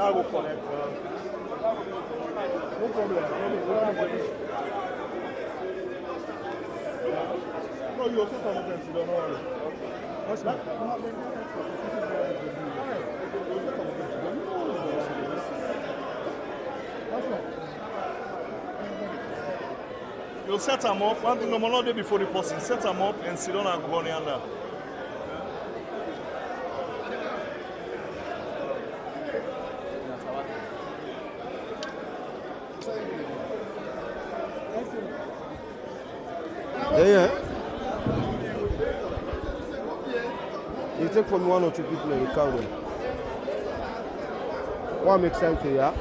I will connect. No problem. No, you also come against you, don't worry. What's that? You set them up. One thing, no more day before the person. Set them up and sit down and go on under. Yeah. You take from 1 or 2 people in the count. What makes sense to you?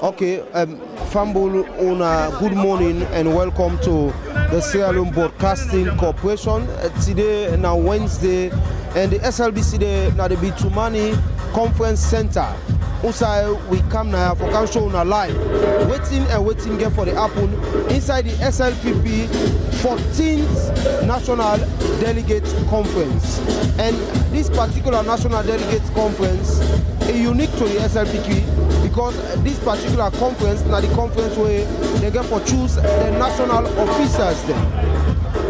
Okay, Fambul owner, good morning and welcome to the Sierra Leone Broadcasting Corporation. Today, now Wednesday, and the SLBC day, now the Bitumani Conference Center. Also, we come now for can show now live. Waiting get for the happen inside the SLPP 14th National Delegate Conference. And this particular National Delegate Conference is unique to the SLPP because this particular conference now the conference where they get for choose the national officers there.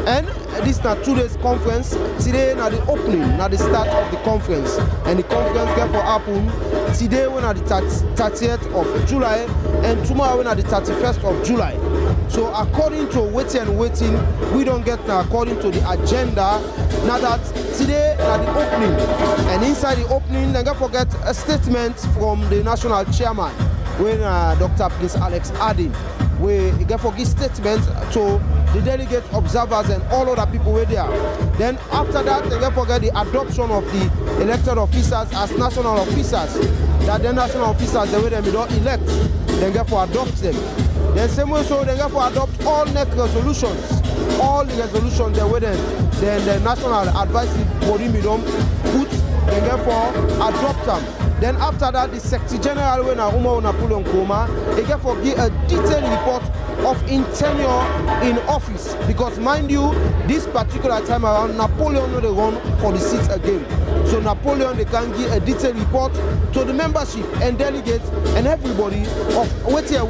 And this is a 2 days conference. Today now the opening, now the start of the conference. And the conference get for happen today when at the 30th of July and tomorrow when at the 31st of July. So according to waiting, we don't get now according to the agenda. Now that today now the opening. And inside the opening, they don't forget a statement from the national chairman when Dr. Prince Alex Adin. We get for this statement to the delegate observers and all other people were there. Then after that, they get forget the adoption of the elected officers as national officers. That the national officers, the way they don't elect, they get for adopt them. Then same way so they get for adopt all next resolutions. All the resolutions they then the national advisory body don't put, they get for adopt them. Then after that, the Secretary General when Umar Napoleon Koma, they get for give a detailed report of in tenure in office. Because mind you, this particular time around, Napoleon no they run for the seats again. So Napoleon they can give a detailed report to the membership and delegates and everybody of what he do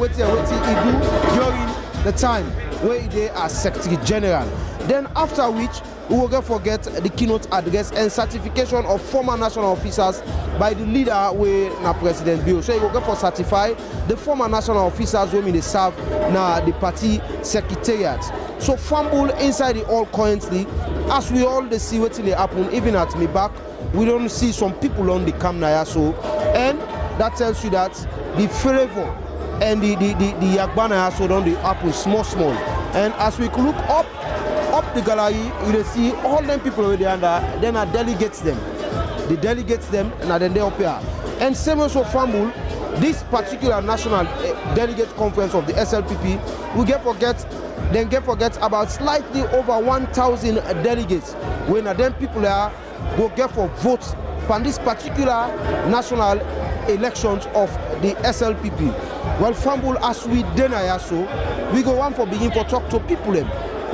during the time where they are Secretary General. Then after which we will not forget the keynote address and certification of former national officers by the leader with President Bill. So we will get for certify the former national officers who they serve na the party secretariat. So fumble inside the all currently, as we all the see what they happen, even at me back, we don't see some people on the camera so, and that tells you that the flavor and the Yagbana so don't the happen small. And as we look up the gallery, you will see all them people over there and then I delegates them. They delegates them and then they appear. And same also Fambul, this particular national delegate conference of the SLPP, we get forget about slightly over 1,000 delegates. When then people are go get for votes on this particular national elections of the SLPP. Well, Fambul, as we deny so, we go on for begin for talk to people them.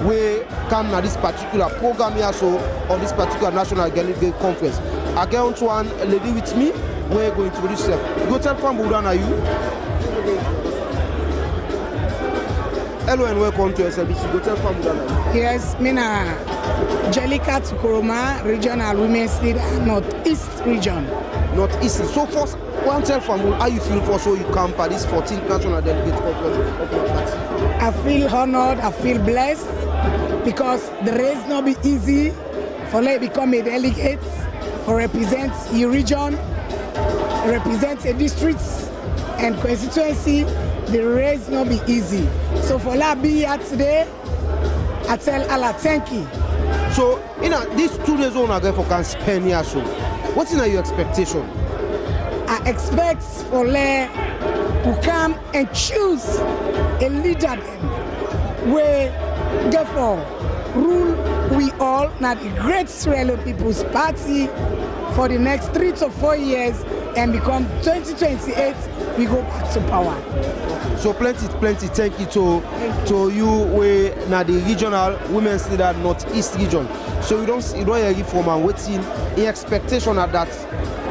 We come to this particular program here so on this particular national delegate conference. I get on to one lady with me. We're going to this go tell Fambul are you? Hello and welcome to SLBC. Go tell Fambul are you? Yes, Mina Jelika Tukuruma, regional women's leader, Northeast region. Northeast. So first, one tell Fambul how you feel for so you come for this 14th national delegate conference of your party. I feel honored, I feel blessed because the race not be easy for like become a delegate, for represent your region, represent a district and constituency. The race not be easy. So for like be here today, I tell Allah thank you. So these 2 days on again for can spend here so. What's in your expectation? I expect for like to come and choose a leader them where therefore rule we all now the great Sierra Leone People's Party for the next 3 to 4 years and become 2028 we go back to power. So plenty thank you to you we now the regional women's leader Northeast region. So you don't hear it from and waiting in expectation at that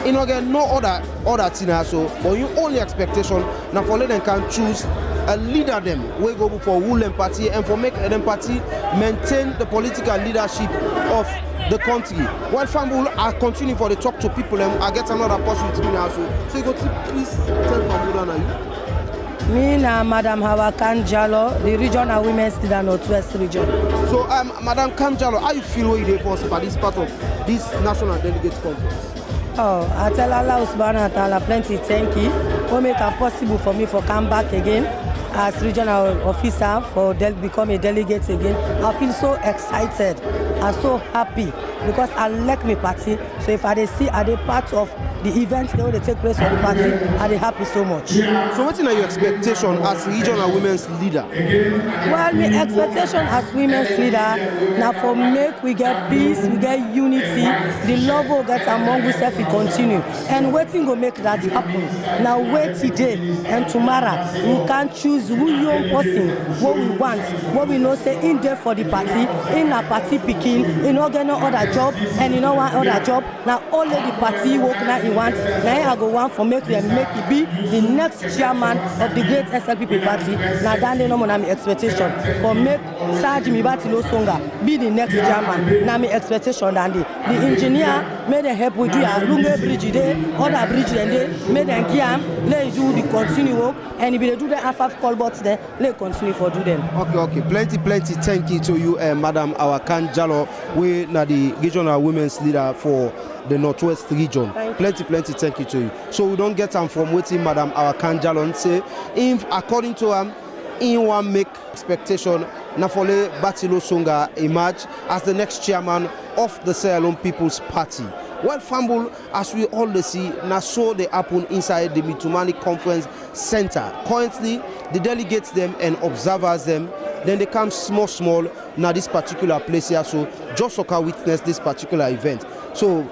you know get no other thing also, but your only expectation now for let them can choose a leader them we go for Woolem party and for make them party maintain the political leadership of the country. While Fambul are continuing for the talk to people and I get another person with me now. So you go to please tell Fambul now you. Me na Madam Hawa Kanjalo, the regional women's leader Northwest region. So Madam Kanjalo, how you feel when you for this part of this national delegate conference? Oh, I tell Allah subhanahu wa ta'ala plenty thank you. What make it possible for me for come back again as regional officer for become a delegate again. I feel so excited and so happy because I like my party. So if I see are they part of the events they take place on the party, are they happy so much. So what is your expectation as regional women's leader? Well, my expectation as women's leader now for make we get peace, we get unity, the love will get among ourselves we continue. And waiting will make that happen. Now wait today and tomorrow we can choose who young person, what we want, what we know say in there for the party, in a party picking, in not get no other job and you know one other job. Now only the party work now in want. Now I go one for make them make it be the next chairman of the great SLPP party. Now that they know my expectation for make Serge Mibatilo Songa be the next chairman. Now my expectation and the engineer made them help with you a Lunge bridge there, other bridge and they made them give let do the continue work and if they do the half call bots there, let continue for do them. Okay. Plenty. Thank you to you, Madam Hawa Kanjalo. We are the regional women's leader for the Northwest region. Plenty. Thank you to you. So we don't get from waiting, Madam Hawa Kanjalo say, if according to him, in one make expectation, Nafole Batilo Songa emerge as the next chairman of the Sierra Leone People's Party. Well, Fambul, as we all see, now so they happen inside the Mitumani Conference Center. Currently, the delegates them and observers them, then they come small now this particular place here. So just so can witness this particular event. So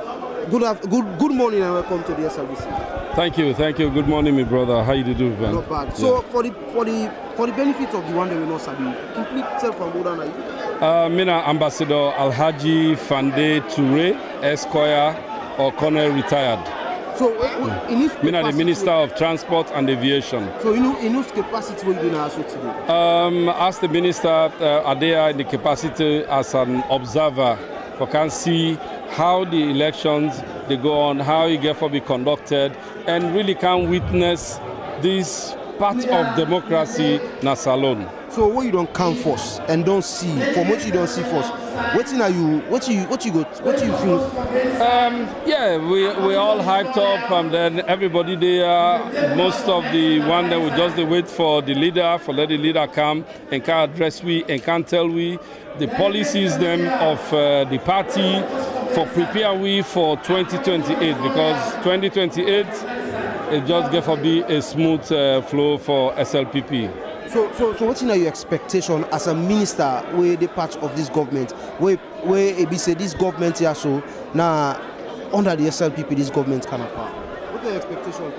good morning and welcome to the SLBC. Thank you. Good morning, my brother. How you do, man? Not bad. So for the benefit of the one that we know Sabi, complete self from Budan. Mina Ambassador Alhaji Fande Toure, Esquire or Colonel retired. So in his Mina the Minister of Transport and Aviation. So in whose capacity will you now today? As the Minister, are there in the capacity as an observer for can see how the elections they go on, how it get for be conducted, and really can witness this part of democracy na salon. So what you don't come first and don't see, from what you don't see first, what you feel? Yeah, we all hyped up and then everybody there, most of the one that we just wait for the leader, for let the leader come and can address we and can tell we the policies them of the party for prepare we for 2028 because 2028 it just get for be a smooth flow for SLPP. So what's your expectation as a minister where the part of this government, where it say this government here so now under the SLPP this government can apart? What's the expectation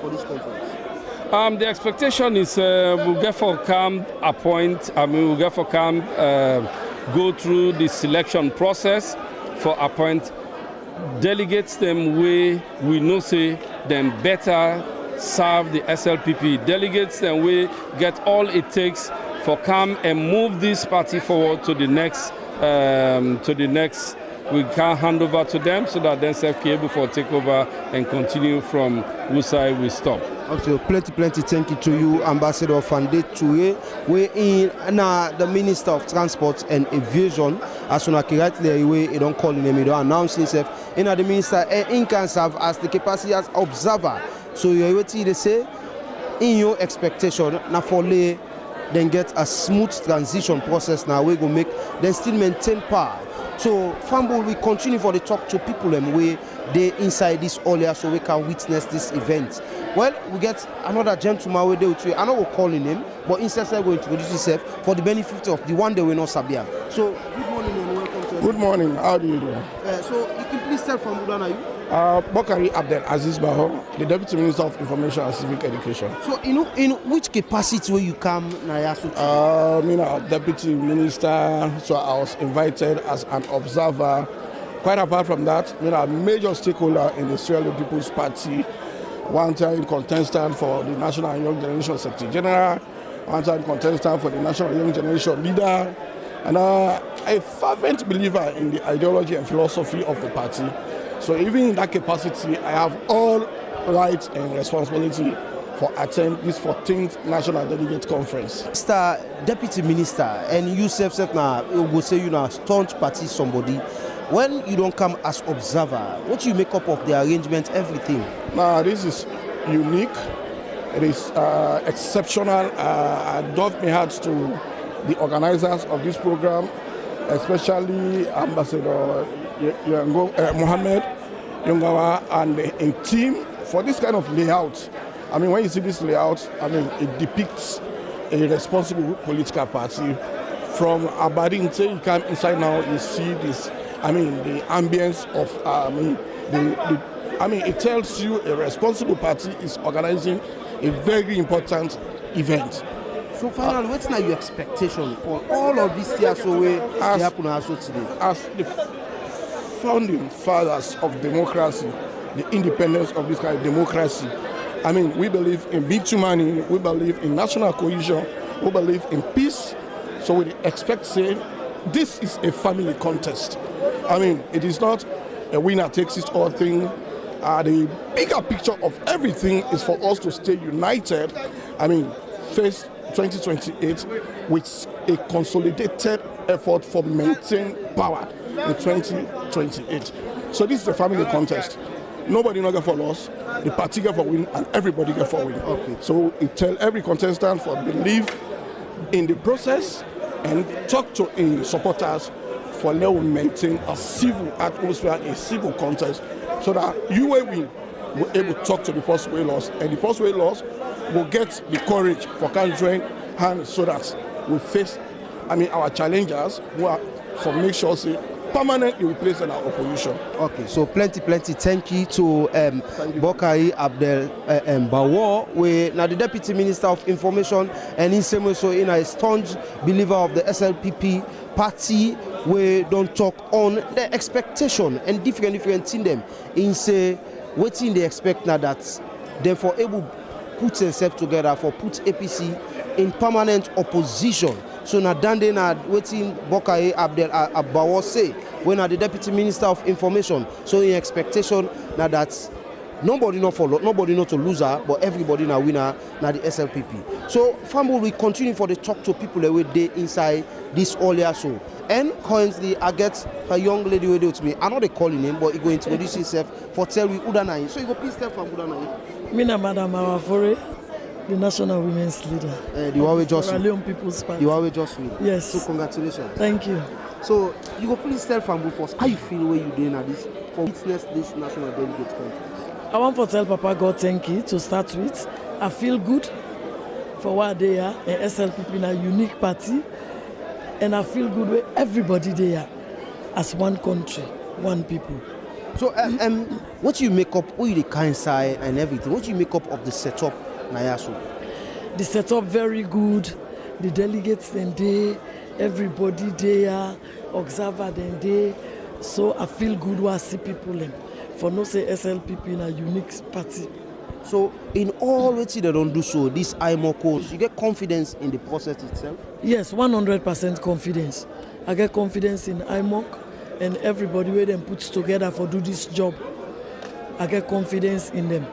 for this conference? The expectation is we'll get for come appoint. We'll get for come go through the selection process for appoint delegates them way we know say them better serve the SLPP delegates and we get all it takes for come and move this party forward to the next we can hand over to them so that then self can able for take over and continue from whose side we stop. Okay, plenty thank you to you, Ambassador Fande Toure. We're in the Minister of Transport and Aviation. As soon as he don't call him, he don't announce himself. The minister in can serve as the capacity as observer. So you're waiting to say in your expectation now for lay then get a smooth transition process now we go make then still maintain power. So Fambul we continue for the talk to people and we they inside this earlier so we can witness this event. Well, we get another gentleman we do I'm not calling him, but instead we're going to introduce himself for the benefit of the one day we know Sabia. So good morning and welcome to Good morning, how do you do? So you can please tell from Budan are you? Bokari Abdel Aziz Baho, the Deputy Minister of Information and Civic Education. So in which capacity will you come Nayasu? Deputy Minister, so I was invited as an observer Quite apart from that, a major stakeholder in the Sierra Leone People's Party, one-time contestant for the National Young Generation Secretary General, one-time contestant for the National Young Generation Leader, and a fervent believer in the ideology and philosophy of the party. So even in that capacity, I have all rights and responsibility for attend this 14th National Delegate Conference. Mr. Deputy Minister, and you self now will say you now staunch party somebody. When you don't come as observer, what do you make up of the arrangement, everything? Now this is unique. It is exceptional. I doff my hats to the organizers of this program, especially Ambassador Mohammed Yongawa and the team for this kind of layout. I mean, when you see this layout, I mean, it depicts a responsible political party. From Aberdeen till you come inside now, you see this. I mean, the ambience of it tells you a responsible party is organizing a very important event. So finally, what's now your expectation for all of this year so we happen also today? As the founding fathers of democracy, the independence of this kind of democracy, I mean, we believe in bitumani, we believe in national cohesion, we believe in peace. So we expect saying this is a family contest. I mean, it is not a winner takes it all thing. The bigger picture of everything is for us to stay united. I mean, face 2028 with a consolidated effort for maintaining power in 2028. So this is a family contest. Nobody not get for loss, the party get for win, and everybody get for win. Okay. So it tell every contestant for believe in the process and talk to supporters for let we maintain a civil atmosphere, a civil contest, so that you will win, will able to talk to the post-way loss, and the post-way loss will get the courage for can join hands so that we face, our challengers who are for make sure say permanently replace in our opposition. Okay, so plenty thank you to Bokari Abdel Bawo, we now the Deputy Minister of Information, and in same way so in a staunch believer of the SLPP party. We don't talk on the expectation and different thing them in say waiting they expect now that therefore able put themselves together for put APC in permanent opposition. So now then they are waiting Bokari Abdel Bawo say when are the Deputy Minister of Information. So in expectation now that nobody not follow, nobody not a loser, but everybody now winner now the SLPP. So Famble will continue for the talk to people that were there inside this earlier show. And currently I get a young lady with me. I know they calling him, but he go introduce himself for tell me Udanai. So you go please tell from Udanai. Me na Madam Awafore, the National Women's Leader. The one we just Sierra Leone People's Party. The one we just win. Yes. So congratulations. Thank you. So you go please tell Famble first how you feel where you doing at this for witness this National Delegate Conference. I want to tell Papa God thank you to start with. I feel good for what they are, and SLPP in a unique party. And I feel good with everybody there as one country, one people. So what do you make up, all the kind side and everything, what do you make up of the setup Nayasu? The setup very good, the delegates then there, everybody there, observer then there. So I feel good when I see people for no say SLPP in a unique party. So in all what they don't do so, this IMOCO, you get confidence in the process itself? Yes, 100% confidence. I get confidence in IMOC and everybody where them puts together for do this job. I get confidence in them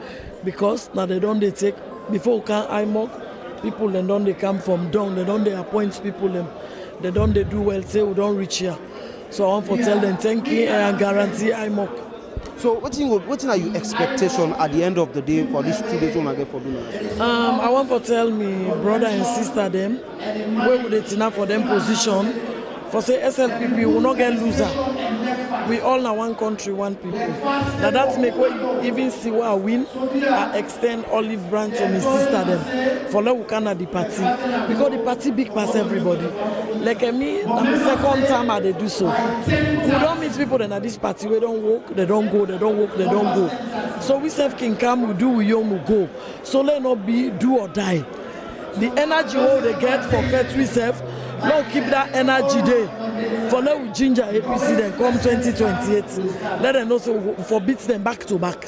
because now they don't take before can IMOC people then don't they come from down, they don't they appoint people them, they don't they do well say we don't reach here. So I want to tell them thank you and guarantee IMOC. So what are your expectation at the end of the day for these 2 days when I get for doing it? I want to tell me brother and sister them where would it enough for them position for say SLPP will not get loser. We all now one country, one people. Now that's make way even see where I win. I extend olive branch to my sister them for let we can at the party because the party big pass everybody. Like me, now the second time I they do so. We don't meet people that at this party we don't walk, they don't go, they don't walk, they don't go. So we self can come, we do, we young, we go. So let not be do or die. The energy all they get for fetch we self, Let us keep that energy there. For let we ginger APC then come 2028. Let them also forbid them back to back.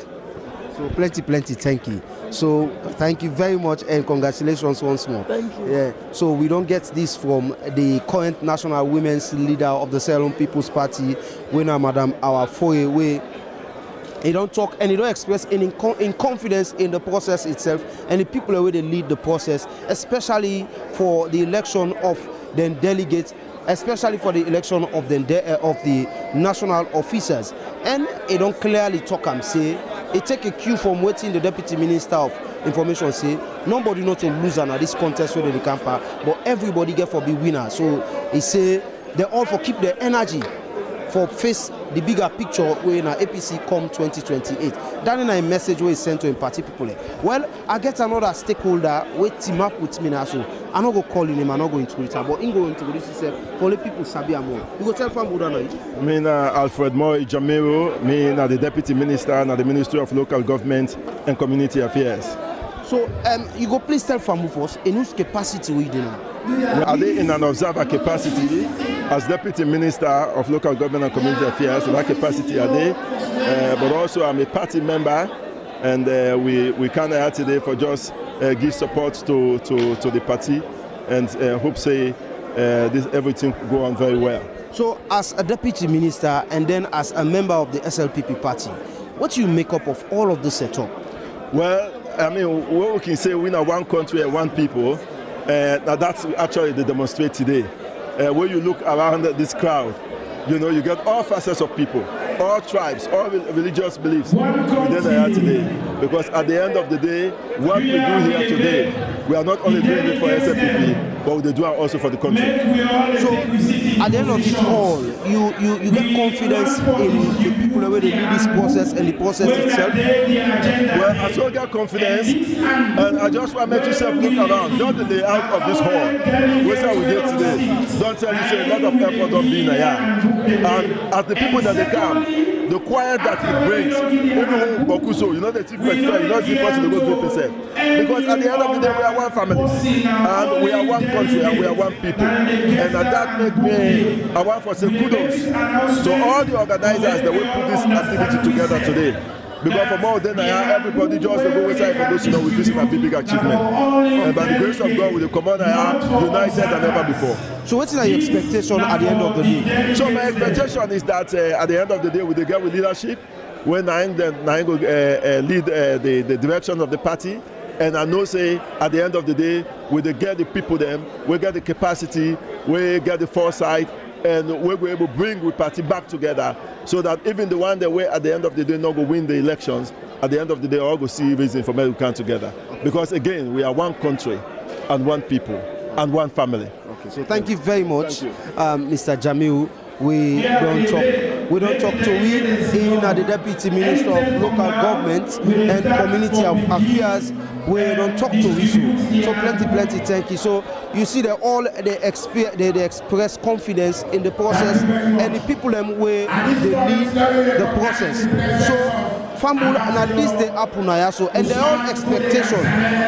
So plenty, thank you. So thank you very much and congratulations once more. Thank you. Yeah. So we don't get this from the current national women's leader of the Sierra Leone People's Party, winner Madam Awafoye, where he don't talk and he don't express any confidence in the process itself and the people where they lead the process, especially for the election of the delegates, especially for the election of the national officers. And he don't clearly talk and say, he take a cue from waiting the Deputy Minister of Information say, nobody not a loser at this contest with the camper, but everybody get for be winner. So he say, they all for keep their energy for face the bigger picture when APC come 2028. That is a message we sent to party people. Well, I get another stakeholder we team up with me now, so I'm not going to call him, I'm not going to introduce him, but I'm going to introduce himself for the people sabi more. You go tell from Udana. Me Alfred Moy Jamiro, me the Deputy Minister na the Ministry of Local Government and Community Affairs. So you go please tell from us in whose capacity we do now. Are they in an observer capacity as Deputy Minister of Local Government and Community Affairs? So that capacity are they, but also I'm a party member, and we come here today for just give support to the party, and hope say this everything go on very well. So as a Deputy Minister and then as a member of the SLPP party, what do you make up of all of this setup? Well, I mean, what we can say, we are one country and one people. Now that's actually the demonstrate today. When you look around this crowd, you know, you get all facets of people, all tribes, all religious beliefs within the today. Because at the end of the day, what we do here today, we are not only doing it for SLPP, but we do it also for the country. So at the end of it all, you get confidence in the people who lead this process and the process itself? Well, I so get confidence, and I just want to make yourself look around, not the layout of this hall. What's how we did today? Don't tell you say a lot of effort don't be in a yard. And as the people that they come, the quiet that it brings, even Bokuso, you know the chief expert, you know the person to go do himself. Because at the end of the day, we are one family, and we are one country, and we are one people. And that makes me, I want to say kudos to all the organizers that will put this activity together today. Because for more than everybody just to go inside for those, you know, with this is a big achievement. And by the grace of God, with the command united than ever before. So what's your expectation at the end of the day? So my expectation is that at the end of the day, with the girl with leadership, when I lead the direction of the party, and I know say at the end of the day, we get the people them, we get the capacity, we get the foresight, and we're able to bring the party back together so that even the one that way at the end of the day not go win the elections, at the end of the day all go see reason for me to come together. Because again, we are one country and one people and one family. Okay, so thank you very much, Mr. Jamil. We don't talk to we in the Deputy Minister of Local Government and Community Affairs. We don't talk to we so plenty thank you. So you see that all they express confidence in the process and the people them where they lead the process. So Fambul and at least they happen now, so and their own expectation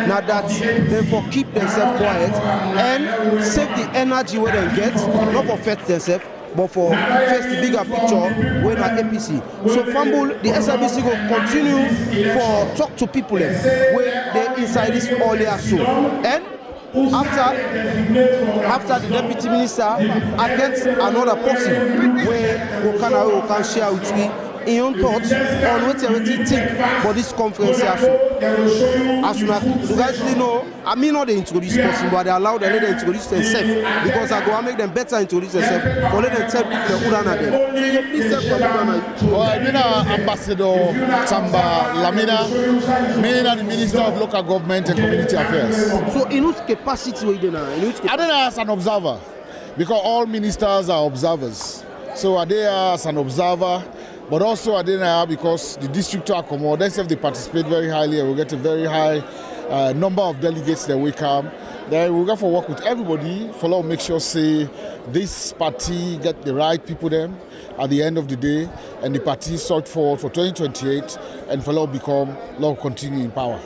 now that they for keep themselves quiet and save the energy where they get, not for fetch themselves, but for face the bigger picture when at APC. So Fambul, the SLBC will continue for talk to people where they inside this all their show. And after the Deputy Minister, I get another person where we can share with me in your thoughts on what you think about this conference here. As you guys know, I may not introduce person, but they allow them to introduce themselves because I go and make them better introduce themselves. For let them tell people who are there. So please tell them. Well, I've been Ambassador Samba Lamina, me the Minister of Local Government and Community Affairs. So in whose capacity are you there? I don't know as an observer, because all ministers are observers. So are they as an observer? But also I didn't because the district are come out, they participate very highly and we get a very high number of delegates that we come. Then we go for work with everybody, follow make sure say this party get the right people them at the end of the day and the party sort forward for 2028 and follow become law continue in power.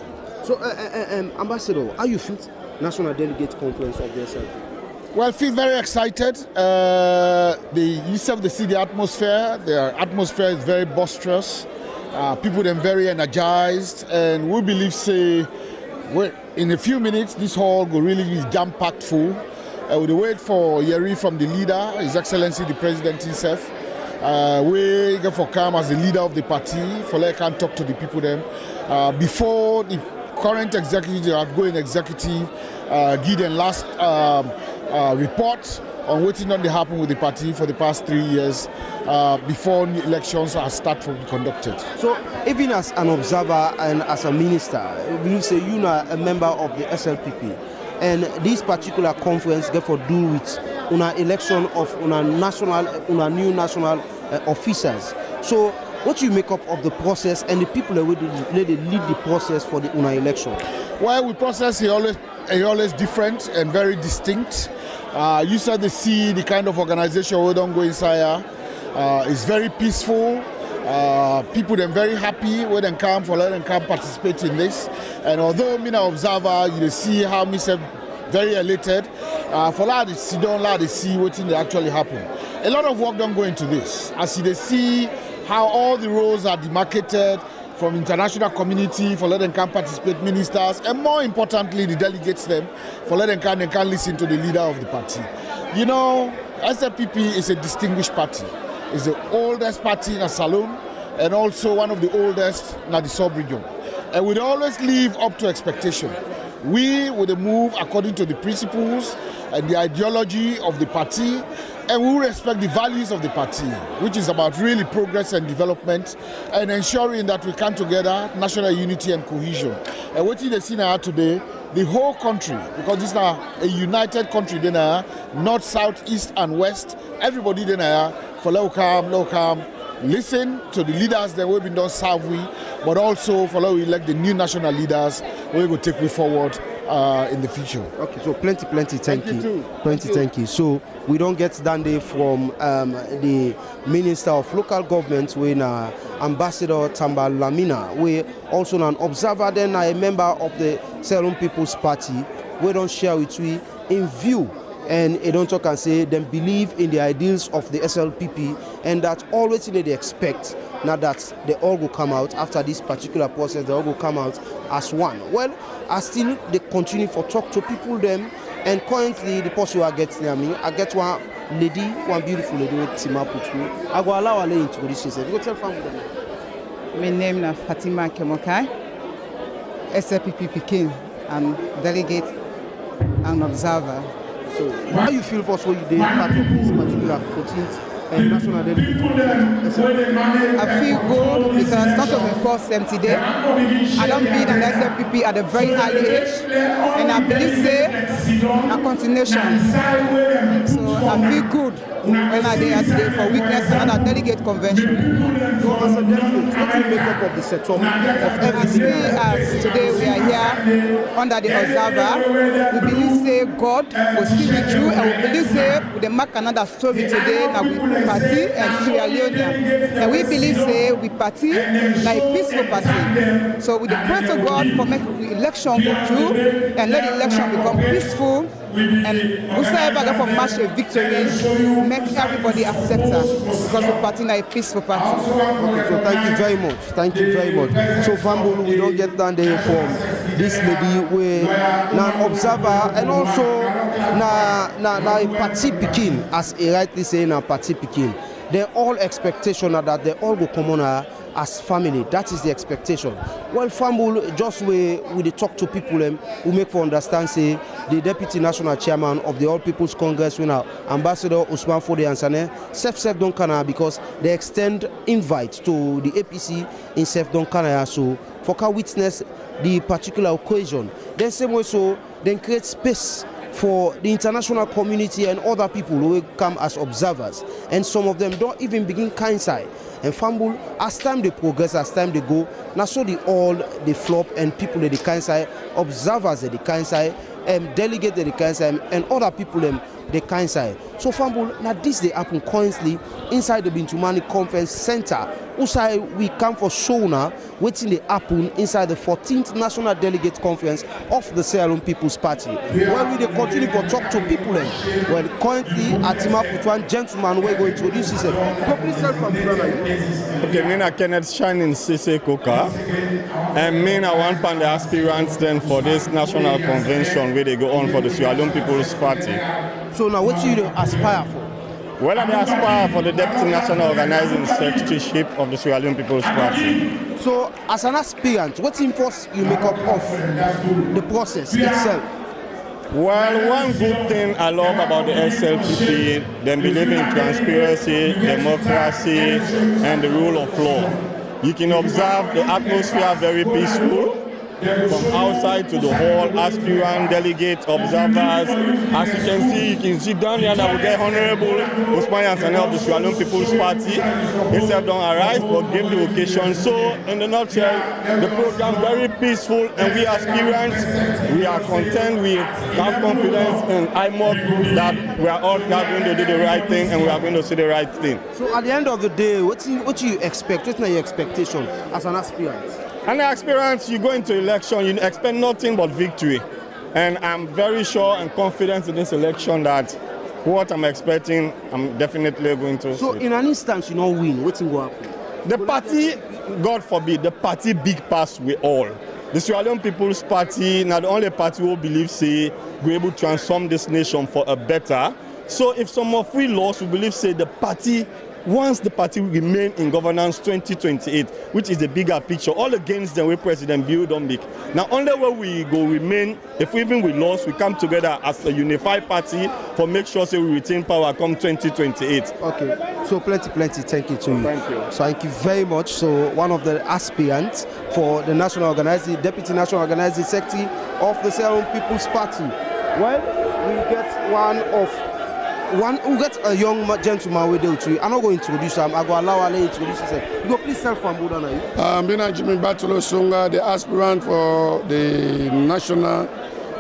So Ambassador, how you feel National Delegate Conference of the SLP? Well, I feel very excited. You see the atmosphere. The atmosphere is very boisterous. People are very energized, and we believe, in a few minutes, this hall will really be jam-packed full. We wait for Yeri from the leader, His Excellency the President himself. We go for come as the leader of the party, for let can talk to the people then. Before the current executive, the outgoing executive, give them last report on what not happen with the party for the past 3 years before the elections are start to be conducted. So even as an observer and as a minister, you say you are a member of the SLPP, and this particular conference get for do with election of new national officers. So what do you make up of the process and the people that will lead the process for the election? Well, we process is always different and very distinct. You start to see the kind of organization we don't go inside. It's very peaceful. People are very happy when they come for let them come participate in this. And although I'm an observer, you see how me very elated. For that, they don't they see what actually happen. A lot of work don't go into this. As they see how all the roles are demarcated from international community for let them come participate, ministers, and more importantly, the delegates them for let them can listen to the leader of the party. You know, SLPP is a distinguished party. It's the oldest party in a Salone and also one of the oldest in the sub-region. And we always live up to expectation. We would move according to the principles and the ideology of the party, and we respect the values of the party, which is about really progress and development and ensuring that we come together, national unity and cohesion. And what you see now today, the whole country, because this is now a united country, then north, south, east and west, everybody then for local, listen to the leaders that we've been done serve we, but also for we elect the new national leaders we will take we forward in the future. Okay, so plenty thank you. Thank you. So we don't get down there from the Minister of Local Government when Ambassador Tamba Lamina, we also an observer, then a member of the Salone People's Party. We don't share with we in view. And they don't talk and say they believe in the ideals of the SLPP and that always they expect now that they all will come out after this particular process, they all will come out as one. Well, I still they continue for talk to people them, and currently the person who I get near me, I get one beautiful lady with Tima Putu. I go allow her to introduce herself. Go tell family them. My name is Fatima Kemokai, SLPP Pekin. I'm delegate and observer. So, how do you feel first when you did part of this particular 14th national delegate? I feel good because started with first today. I don't be an SLPP at a very early age, and I believe a continuation. So I feel good when I did today for witness another delegate convention. So as a delegate, what do you make up of the setup of everything? As today we are here under the observer, we believe God will see with you, and we believe we will mark another story today now with party and Sierra Leone. And we believe we party like a peaceful party. So we pray to God for making the election go through and let the election become peaceful. And whosoever got for match a victory, make everybody accept her because the party is a peaceful party. Okay, so thank you very much. Thank you very much. So Fambulu, we don't get down there from this lady we now observer and also now a party Pekin, as he rightly say now party Pekin. They all expectation that they all go come on as family. That is the expectation. Well, Fambul, just we talk to people who make for understand, say, the Deputy National Chairman of the All People's Congress, Ambassador Usman Fode Ansane, Sef Don Kana, because they extend invite to the APC in Sef Don Kana, so for can witness the particular occasion. Then same way so, then create space for the international community and other people who will come as observers. And some of them don't even begin kindside. And Fambul, as time they progress, as time they go, now so they flop and people at the kindside, observers at the kindside, delegate at the kindside, and other people the Kansai. So Fambul, now this they happen currently inside the Bintumani Conference Center. Usai we come for show now, waiting they happen inside the 14th National Delegate Conference of the Sierra Leone People's Party. Where we they continue to talk to people then. Well, currently at Timap with one gentleman we're going to introduce himself. Please tell Fambul. Okay, me na Kenneth Shining Sise Koka, and me na one of the aspirants then for this national convention where they go on for the Sierra Leone People's Party. So now what do you aspire for? Well, I aspire for the Deputy National Organizing Secretaryship of the Sierra Leone People's Party. So as an aspirant, what influence you make up of the process itself? Well, one good thing I love about the SLPP, they believe in transparency, democracy, and the rule of law. You can observe the atmosphere very peaceful. From outside to the hall, aspirant, delegates, observers. As you can see down here that we get Honorable Usman Yansane of the Sierra Leone People's Party. Himself don't arrive but give the occasion. So, in the nutshell, the program very peaceful, and we aspirants, we are content, we have confidence in IMOC that we are all going to do the right thing and we are going to see the right thing. So, at the end of the day, what do you expect? What's your expectation as an aspirant? And the experience, you go into election, you expect nothing but victory. And I'm very sure and confident in this election that what I'm expecting, I'm definitely going to So see. In an instance, you don't win, what will happen? The party, God forbid, the party big pass we all. The Sierra Leone People's Party, not the only party who believes say we're able to transform this nation for a better. So if some of we lost, we believe say the party, once the party will remain in governance 2028, which is the bigger picture, all against the way President Bill don't make. Now, only where we go remain, if even we lost, we come together as a unified party for make sure say we retain power come 2028. Okay, so plenty, thank you to you. Thank you. So thank you very much. So one of the aspirants for the National Organizing, Deputy National Organizing Secretary of the Sierra Leone People's Party. Well, we get we get a young gentleman with you. I'm not going to introduce him. I go allow Ali to introduce himself. You go please tell from Buddha now. Bina Jimmy Batolo Sunga, the aspirant for the national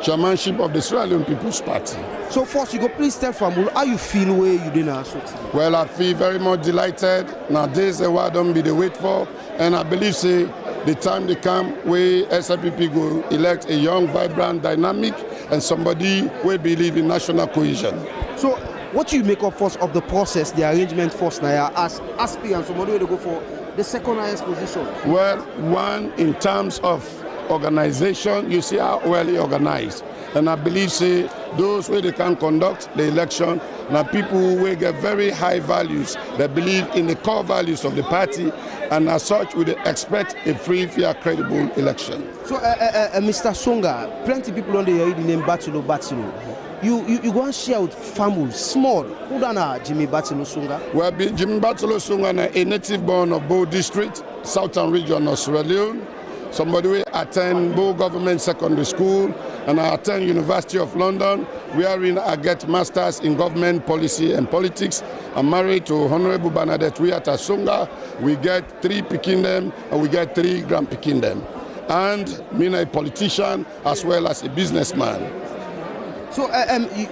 chairmanship of the Sierra Leone People's Party. So first, you go please tell from Buddha how you feel where you didn't. Well, I feel very much delighted. Now this is what don't be the wait for, and I believe say the time they come where SLPP go elect a young, vibrant, dynamic, and somebody will believe in national cohesion. So what do you make up first of the process, the arrangement first now as aspirant, somebody will go for the second highest position? Well, one, in terms of organization, you see how well he organized. And I believe say those where they can conduct the election, now people who will get very high values, they believe in the core values of the party, and as such we expect a free, fair, credible election. So Mr. Songa, plenty people on the name Batilo. You go and share with families, small. Who don't Jimmy Batilo Sunga? Well, Jimmy Batilo Sunga, a native born of Bo District, Southern region of Sierra Leone. Somebody will attend Bo Government Secondary School, and I attend University of London, wherein I get masters in government policy and politics. I'm married to Honorable Bernadette Wiata Sunga. We get 3 Pikindem, and we get 3 Grand Pikindem. And me a politician as well as a businessman. So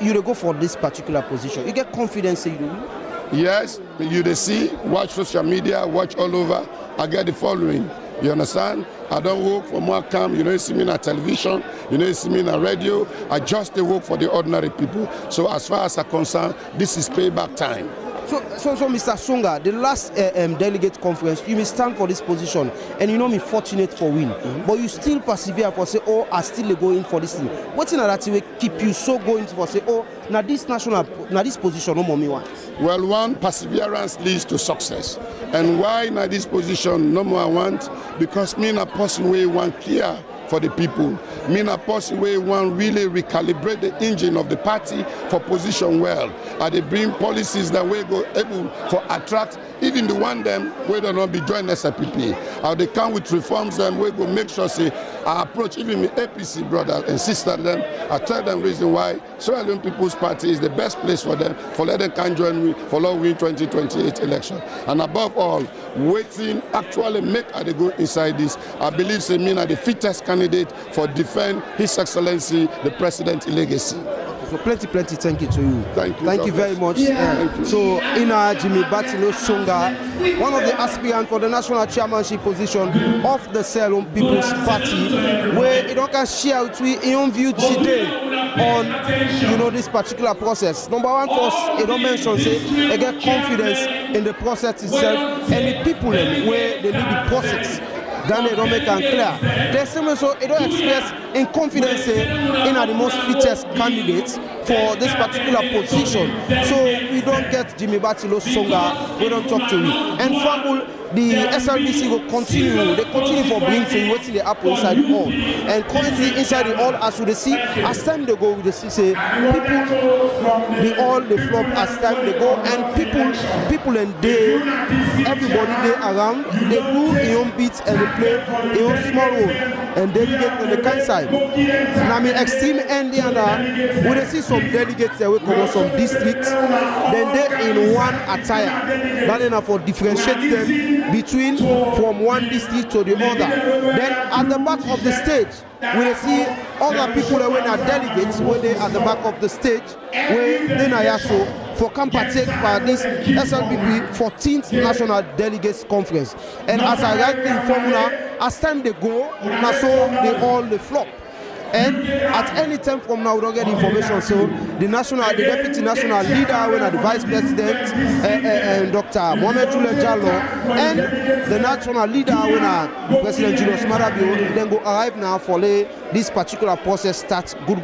you go for this particular position. You get confidence in you? Yes, you see, watch social media, watch all over. I get the following. You understand? I don't work for more camp. You don't see me on television. You don't see me on radio. I just work for the ordinary people. So as far as I'm concerned, this is payback time. So Mr. Songa, the last delegate conference, you may stand for this position, and you know me fortunate for win, but you still persevere for say, oh, I still go in for this thing. What's in that way keep you so going for say, oh, now this position no more me want? Well, one, perseverance leads to success, and why now this position no more I want? Because me a person where one care for the people. Me a person where one really recalibrate the engine of the party for position well. And they bring policies that we go able for attract even the one them where they not be joining SLPP. How they come with reforms them we go make sure say I approach even the APC brothers and sisters them. I tell them reason why Sierra Leone People's Party is the best place for them for let them can join me for long win 2028 election. And above all, waiting actually make they go inside this. I believe say me are the fittest candidate for defend His Excellency the President's legacy. So plenty thank you to you. Thank you very much. So Ina Jimmy Batilo Songa, one of the aspirants for the national chairmanship position of the Sierra Leone People's Party, where you don't can share with we your own view today on this particular process. Number one, first, you don't mention say they get confidence in the process itself and the people where they lead the process. Then they don't make it clear. There's similar, so they don't express in confidence in the most fittest candidates for this particular position. So we don't get Jimmy Batilo Songa, we don't talk to you. And Fambul, the SLBC will continue. They continue for bringing to waiting the apple inside the hall. And currently inside the hall, as we see, as time they go, we see say people, the flop as time they go, and people and they, everybody they around, they do their own beats and they play their own small role. And delegate on the kind side. And I mean extreme end and we see some delegates that will come from some districts, then they in one attire. That enough for differentiate them between from one district to the other. Then at the back of the stage, we see other people that were delegates when they at the back of the stage where they also for come partake by this SLPP 14th National Delegates Conference. And as I write in formula, as time they go, now so they all the flop. And at any time from now, we don't get information. So the deputy national leader, when the vice president, Dr. Mohamed Jule Jallo, and the national leader, when President Julius Marabio, then go arrive now for this particular process starts good.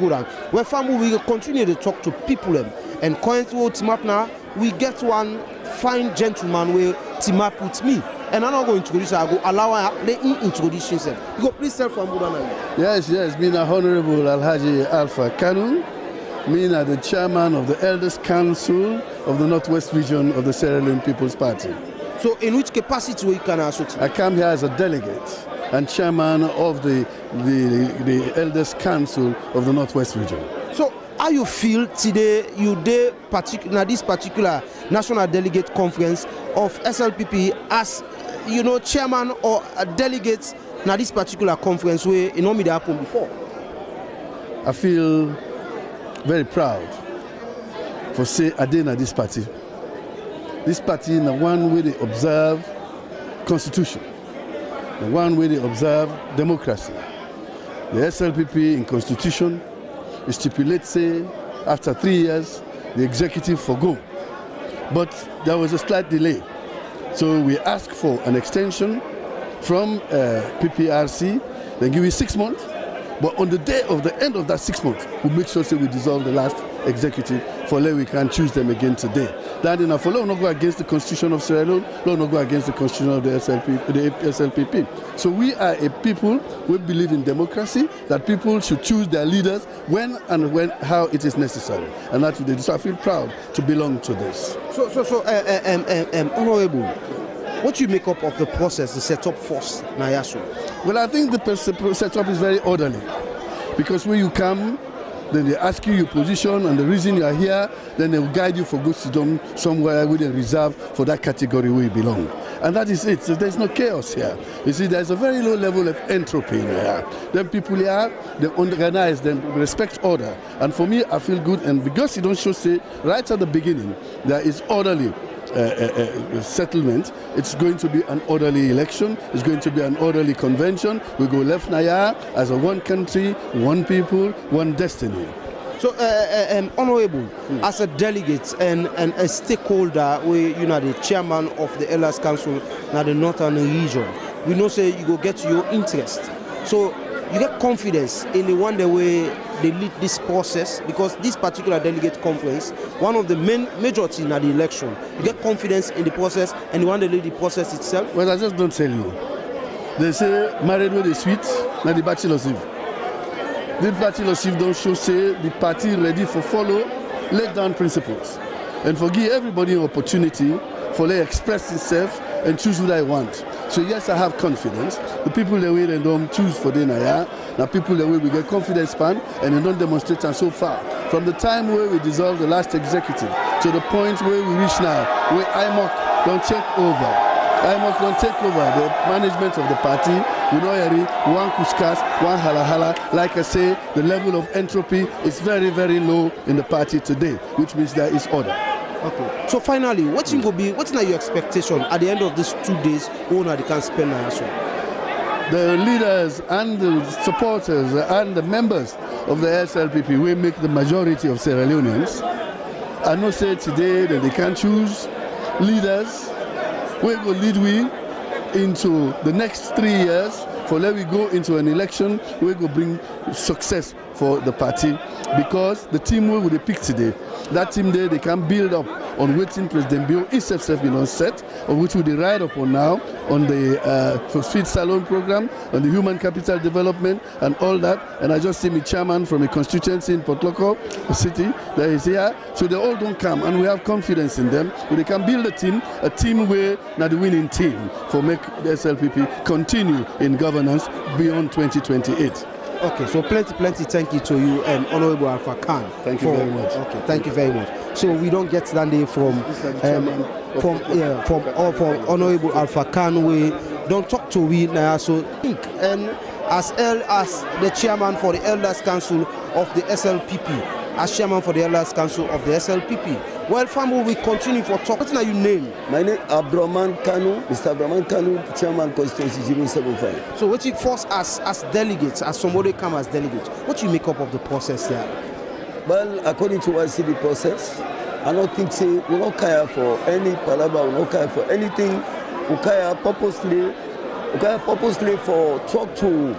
Where family we will continue to talk to people. And currently, Timap now, we get one fine gentleman where Timap with me. And I'm not going to introduce her, I go allow her, let him introduce himself. You go please tell from Budana. Yes, me the Honorable Alhaji Alpha Kanu, me the chairman of the Elders Council of the Northwest Region of the Sierra Leone People's Party. So in which capacity you can associate? I come here as a delegate and chairman of the Elders Council of the Northwest Region. So how you feel today this particular National Delegate Conference of SLPP as chairman or a delegate now this particular conference where it normally happened before? I feel very proud for say Adena this party. This party in the one way they observe constitution, the one way they observe democracy. The SLPP in constitution stipulates say after 3 years the executive forgo. But there was a slight delay. So we asked for an extension from PPRC, then give you 6 months. But on the day of the end of that 6 months, we make sure we dissolve the last executive for we can choose them again today. That enough for not go against the constitution of Sierra Leone, not go against the constitution of the SLPP. So we are a people who believe in democracy, that people should choose their leaders when how it is necessary. And that's what they do. So I feel proud to belong to this. Honorable, what do you make up of the process, the setup first, Nayasu? Well, I think the setup is very orderly. Because when you come, then they ask you your position and the reason you are here, then they will guide you for good to do somewhere with a reserve for that category where you belong. And that is it. So there's no chaos here. You see, there's a very low level of entropy here. Then people here, they organize, they respect order. And for me, I feel good. And because you don't show, say, right at the beginning, there is orderly settlement. It's going to be an orderly election. It's going to be an orderly convention. We go left Naya as a one country, one people, one destiny. So, Honorable, as a delegate and a stakeholder, the chairman of the Elders Council now the Northern region, we know say you go get your interest. So you get confidence in the one the way they lead this process, because this particular delegate conference, one of the main majority in the election, you get confidence in the process and you want to lead the process itself? Well, I just don't tell you. They say married with the sweet, now the bachelor's eve. The bachelor's eve don't show say the party ready for follow laid down principles and forgive everybody an opportunity for they express itself and choose what I want. So yes, I have confidence. The people that way they don't choose for Denaya, now people that way we get confidence span and they don't demonstrate, and so far. From the time where we dissolved the last executive to the point where we reach now, where IMOC don't take over. IMOC don't take over the management of the party, one kuskas, one halahala. Like I say, the level of entropy is very, very low in the party today, which means there is order. Okay. So finally, what's are your expectation at the end of these 2 days? They can spend the leaders and the supporters and the members of the SLPP will make the majority of Sierra Leoneans. I know say today that they can choose leaders. We will lead into the next 3 years. For let we go into an election, we will bring success for the party because the team we will pick today, that team there they can build up on waiting President Bio itself been on set, of which we ride upon now on the Feed Salon program, on the human capital development and all that. And I just see my chairman from a constituency in Port Loko city that is here. So they all don't come and we have confidence in them. But they can build a team where not the winning team for make the SLPP continue in governance beyond 2028. Okay, so plenty thank you to you and Honorable Alpha Khan. Thank you very much. Okay, thank you very much. So we don't get that day from Honorable Alpha Khan. We don't talk to we now. So and as the chairman for the Elders Council of the SLPP, as chairman for the Elders Council of the SLPP. Well, Fambo, we continue for talk. What's your name? My name is Abdurrahman Kanu, Mr. Abdurrahman Kanu, chairman constituency 075. So what you force as delegates, as somebody come as delegates, what you make up of the process there? Well, according to what I see the process, I don't think we don't care for any palaver, we don't care for anything. We care purposely for talk to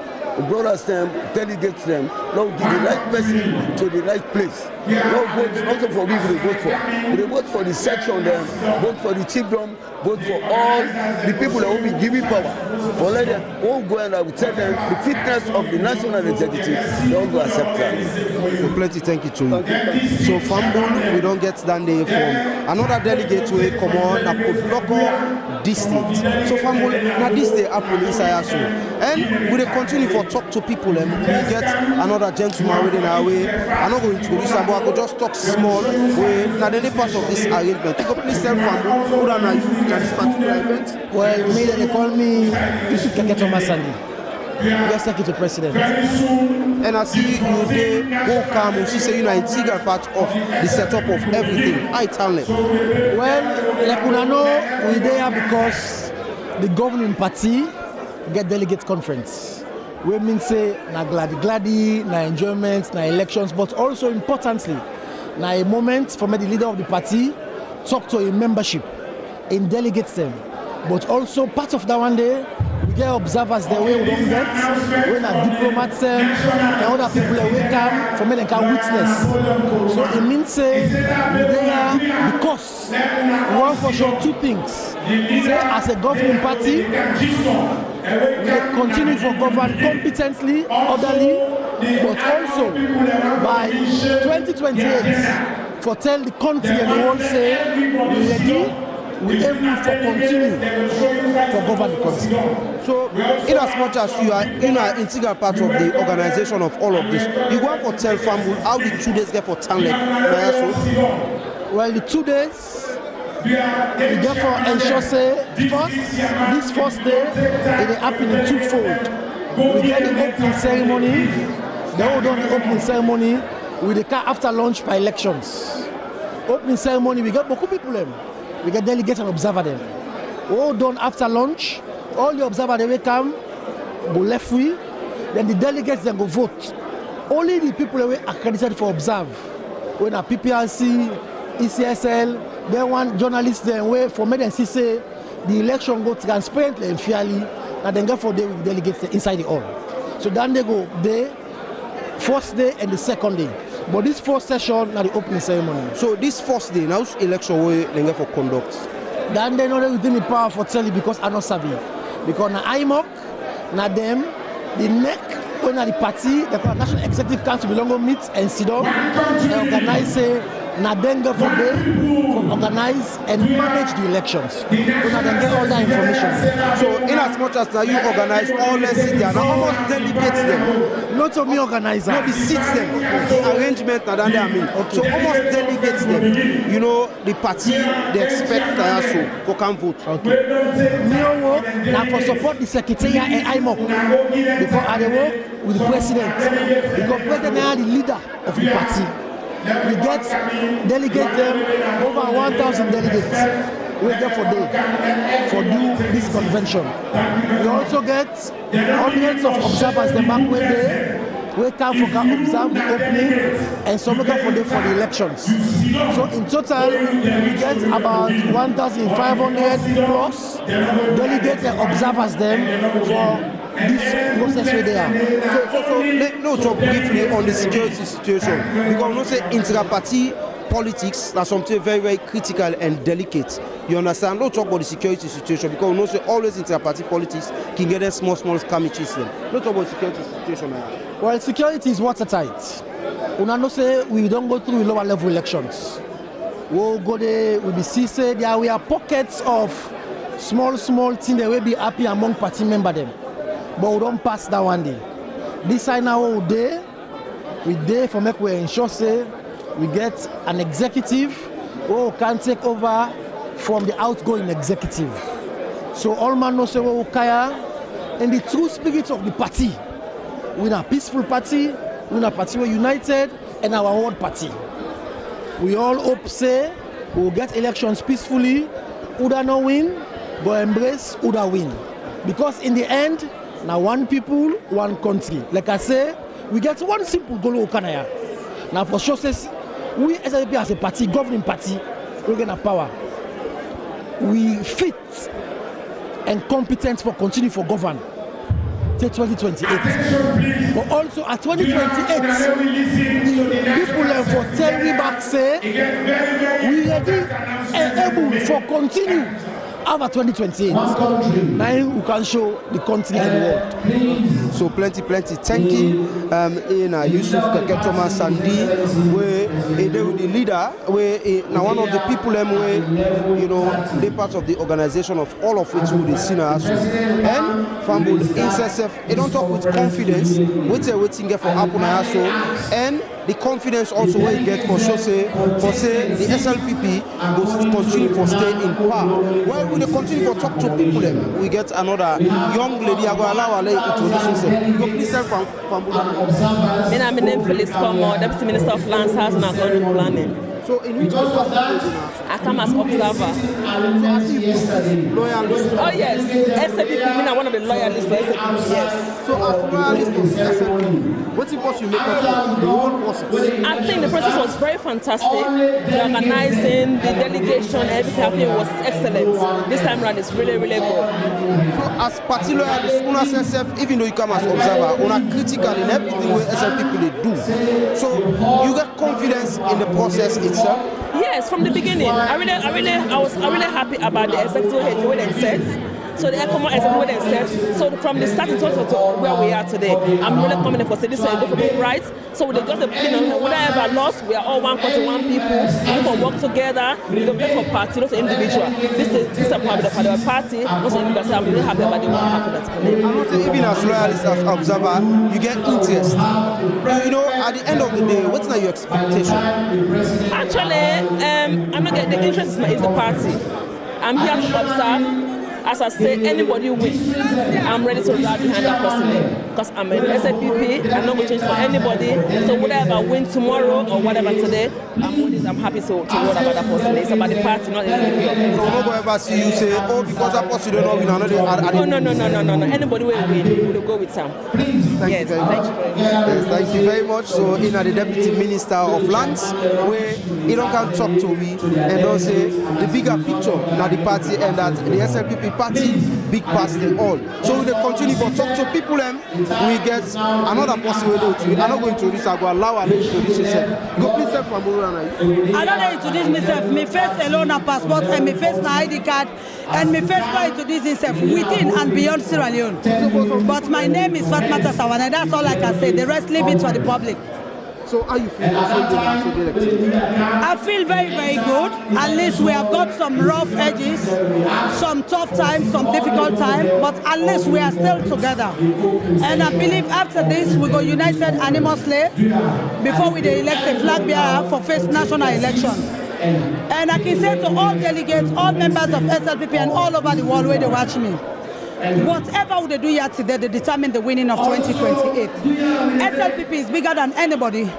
brothers them, delegates them, now give the right person to the right place. No vote, not for people they vote for. They vote for the section them, vote for the children, vote for all the people that will be giving power. For let them all go and I will tell them the fitness of the national executive, they all go accept that. So plenty thank you to you. So Fambul, we don't get that day from another delegate will come on a local district. So Fambul, now this day Apple is also. And we will continue for talk to people and we get another gentleman within our way. I'm not going to introduce him, but I could just talk small way. Now the part of this arrangement. You could please tell Fambul who are you in this particular event? Well, they call me Yusuf Keketo Masandi. Yes, Secretary President. And I see you there go come and see say you are an integral part of the setup of everything. I tell them. Well, like we know we there because the governing party get delegate conference. We mean say na gladi, na enjoyment, na elections, but also importantly, na a moment for me the leader of the party talk to a membership and delegates them. But also part of that one day, we get observers the way we don't get, when a diplomats and other people that we come for me they can witness. So it means say we there because we want for sure two things. Say as a governing party, we continue for govern competently, orderly, but also by 2028 for tell the country and the world say we ready. We able to continue for govern the country. So, in as much as you are in an integral part of the organization of all of this, you want to tell Fambul how the 2 days get for Tanlek? Well, the 2 days, we get for ensure say this first day, it happen in twofold. We get the opening ceremony, then we done the opening ceremony with the car after lunch by elections. Opening ceremony, we get beaucoup people them. We get delegates and observer them. All done after lunch, all the observers they will come, go left way, then the delegates then go vote. Only the people that were accredited for observe. When a PPRC, ECSL, they want journalists then way for me and see say the election go transparently and fairly, and then go for day with delegates inside the hall. So then they go day, first day and the second day. But this first session now the opening ceremony. So this first day, now election way they for conduct. Then they know they within the power for tell you because I not savvy. Because na IMOC, na them, the neck when the party, the National Executive Council belong to meet and sit down and organize say Now then go for day for organize and manage the elections. So now then get all that information. So in as much as now you organize all the city and almost delegates them. Not of me organizer. No, the seats them. The arrangement that I mean. Okay. So almost delegates them. You know, the party they expect also to come vote. Okay. Now for support the secretariat and IMOC before I work with the president. Because president is the leader of the party. We get delegate them over 1,000 delegates. We get for do this convention. We also get hundreds of observers the back when they come for observe the opening and some come for the elections. So in total we get about 1,500 plus delegates and observers them for this process where they are. So let's talk briefly on the security situation, because we know say intra-party politics are something very, very critical and delicate. You understand? Let's talk about the security situation, because we know say always intra-party politics can get a small skirmishes. Let's talk about the security situation now. Well, security is watertight. We know say we don't go through lower level elections. We'll go there, we'll be see say there we are pockets of small things that will be happy among party members them. But we don't pass that one day. This time now we there for make we ensure say we get an executive who can take over from the outgoing executive. So all man know say we kaya in the true spirit of the party. We're a peaceful party, we're a party we're united, and our own party. We all hope say we'll get elections peacefully, Uda no win, but embrace Uda win. Because in the end, now one people, one country. Like I say, we get one simple goal of Kanaya. Now for sure says, we SLP as a party, governing party, we're gonna power. We fit and competent for continue for govern till 2028. But also at 2028, people learn for tell me back say, we ready and able for continue. After 2028, now we can show the country and the world. So plenty. Thank you. In Yusuf Kaketoma Sandi, where the leader, where now one of the people where you know they part of the organization of all of which we see now. And Fambul INSESF, they don't talk with confidence. Waiting for happen also, and the confidence also where you get for say the SLPP will continue for stay in power. Well, we continue to talk to people. We get another young lady. I go allow her to introduce herself. Go please from My name is Phyllis Como, Deputy Minister of Lands, Housing and Urban Planning. So in which capacity? I come as observer. Loyalist? Oh yes, SLPP, I'm one of the loyalists for SLPP, yes. So as loyalist of SLPP, what's the process you make of the whole process? I think the process was very fantastic. The organizing, the delegation, everything happening was excellent. This time around is really, really good. So as party loyalists, una SLPP, even though you come as observer, una critical in everything where SLPP they do. So you get confidence in the process itself. Yes, from the beginning. I was really happy about the executive head, the way they said. So the ECOMO executive way they said. So from the starting to where we are today, I'm really confident for say this is a good right. So with just whatever loss, we are all one country, one people. We can work together. We don't get for party, not individual. This is a part of the party, not individual. So I'm really happy about the one even as loyalist, as observer, you get interest. You know, at the end of the day, what's not your expectation? Actually, I'm not getting the interest is the party. I'm here to observe. As I say, anybody wins, I'm ready to ride behind that person. Because I'm an SLPP, I'm not going to change for anybody. So whatever I win tomorrow or whatever today, I'm happy to roll about that person. It's about the party, not the individual. So nobody ever see you say, oh, because that person don't know win another. No. Anybody will win, we'll go with Sam. Thank you very much. So in the Deputy Minister of Lands, where he don't come talk to me and don't say the bigger picture, now the party and that the SLPP party big past them all. So we continue to talk to people and we get another possibility. I'm not going to introduce, I go allow her to introduce herself. Go please from Burana. I don't introduce myself. Me first alone a passport and me first na ID card and me first to introduce myself within and beyond Sierra Leone. But my name is Fatmata Sawana. That's all I can say. The rest leave it for the public. So how you feel I feel very, very good. At least we have got some rough edges, some tough times, some difficult times, but at least we are still together. And I believe after this, we go united animously before we elect a flag bearer for first national election. And I can say to all delegates, all members of SLPP and all over the world where they watch me, whatever they do here today, they determine the winning of 2028. SLPP is bigger than anybody.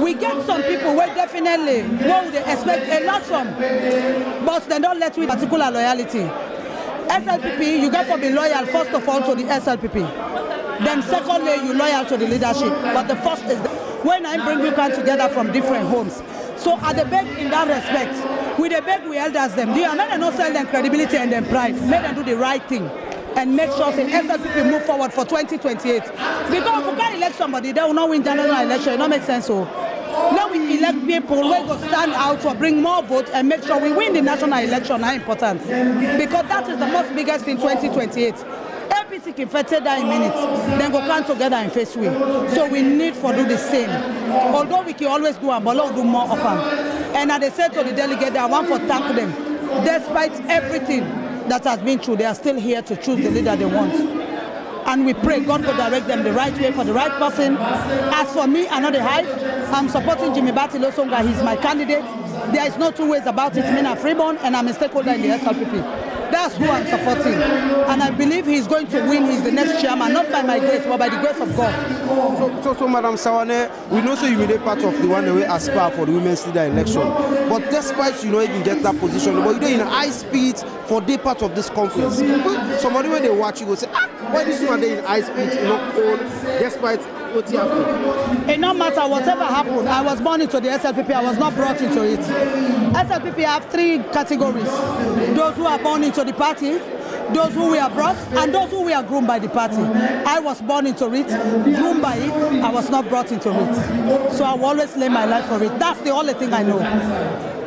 We get some people where definitely what they expect a lot from, but they don't let with particular loyalty. SLPP, you got to be loyal first of all to the SLPP. Then secondly, you loyal to the leadership. But the first is when I bring you guys together from different homes. So at the beg in that respect, with the beg we elders them, they are not sell them credibility and them pride. Make them do the right thing and make sure the SLPP move forward for 2028. Because if we can't elect somebody, they will not win general election. It don't make sense. So now we elect people, we go stand out to bring more votes and make sure we win the national election. Are important because that is the most biggest in 2028. APC can fit that in minutes, then go come together in face way. So we need to do the same. Although we can always do them, but we'll do more of them. And as they said to the delegate, I want to thank them. Despite everything that has been through, they are still here to choose the leader they want. And we pray God will direct them the right way for the right person. As for me, I know the hype. I'm supporting Jimmy Batilo Songa. He's my candidate. There is no two ways about it. I'm a freeborn and I'm a stakeholder in the SLPP. That's who I'm supporting. And I believe he's going to win. He's the next chairman, not by my grace, but by the grace of God. So Madam Sawane, we know so you will be part of the one that we aspire for the women's leader election. But despite you not even get that position, but you're in high speed for the part of this conference. Somebody when they watch you go say, why this one they in high speed, despite what happened? It no matter whatever happened, I was born into the SLPP, I was not brought into it. SLPP have three categories. Those who are born into the party, those who were brought, and those who were groomed by the party. I was born into it, groomed by it, I was not brought into it. So I will always lay my life for it. That's the only thing I know.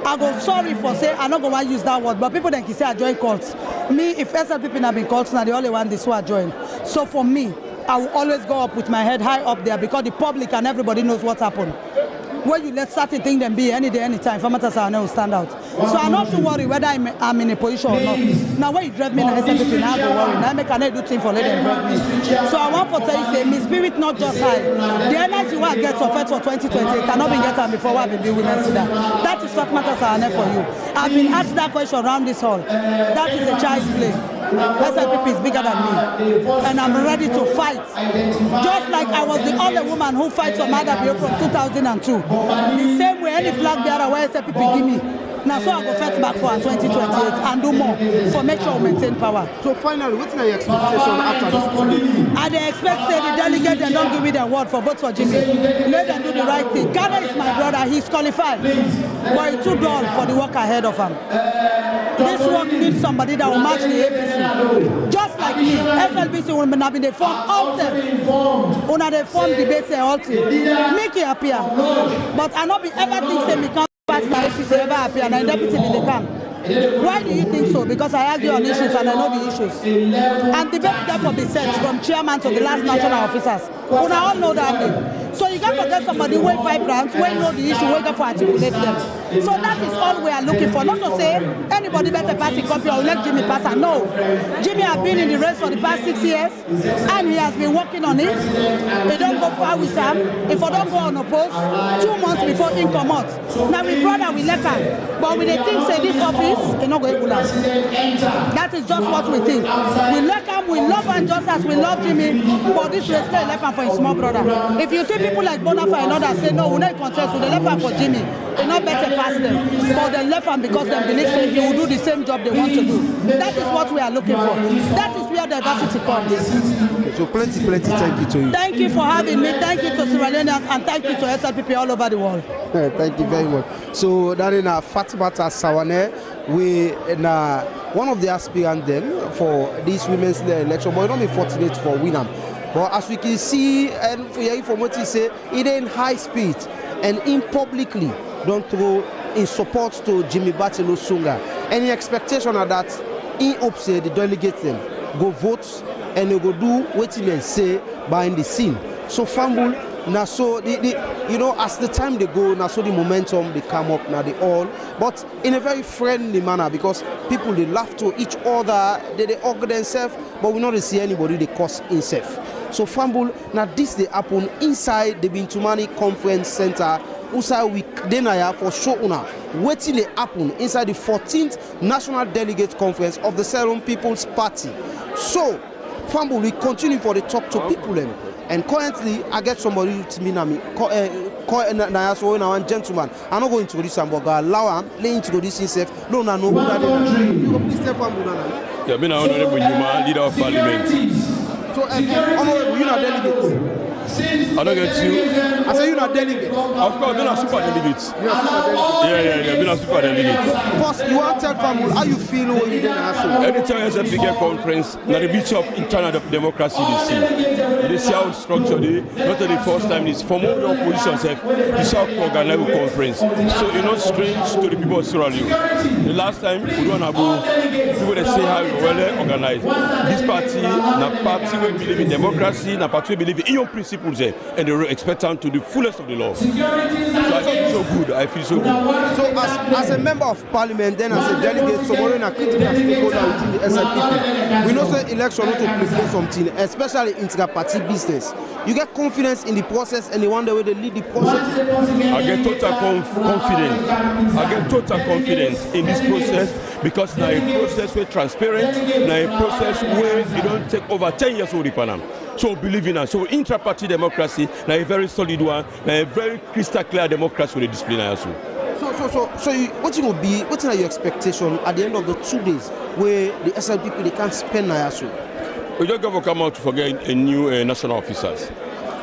I go sorry for say, I'm not going to use that word, but people then can say I join cults. Me, if SLPP have been cults, now the only one this who I join. So for me, I will always go up with my head high up there because the public and everybody knows what happened. When you let certain things them be any day, anytime, for matters I will stand out. So I'm not too worried whether I'm in a position or not. Now when you drive me in SLPP, now I go worry. Now I make do thing for let them drive me. So I want to tell you, say, my spirit not just high. The energy I get for 2028 cannot be getting before I be women's leader. That is what matters are for you. I've been asked that question around this hall. That is a child's play. SLPP is bigger than me, and I'm ready to fight. Just like I was the only woman who fights for Mother Bio from 2002. The same way any flag bearer where SLPP give me. Now so I go fight back for 2028 and do more for make sure we maintain power. So finally, what's your expectation after this? I dey expect say the delegate they don't give me the award for vote for Jimmy. Let them do the right thing. Ghana is my brother, he's qualified. But he's too dull for the work ahead of him. This work needs somebody that will match the APC. Just like me, SLPC will have been the form all them. Una they form debates and all things. Make it appear. But I not be ever think say me can't pass my APC ever appear and I deputy in the camp. Why do you think so? Because I argue on issues and I know the issues. And debate therefore be set from chairman to the last national officers. Una all know that thing. So you can't forget somebody who wait 5 rounds, who know the issue, who for articulate them. So that is all we are looking for. Not to say anybody better pass the copy or let Jimmy pass. No. Jimmy has been in the race for the past 6 years and he has been working on it. They don't go far with him. If I don't go unopposed, 2 months before he come out. Now we brother, we let him. But when they think say this office, they not going to last. That is just what we think. We let him, we love him just as we love Jimmy. But this race they left him for his small brother. If you see people like Bonafide and others say no, we not contest, so they left him for Jimmy. They not better pass them. But they left him because they believe that he will do the same job they want to do. That is what we are looking for. That is where diversity comes. Okay, so plenty thank you to you. Thank you for having me. Thank you to Sierra Leoneans and thank you to SLPP all over the world. Thank you very much. So that is Fatimata Sawane, we one of the aspirants then for this women's election, but not be fortunate for winner. But as we can see, and for your from what you say, it in high speed and in publicly don't throw in support to Jimmy Batilo Songa. Any expectation of that in hopes the delegates them go vote and they go do what they say behind the scene. So Fambul, now so you know, as the time they go, now so the momentum they come up, now they all, but in a very friendly manner, because people they laugh to each other, they hug themselves, but we not see anybody they cause himself. So Fambul, now this they happen inside the Bintumani Conference Center. Usa week denaya for Shouna. Waiting they happen inside the 14th National Delegate Conference of the Sierra Leone People's Party. So Fambul, we continue for the talk to people them. And currently, I get somebody to me now. So one gentleman. I'm not going to introduce him, but I allow him. Let introduce himself. No, no, no. You please step on. Yeah, I'm Honorable Yuma, Leader of Parliament. So, Honorable, you're not delegate. I don't get you. I say you're not delegate. Of course, you're not super delegate. You're a super delegate. Yeah, you're not super delegate. First, you want to tell Fambul how you feel when you didn't answer. Anytime there's a bigger conference, now the beach of internal democracy they see. They see how structured it. Not the first time it's from all the opposition self. You saw organize a conference. So you're not strange to the people of Sierra Leone. The last time we don't have people that say how well organized. This party, na party we believe in democracy, na party we believe in your principles there, and they expect them to the fullest of the law. So I feel so good. I feel so good. So as a member of parliament, then as a delegate, somebody in a critical stakeholder within the SLPP, we know that election not to play something, especially inter-party business. You get confidence in the process, and they wonder where they lead the process. I get total confidence. I get total confidence in this process because now a process where transparent, now a process where it don't take over 10 years old Panam. So believe in us. So intra-party democracy, now a very solid one, now a very crystal clear democracy with a discipline also. So what are your expectation at the end of the 2 days where the SLPP they can't spend Nayasu? We just going to come out to forget a new national officers.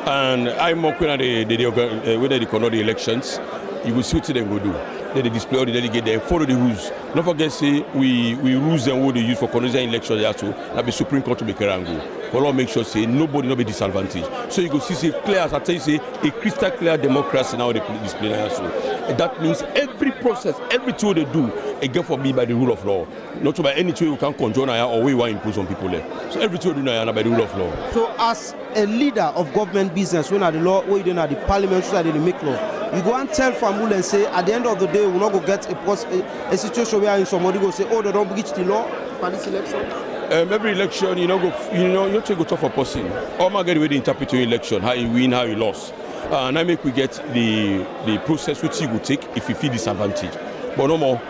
And I'm working at whether they conduct the elections, you will see what they go do. They display all the delegates, they follow the rules. Don't forget, say, we rules them what they use for conducting elections also. That be Supreme Court to make a rango. For all make sure, say, nobody not be disadvantaged. So you go see, say, clear, as I tell you, say, a crystal clear democracy now they display also. And that means every process, every tool they do, again for me by the rule of law. Not by any tool you can control or we want to impose on people there. So every tool do now by the rule of law. So as a leader of government business, when at the law, when you at the parliament, so that they make law, you go and tell Fambul and say, at the end of the day, we're not going to get a situation where somebody go say, oh, they don't breach the law for this election. Every election, you take go talk for person. All my get ready interpret your election, how you win, how you lost. And I make we get the process which you will take if you feel disadvantaged. But no more,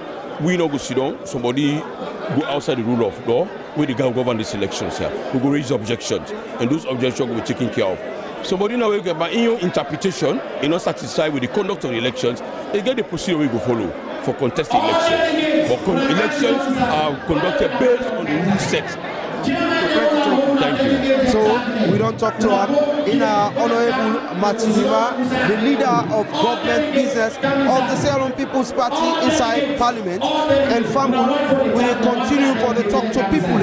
we not go sit down, somebody go outside the rule of law, where the govern these elections here. We go raise objections, and those objections will be taken care of. Somebody now will get by in your interpretation, not satisfied with the conduct of the elections, they get the procedure we go follow for contested elections. But elections are conducted based on the rule set. Thank you. So we don't talk to him. In Honorable Matinima, the leader of government business of the Sierra Leone People's Party inside Parliament, and Fambul will continue for the talk to people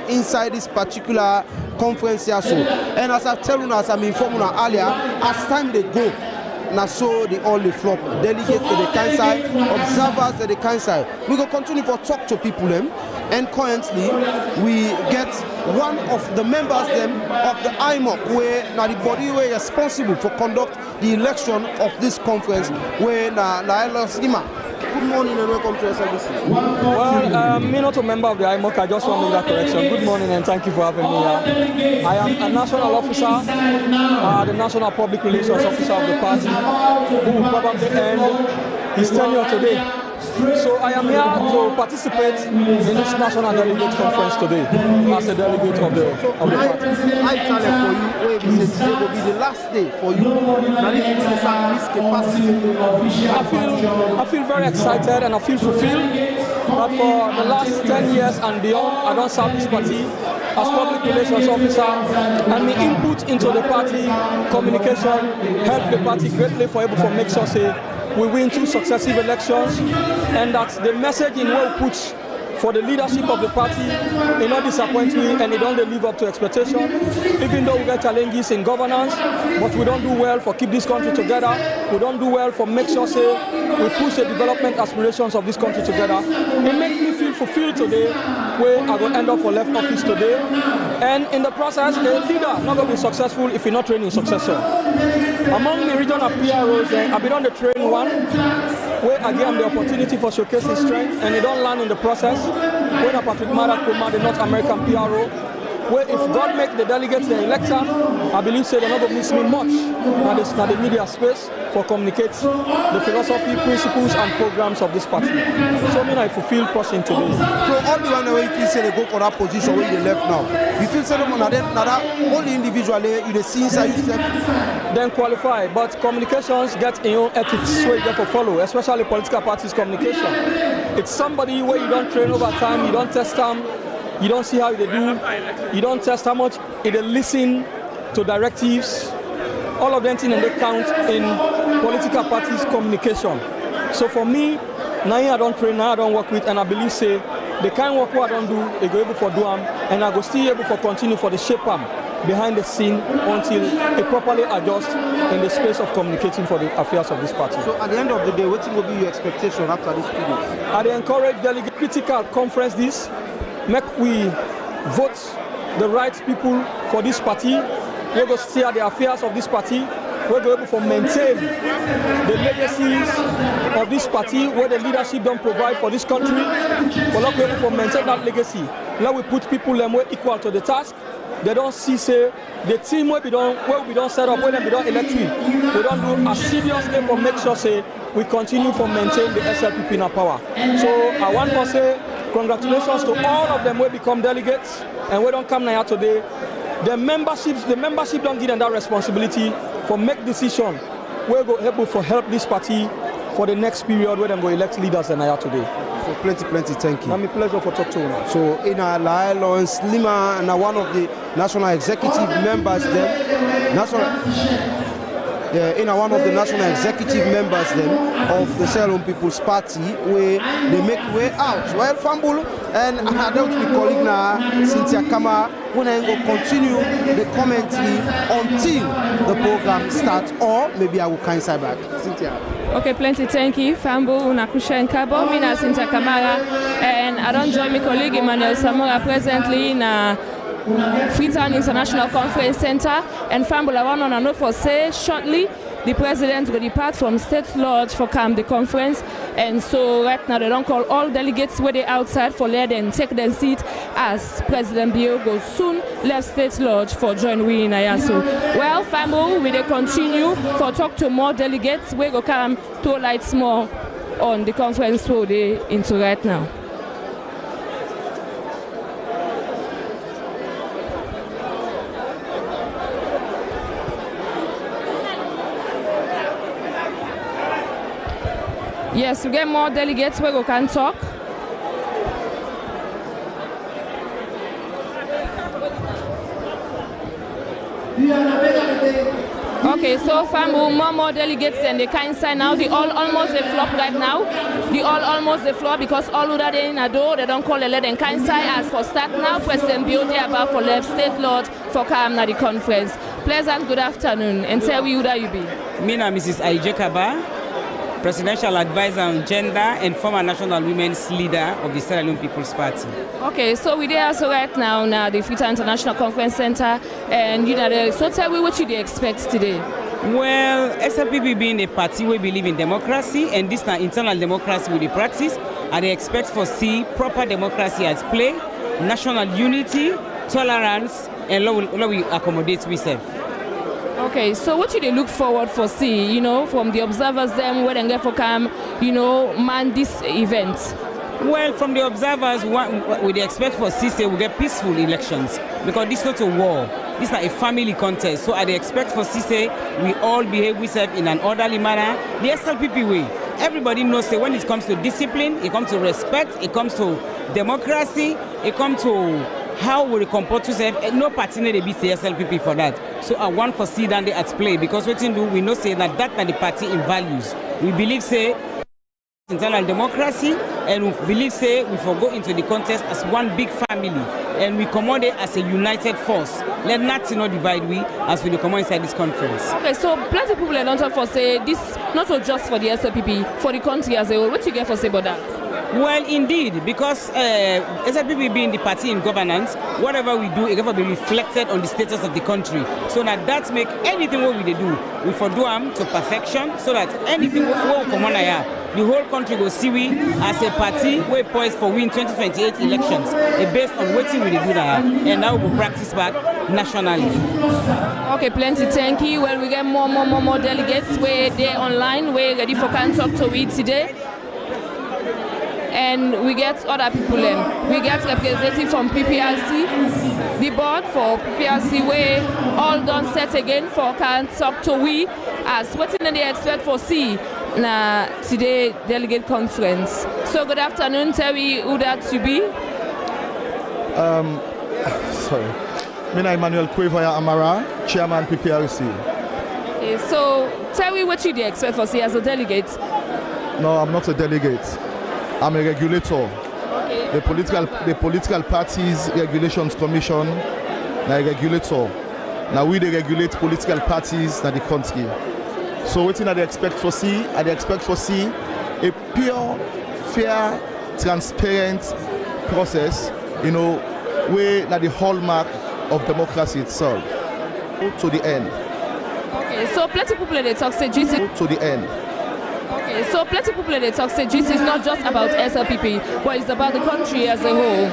inside this particular conference here. So, and as I tell you, as I'm informing earlier, as time they go, now so the all the flop delegates to the council, observers to the council. We will continue for talk to people and currently we get one of the members of the IMOC where now the body were responsible for conduct the election of this conference where Laila Slima. Good morning and welcome to SLBC. Well, me not a member of the IMOC, I just want to make that correction. Good morning and thank you for having me here. I am a national officer, the National Public Relations Officer of the party, who will probably end his tenure today. So I am here to participate in this National Delegate Conference today as a delegate of the party. I tell you for you, where we say today will be the last day for you. Now this is the service capacity. I feel very excited and I feel fulfilled that for the last 10 years and beyond, I don't serve this party as public relations officer, and my input into the party communication helped the party greatly for able to make sure say we win 2 successive elections, and that the message in what we put for the leadership of the party may not disappoint me and it don't live up to expectation. Even though we get challenges in governance, but we don't do well for keep this country together. We don't do well for make sure say we push the development aspirations of this country together. It makes me feel fulfilled today where I will end up for left office today. And in the process, a leader not going to be successful if you're not training successor. Among the regional PROs, I've been on the train one, where I gave them the opportunity for showcasing strength, and they don't learn in the process. When Patrick Marakuma, the North American PRO, where if God make the delegates the elector, I believe they're not going to miss me much. Now the media space for communicate the philosophy, principles, and programs of this party. So I mean, I fulfill person today. So all the one way you say they go for that position when they left now, you feel say them now that only individually you the see inside yourself. Then qualify, but communications get in your ethics where you get to follow, especially political parties communication. It's somebody where you don't train over time, you don't test them, you don't see how they do, you don't test how much, they listen to directives, all of them things and they count in political parties communication. So for me, now I don't train, now I don't work with, and I believe say the kind of work what I don't do, I go able for do them, and I go still able for continue for the shape them behind the scene until it properly adjusts in the space of communicating for the affairs of this party. So at the end of the day, what will be your expectation after this 2 days? I encourage delegate critical conference this, make we vote the right people for this party, we go steer the affairs of this party, we go able to maintain the legacies of this party where the leadership don't provide for this country, we're not able to maintain that legacy. Now we put people them equal to the task. They don't see say the team where we don't set up, when we don't elect we don't do a serious thing for make sure say we continue to maintain the SLPP in our power. So I want to say congratulations to all of them who become delegates and we don't come here today. The membership don't give them that responsibility for make decision we go able for help this party for the next period where them go elect leaders and here today. So plenty, thank you. It's my pleasure for talk to you. So in our Lawrence Lima and one of the national executive members there, one of the national executive members then of the Sierra Leone People's Party where they make way out. Well, Fambulu and I don't be colleague now, Cynthia Kama, when I will continue the commentary until the program starts, or maybe I will cancel back. Cynthia. Okay, plenty thank you. Fambu Unakusha and Kabo, Mina Cynthia Kamara, and I don't join my colleague Emmanuel Samora presently in Freetown International Conference Center. And Fambu, I want to know for say shortly, the president will depart from State Lodge for come the conference, and so right now they don't call all delegates where they outside for let them take their seat as President Bio will soon left State Lodge for join we in Ayasu. Well, Fambo, we will continue for talk to more delegates. We go come to lights more on the conference where they into right now. Yes, we get more delegates where we can talk. Okay, so Fambu, more delegates and they can sign now. The all almost a flop right now. The all almost a flop because all who are in a door, they don't call a let and can sign as for start now. President Beauty about for left State Lodge for come na the conference. Pleasant good afternoon and tell me who that you be. Me na Mrs. Aije Kaba, Presidential Advisor on Gender and former National Women's Leader of the Sierra Leone People's Party. Okay, so we're there so right now the Freetown International Conference Center, and so tell me what you expect today. Well, SLPP being a party, we believe in democracy, and this now internal democracy with the practice, and they expect for see proper democracy at play, national unity, tolerance, and law we accommodate we serve. Okay, so what do they look forward for see, from the observers them where they get for come, man this event? Well, from the observers, what we expect for see say we get peaceful elections because this is not a war. This is not a family contest. So I expect for see say we all behave ourselves in an orderly manner. The SLPP way. Everybody knows that when it comes to discipline, it comes to respect, it comes to democracy, it comes to how we comport ourselves. No party need to beat the SLPP for that. So I want for see that they at play because what we do, we know say that that the party in values. We believe say internal democracy, and we believe say we go into the contest as one big family, and we come out as a united force. Let nothing not divide we as we come inside this conference. Okay, so plenty of people are not for say this not just for the SLPP, for the country as a whole. What do you get for say about that? Well, indeed, because SLPP being the party in governance, whatever we do, it will be reflected on the status of the country. So that make anything what we do we for do them to perfection so that anything we come on here, the whole country will see we as a party we poised for win 2028 elections based on what we do there, and now we will practice back nationally. Okay, plenty, thank you. Well, we get more delegates. We're there online. We're ready for can talk to we today. And we get other people in. We get representative from PPRC, the board for PPRC, we all done set again for can talk to we as what they expect for see na today delegate conference. So good afternoon, Terry, who that to be? Sorry. Mina Emmanuel Kwevaya Amara, Chairman PPRC. Okay, so tell me what you expect for see as a delegate. No, I'm not a delegate. I'm a regulator. Okay. The political parties regulations commission, na a regulator. Now we they regulate political parties in the country. So what I expect for see? I expect for see a pure, fair, transparent process. You know, where that the hallmark of democracy itself. To the end. Okay, so plenty people they talk say GC to the end. Okay, so plenty people they talk say GC is not just about SLPP, but it's about the country as a whole.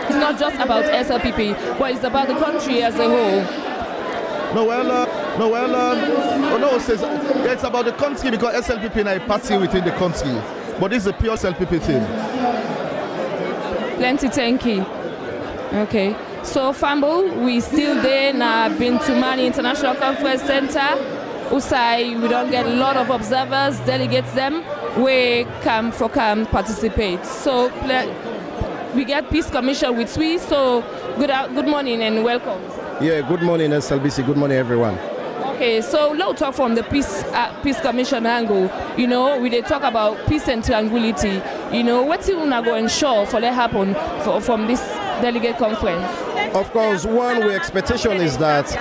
It's not just about SLPP, but it's about the country as a whole. It's about the country because SLPP is a party within the country, but this is a pure SLPP thing. Plenty, thank you. Okay, so Fambo, we still there now. Been to Mani International Conference Center. Usai, we don't get a lot of observers, delegates them. We come participate. So we get Peace Commission with we. So good morning and welcome. Yeah, good morning SLBC. Good morning everyone. Okay, so let's talk from the Peace Commission angle. You know, we they talk about peace and tranquility. You know, what you wanna go ensure for that happen from this delegate conference? Of course, one expectation is that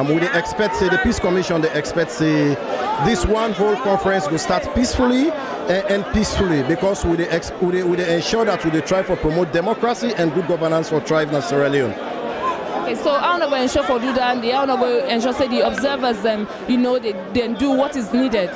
we expect the Peace Commission. They expect this one whole conference will start peacefully and peacefully because we ensure that we try to promote democracy and good governance for Tribe in Sierra Leone. Okay, so I'm not going to ensure for do that. I'm not going to ensure say the observers them, you know, they do what is needed.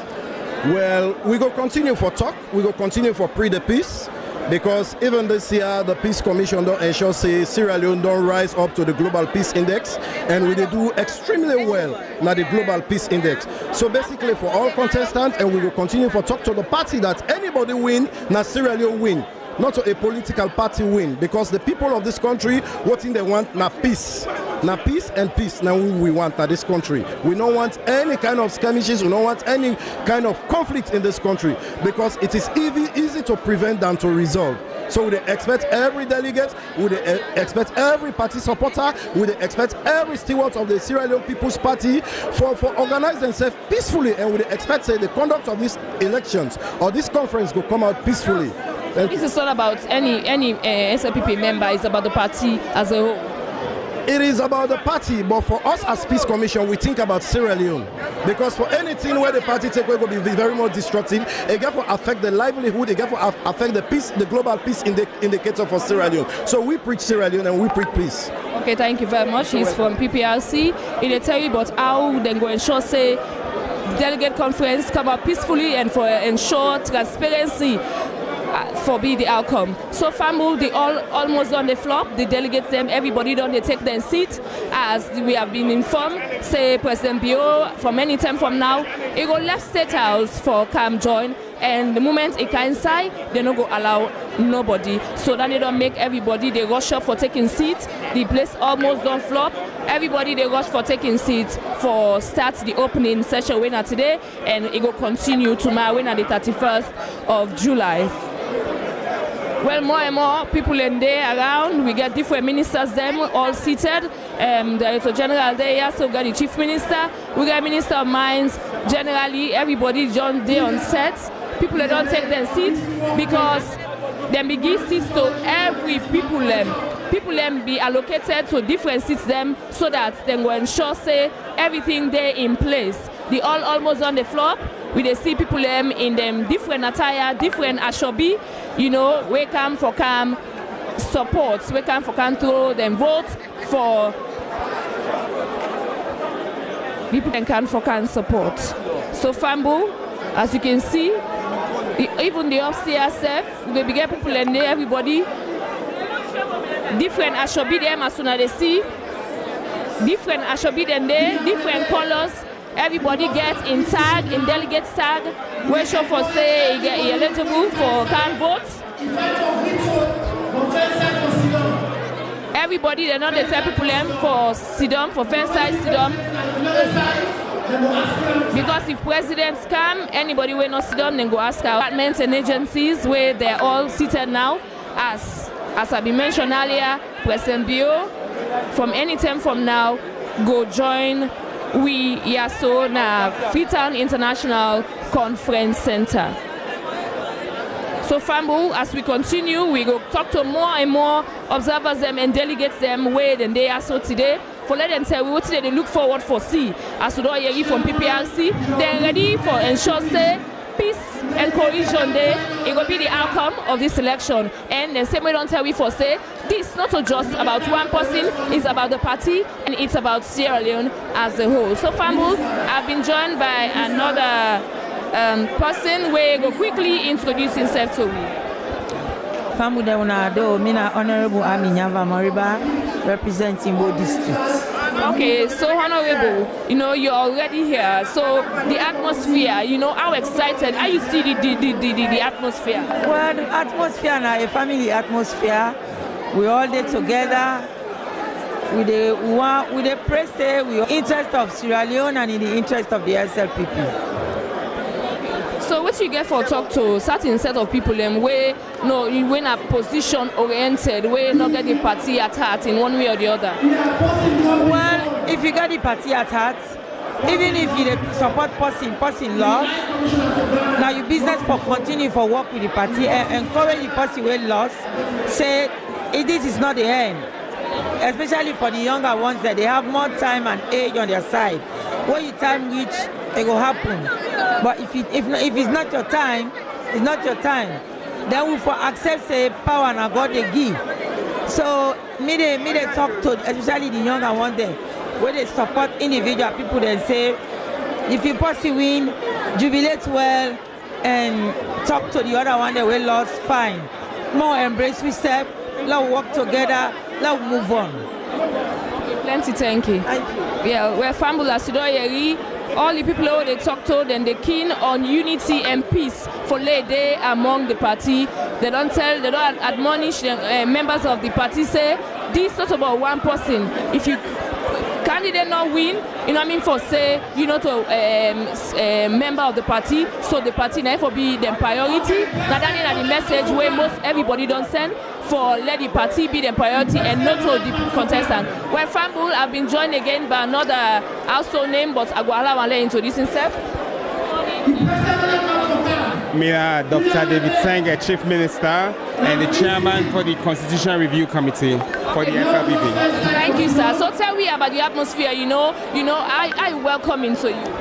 Well, we go continue for talk. We go continue for the peace. Because even this year, the Peace Commission don't ensure say Sierra Leone don't rise up to the Global Peace Index, and we do extremely well now the Global Peace Index. So basically, for all contestants, and we will continue for talk to the party that anybody win, now Sierra Leone win, not a political party win, because the people of this country, what thing they want now peace. Now peace and peace now we want now this country. We don't want any kind of skirmishes, we don't want any kind of conflict in this country because it is easy to prevent than to resolve. So we expect every delegate, we expect every party supporter, we expect every steward of the Sierra Leone People's Party for organize themselves peacefully, and we expect say the conduct of these elections or this conference will come out peacefully. This is not about any SLPP member, it's about the party as a whole. It is about the party, but for us as Peace Commission, we think about Sierra Leone. Because for anything where the party take away will be very much destructive, it can affect the livelihood, it can affect the peace, the global peace indicator for Sierra Leone. So we preach Sierra Leone and we preach peace. Okay, thank you very much. He's from PPRC. He will tell you about how they go ensure say the delegate conference come out peacefully and for ensure transparency. For be the outcome. So Fambu, they all almost on the flop. The delegates them, everybody done they take their seat. As we have been informed, say President Bio from any time from now, he go left State House for come join. And the moment it can inside, they don't go allow nobody. So that they don't make everybody they rush up for taking seats. The place almost don't flop. Everybody they rush for taking seats for start the opening session winner today, and it will continue tomorrow winner the 31st of July. Well, more and more people in there around. We get different ministers them all seated. The Director General there, so we got the Chief Minister. We got Minister of Mines. Generally, everybody John there on set. People that don't take their seats because they be give seats to every people them. People them be allocated to different seats them so that they will ensure say everything there in place. They all almost on the floor. We they see people them in them different attire, different ashobi. You know, we come for come support. We come for come to them vote for. people can support. So Fambo, as you can see, even the upstairs self, we get people in there, everybody, different ashobi them as soon as they see, different ashobi them there, different colors, everybody gets in tag, in delegate tag, where show for say he eligible for can vote. Everybody, they know they tell people for Sidom, for fence side Sidom. Because if presidents come, anybody will not sit down, then go ask our departments and agencies where they're all seated now. As I been mentioned earlier, President Bio, from any time from now, go join we Yaso na Freetown International Conference Center. So Fambo, as we continue, we go talk to more and more observers them and delegates them where than they are so today. For let them tell what they look forward for see. As we don't hear from PPRC, they're ready for ensure say peace and cohesion there. It will be the outcome of this election. And the same way don't tell we for say this not just about one person, it's about the party and it's about Sierra Leone as a whole. So Fambo, I've been joined by another person where go quickly introduce himself to me. Fambo de Unado, Mina Honorable Aminyava Moriba, representing both districts. Okay, so Honorable, you're already here. So the atmosphere, how excited are you see the atmosphere? Well, the atmosphere now, a family atmosphere. We all there together. With the press, we are interest of Sierra Leone and in the interest of the SLPP. So what you get for talk to certain set of people where you win a position oriented, where not get the party at heart in one way or the other? Well, if you get the party at heart, even if you support person lost, now your business for continue for work with the party and encourage the person who lost, say this is not the end. Especially for the younger ones that they have more time and age on their side. When your time reach, it will happen. But if it's not your time, it's not your time. Then we for accept say power and God they give. So me they talk to especially the younger ones there, where they support individual people. They say if you possibly win, jubilate well and talk to the other one that we lost. Fine. More embrace yourself. Let's work together. Let's move on. Plenty, thank you. Yeah, we're Fambula Sidoyeri. All the people who they talk to, then they keen on unity and peace for lay day among the party. They don't admonish the members of the party. Say this not about one person. If you candidate not win, for say to member of the party, so the party never be the priority. Now that is the message where most everybody don't send for let the party be the priority and not to the contestant. Well, Fambo have been joined again by another household name, but I will allow him to introduce himself. Me, Dr. David Senge, Chief Minister and the Chairman for the Constitutional Review Committee for the SLPP. Thank you, sir. So tell me about the atmosphere. I welcome into you.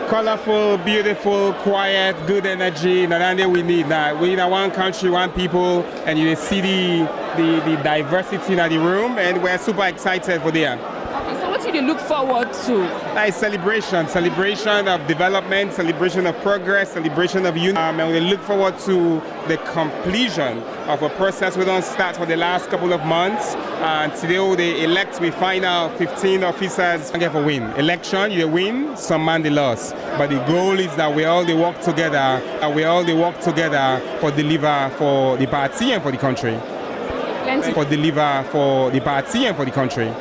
Colorful, beautiful, quiet, good energy. That's what we need now. We need one country, one people, and you see the diversity in the room, and we're super excited for that. Okay, so what do you look forward to? Like celebration of development, celebration of progress, celebration of unity, and we look forward to the completion of a process we don't start for the last couple of months. And today they elect, we find out 15 officers get for win. Election, you win, some man they lost. But the goal is that we all they work together, for deliver for the party and for the country. Plenty. For deliver for the party and for the country.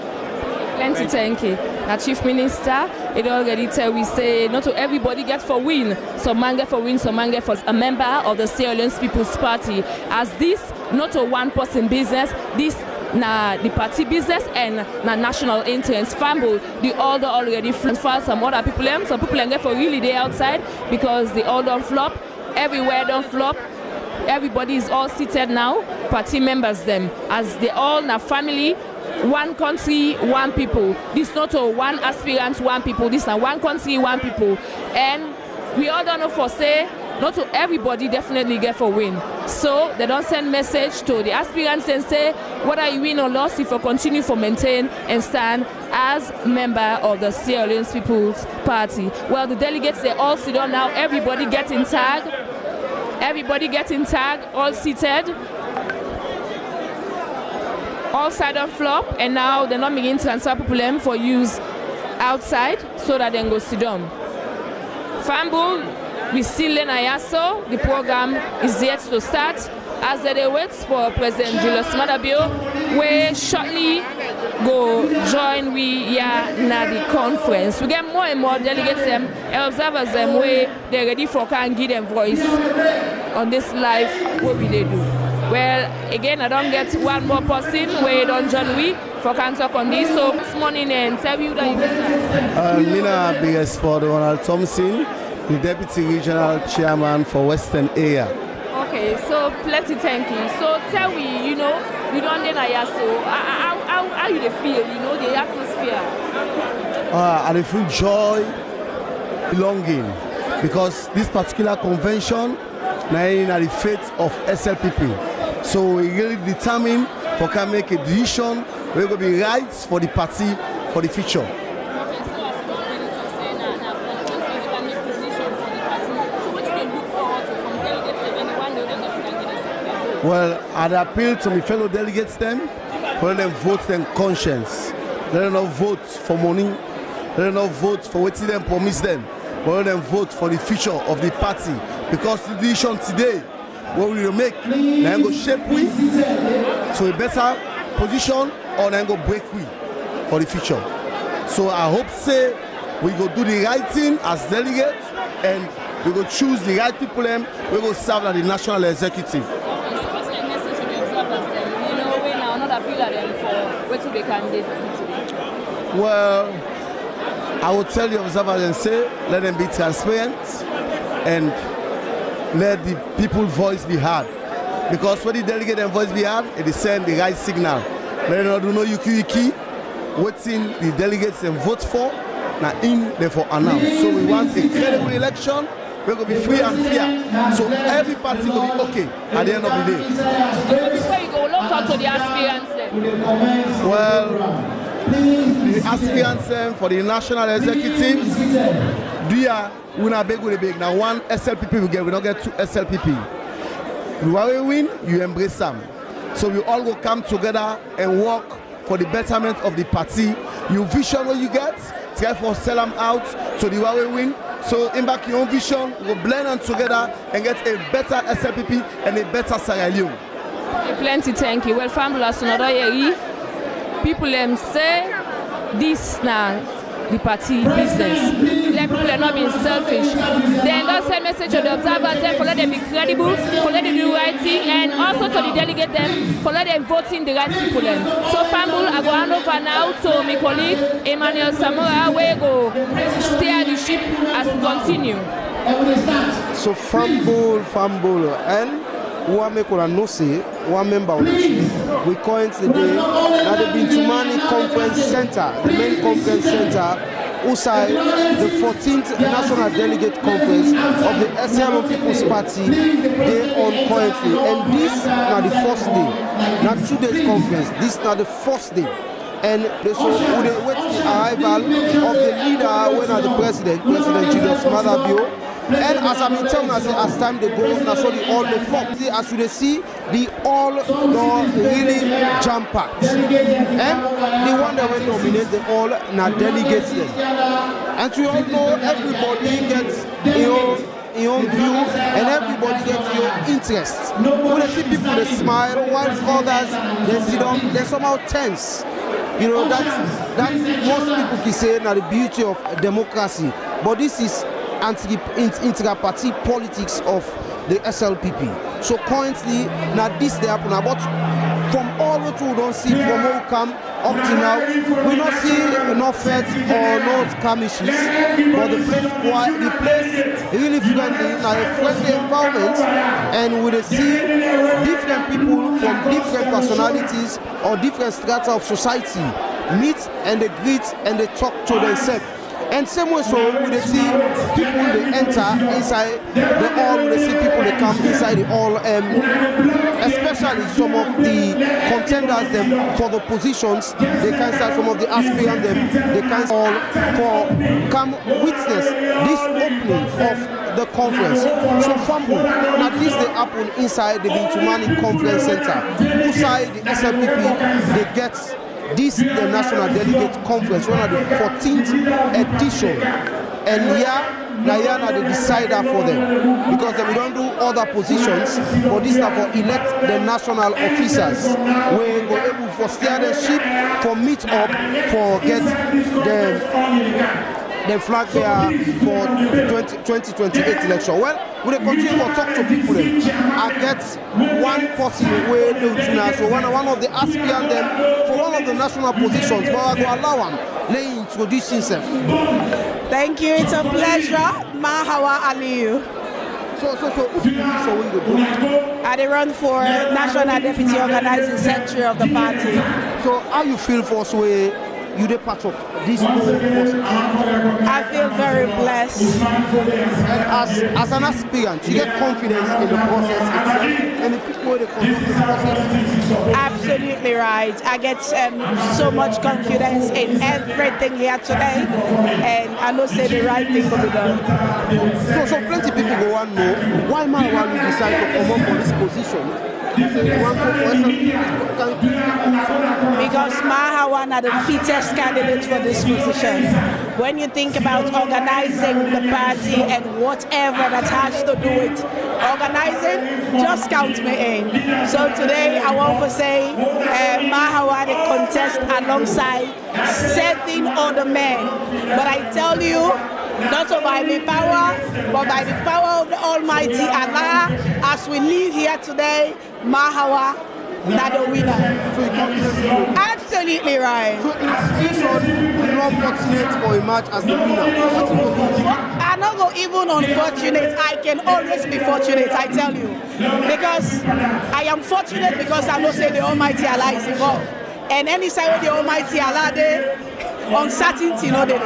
Plenty, thank you. Now, Chief Minister, it already tell we say not to everybody get for win. Some man get for win, some man get for a member of the Sierra Leone People's Party. As this not a one person business, this the party business and national interest. Fambo, the order already for some other people. Some people get for really day outside because the order flop. Everywhere don't flop. Everybody is all seated now. Party members them as they all na family. One country, one people. This not a one aspirant, one people. This is one country, one people. And we all don't know for say not to everybody definitely get for win. So they don't send message to the aspirants and say whether you win or lost, if you continue to maintain and stand as member of the Sierra Leone People's Party. Well, the delegates, they all sit down now, everybody getting tagged, all seated, all side on flop, and now they're not making transfer people for use outside so that they can go sit down. Fambul, we still in Ayaso. The program is yet to start as they wait for President Julius Maada Bio, we shortly go join we here na the conference. We get more and more delegates and observers them where they're ready for can give them voice on this live what we they do. Well, again, I don't get one more person where don't join we for can talk on this. So this morning and tell you that you Mina biggest for Donald Thompson, the Deputy Regional Chairman for Western Area. Okay, so plenty thank you. So tell me, you know, you don't know Ayaso. How you feel, you know, the atmosphere? I feel joy, belonging, because this particular convention now in the fate of SLPP. So we really determined for can make a decision we're going to be right for the party for the future. Well, I'd appeal to my fellow delegates them, for them vote them conscience. Let them not vote for money. Let them not vote for what them promise them. But let them vote for the future of the party. Because the decision today, what we will make, then go shape we to a better position or then go break we for the future. So I hope say we go do the right thing as delegates and we go choose the right people and we go serve as the national executive. Well, I will tell the observers and say, let them be transparent and let the people's voice be heard. Because when the delegate and voice be heard, it is send the right signal. Let them not do no yuki, waiting the delegates and vote for, now in therefore announce. So we want a credible election. We're going to be free and fair. So every party will be okay at the end of the day. Before you go, let's talk to the aspirants then. Well, the aspirants for the national executive, we not big. Now one SLPP we get, we don't get two SLPP. You want to win, you embrace them. So we all will come together and work for the betterment of the party. You vision what you get, try for sell them out so the Huawei win. So impact your own vision, we'll blend them together and get a better SLPP and a better Sierra Leone. Plenty thank you. Well, family, people say this now the party business. Let people are not being selfish. They don't send message to the observers them for let them be credible, for let them do the right thing, and also to the delegate them for let them vote in the right people. So family, I go hand over now to my colleague Emmanuel Samora, where go steer the ship as we continue. So fumble, and one make on no say, one member on we coin today at the Bintumani Conference Center, the main conference center, outside the 14th National Delegate Conference of the Sierra Leone People's Party, they on currently. And this is now the first day, not 2 days conference, this is now the first day. And so we wait the arrival of the leader when the President Julius Maada Bio. And as I've been telling us, as time they go, now so the all the folk, as you see, the all really jam-packed. And the one that will nominate the all now delegates them. And we all know everybody gets your own view and everybody gets your interest. When they see people they smile, whilst others they sit down, they're somehow tense. You know, that's most people can say now the beauty of democracy. But this is intra-party politics of the SLPP. So currently, now this they happen, but from all what we don't see from who come up to now, we don't see no feds or no skirmishes, but the place really friendly, now a friendly environment, and we see different people from different personalities or different strata of society meet and they greet and they talk to themselves. And same way so we dey see people they enter inside the hall, we dey see people they come inside the hall, especially some of the contenders them for the positions, they can start some of the aspirants them, they can all for come witness this opening of the conference. So Fambu, now this they happen inside the Bintumani Conference Center. Inside the SLPP, they get this the National Delegate Conference, one of the 14th edition. And now the decider for them. Because we don't do other positions, but this is for elect the national officers. We go able for steer the ship, for meet up, for get the flag there for 2028 election. Well, we continue to talk to people then. I get one person where they now, so one of the aspirants them for one of the national positions, but I go allow him to introduce himself. Thank you, it's a pleasure. Mahawa Aliyu. So who's the position when you do? I run for National Deputy Organizing Secretary of the party. So how you feel for us where you the part of this process? I feel very blessed. And as an aspirant, you get confidence in the process itself and the people that conduct the process? Absolutely right. I get so much confidence in everything here today, and I know say the right thing will be done. So plenty people go and know why Mahawa you decide to come up for this position. Because Mahawa are the fittest candidate for this position. When you think about organizing the party and whatever that has to do with organizing, just count me in. So today I want to say Mahawa they contest alongside 7 other men. But I tell you, not by my power, but by the power of the Almighty Allah, as we live here today, Mahawa not the winner. Absolutely right. So it's not fortunate for a match as the winner. I'm not go even unfortunate. I can always be fortunate, I tell you. Because I am fortunate because I know say the Almighty Allah is involved. And any side of the Almighty Allah there, uncertainty no day.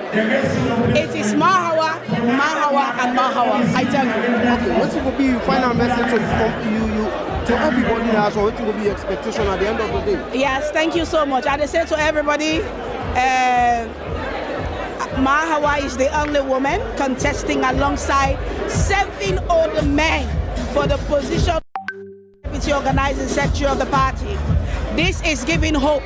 It is Mahawa, and Mahawa, I tell you. Okay, what will be your final message to everybody now, so what will be your expectation at the end of the day? Yes, thank you so much. I say to everybody, Mahawa is the only woman contesting alongside 7 other men for the position of the organizing secretary of the party. This is giving hope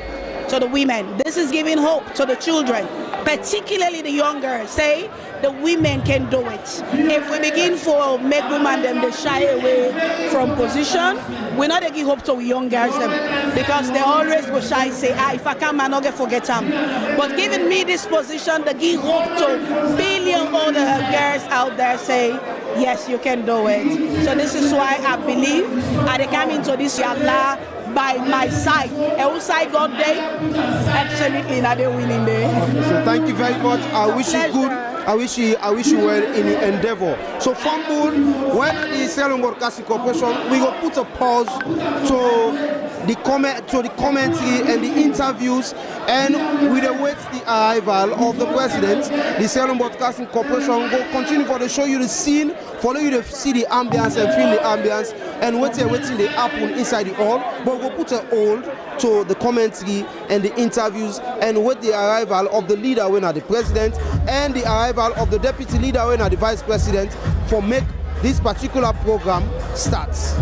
to the women. This is giving hope to the children, particularly the young girls. Say the women can do it. If we begin for make women them they shy away from position, we not give hope to young girls them because they always go shy say, if I come I not get forget them. But giving me this position, they give hope to billion other girls out there say, yes, you can do it. So this is why I believe I come into this Allah by my side. Outside God day, absolutely not the winning day. So thank you very much. I wish you good. I wish you well in the endeavor. So Fambul, when the Sierra Broadcasting Corporation, we will put a pause to the commentary and the interviews, and we await the arrival of the president. The Sierra Broadcasting Corporation will continue for the show you the scene, follow you to see the ambience and feel the ambience, and waiting the happen inside the hall. But we'll put a hold to the commentary and the interviews, and with the arrival of the leader when are the president and the arrival of the deputy leader when are the vice president for make this particular program starts.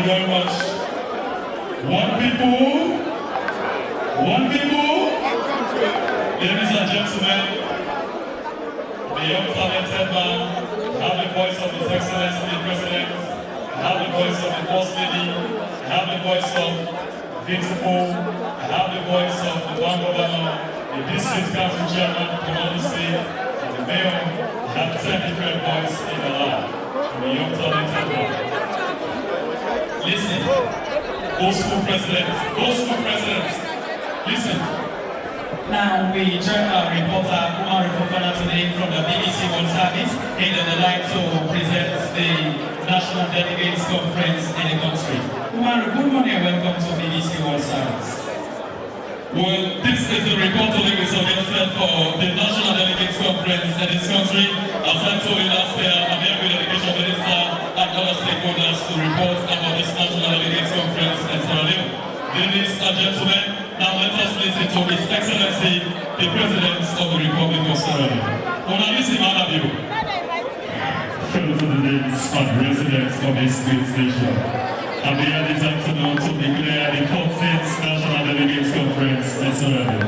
very much. One people. Ladies and gentlemen, the young talented man, have the voice of His Excellency the President, have the voice of the First Lady, have the voice of Vincent, have the voice of the Bank Governor, the District Council Chairman, Commander State, and the Mayor have 10 different voices in the land from the young talented man. Listen, old school presidents, listen. Now we join our reporter, Umar Fofana, today from the BBC World Service, and I'd like to present the National Delegates Conference in the country. Umar, good morning and welcome to BBC World Service. Well, this is the report to Lagos of yourself for the National Delegates Conference in this country. As I told you last year, I'm here with the Education Minister and other stakeholders to report about this National Delegates Conference in Sierra Leone. Ladies and gentlemen, now let us listen to His Excellency, the President of the Republic of Sierra Leone. Fellow citizens and residents of this great nation, I'm here this afternoon to declare the 14th National Delegates Conference in Sierra Leone.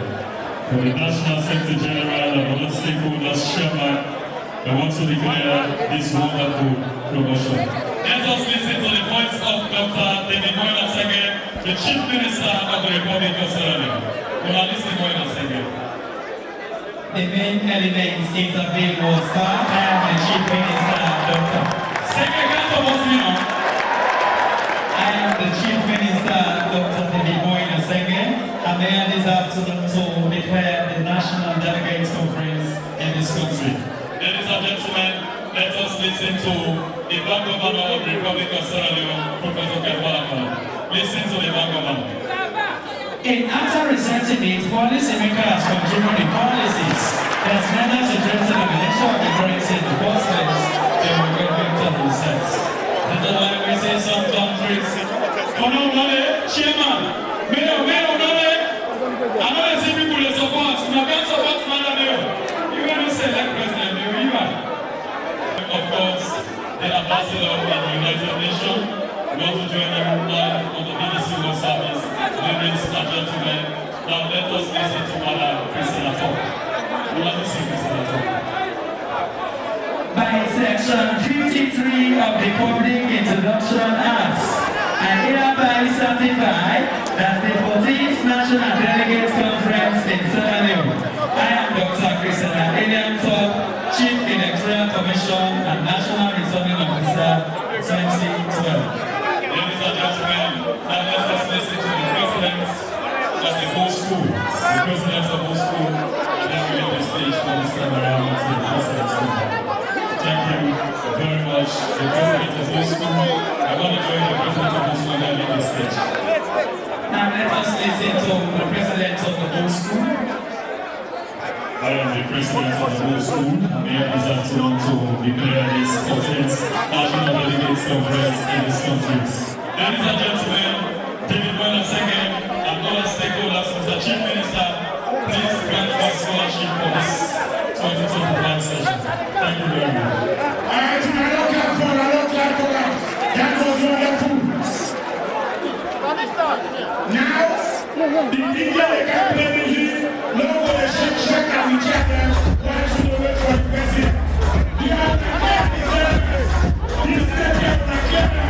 For the National Secretary General and other stakeholders chairman, I want to declare this wonderful promotion. Let us listen to the voice of Dr. David Moyna Senge, the Chief Minister of the Republic of Sierra Leone. The main elements intervened was I am the Chief Minister, Dr. Senge, I am the Chief Minister, Dr. David Moyna Senge. I'm here this afternoon to declare the National Delegates Conference in this country. Ladies and gentlemen, let us listen to the Bank Governor of the Republic of Sierra Leone, Professor Kefala. Listen to the Bank Governor. After researching it, policymakers have contributed the policies that neither to threaten the nature of the currency in the first place, they will get better results. That's why we say some countries, Chairman, Mayor, I know I see people that support, you can't support Mayor. You want to select President, of course, the ambassador in the United Nations. We want to join them live on the BBC World Service. Ladies and gentlemen, now let us listen to Madam Christina talk. We want to see Christina talk. By Section 53 of the Public Introduction Act, I hereby certify that the 14th National Delegates Conference in Sierra Leone, I am Dr. Christina Talk, Chief Electoral Commission and National Returning Officer 2012. Ladies and gentlemen, now let us listen to the presidents of the whole school. The presidents of the whole school, and then we leave the stage for this time around to the president's school. Thank you very much, the president of the whole school. I want to join the president of the whole school and leave the stage. Now let us listen to the president of the whole school. I am the president of the whole school. I'm here this afternoon to declare this 14th National Delegates Conference in this country. Ladies and gentlemen, David Moyna Senge and other stakeholders, Mr. Chief Minister, please grant us scholarship for this 2025 session. Thank you very much. Alright, I don't clap for that. That was wonderful. Now, the DJ can play music. No one check and we check them. Why should we wait for the president? You have to get the service. You said you have to get them.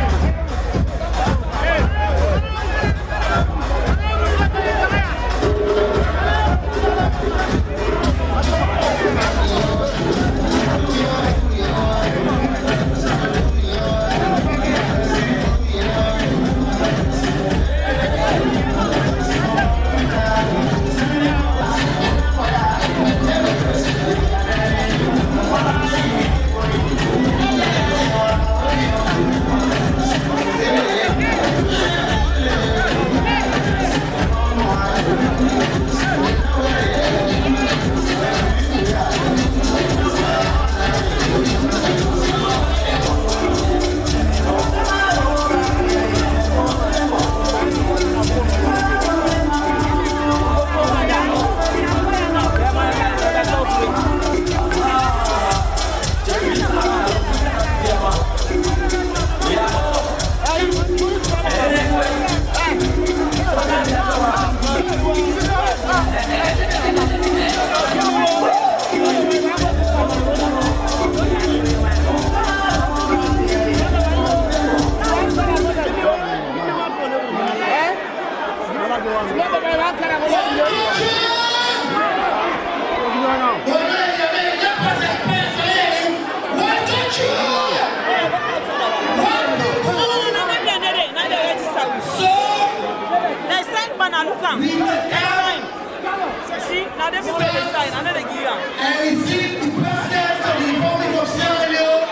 See, now they put the sign, and then they give them. And we see the president of the Republic of Sierra Leone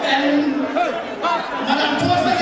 and Madam Tosa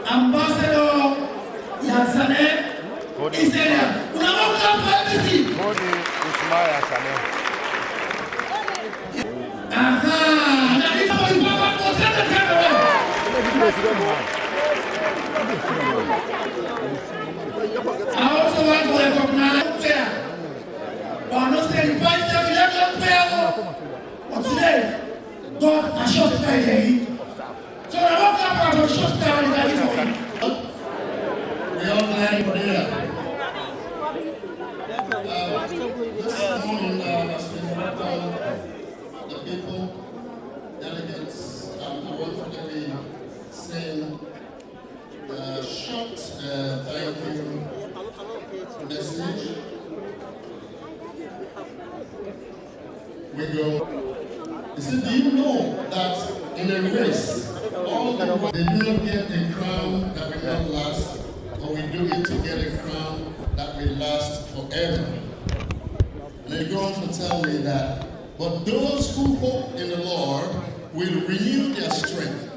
Ambassador Yansane Isenia. I also want to recognize prayer. But not say the vice election prayer. But today, God has shot prayer. So I want to have a short prayer in the we all glad for there. This morning, as we welcome the people, delegates, I want to send a short thank you message. We go. You see, do you know that in a race, they do not get a crown that will not last, but we do it to get a crown that will last forever. And they go on to tell me that, but those who hope in the Lord will renew their strength.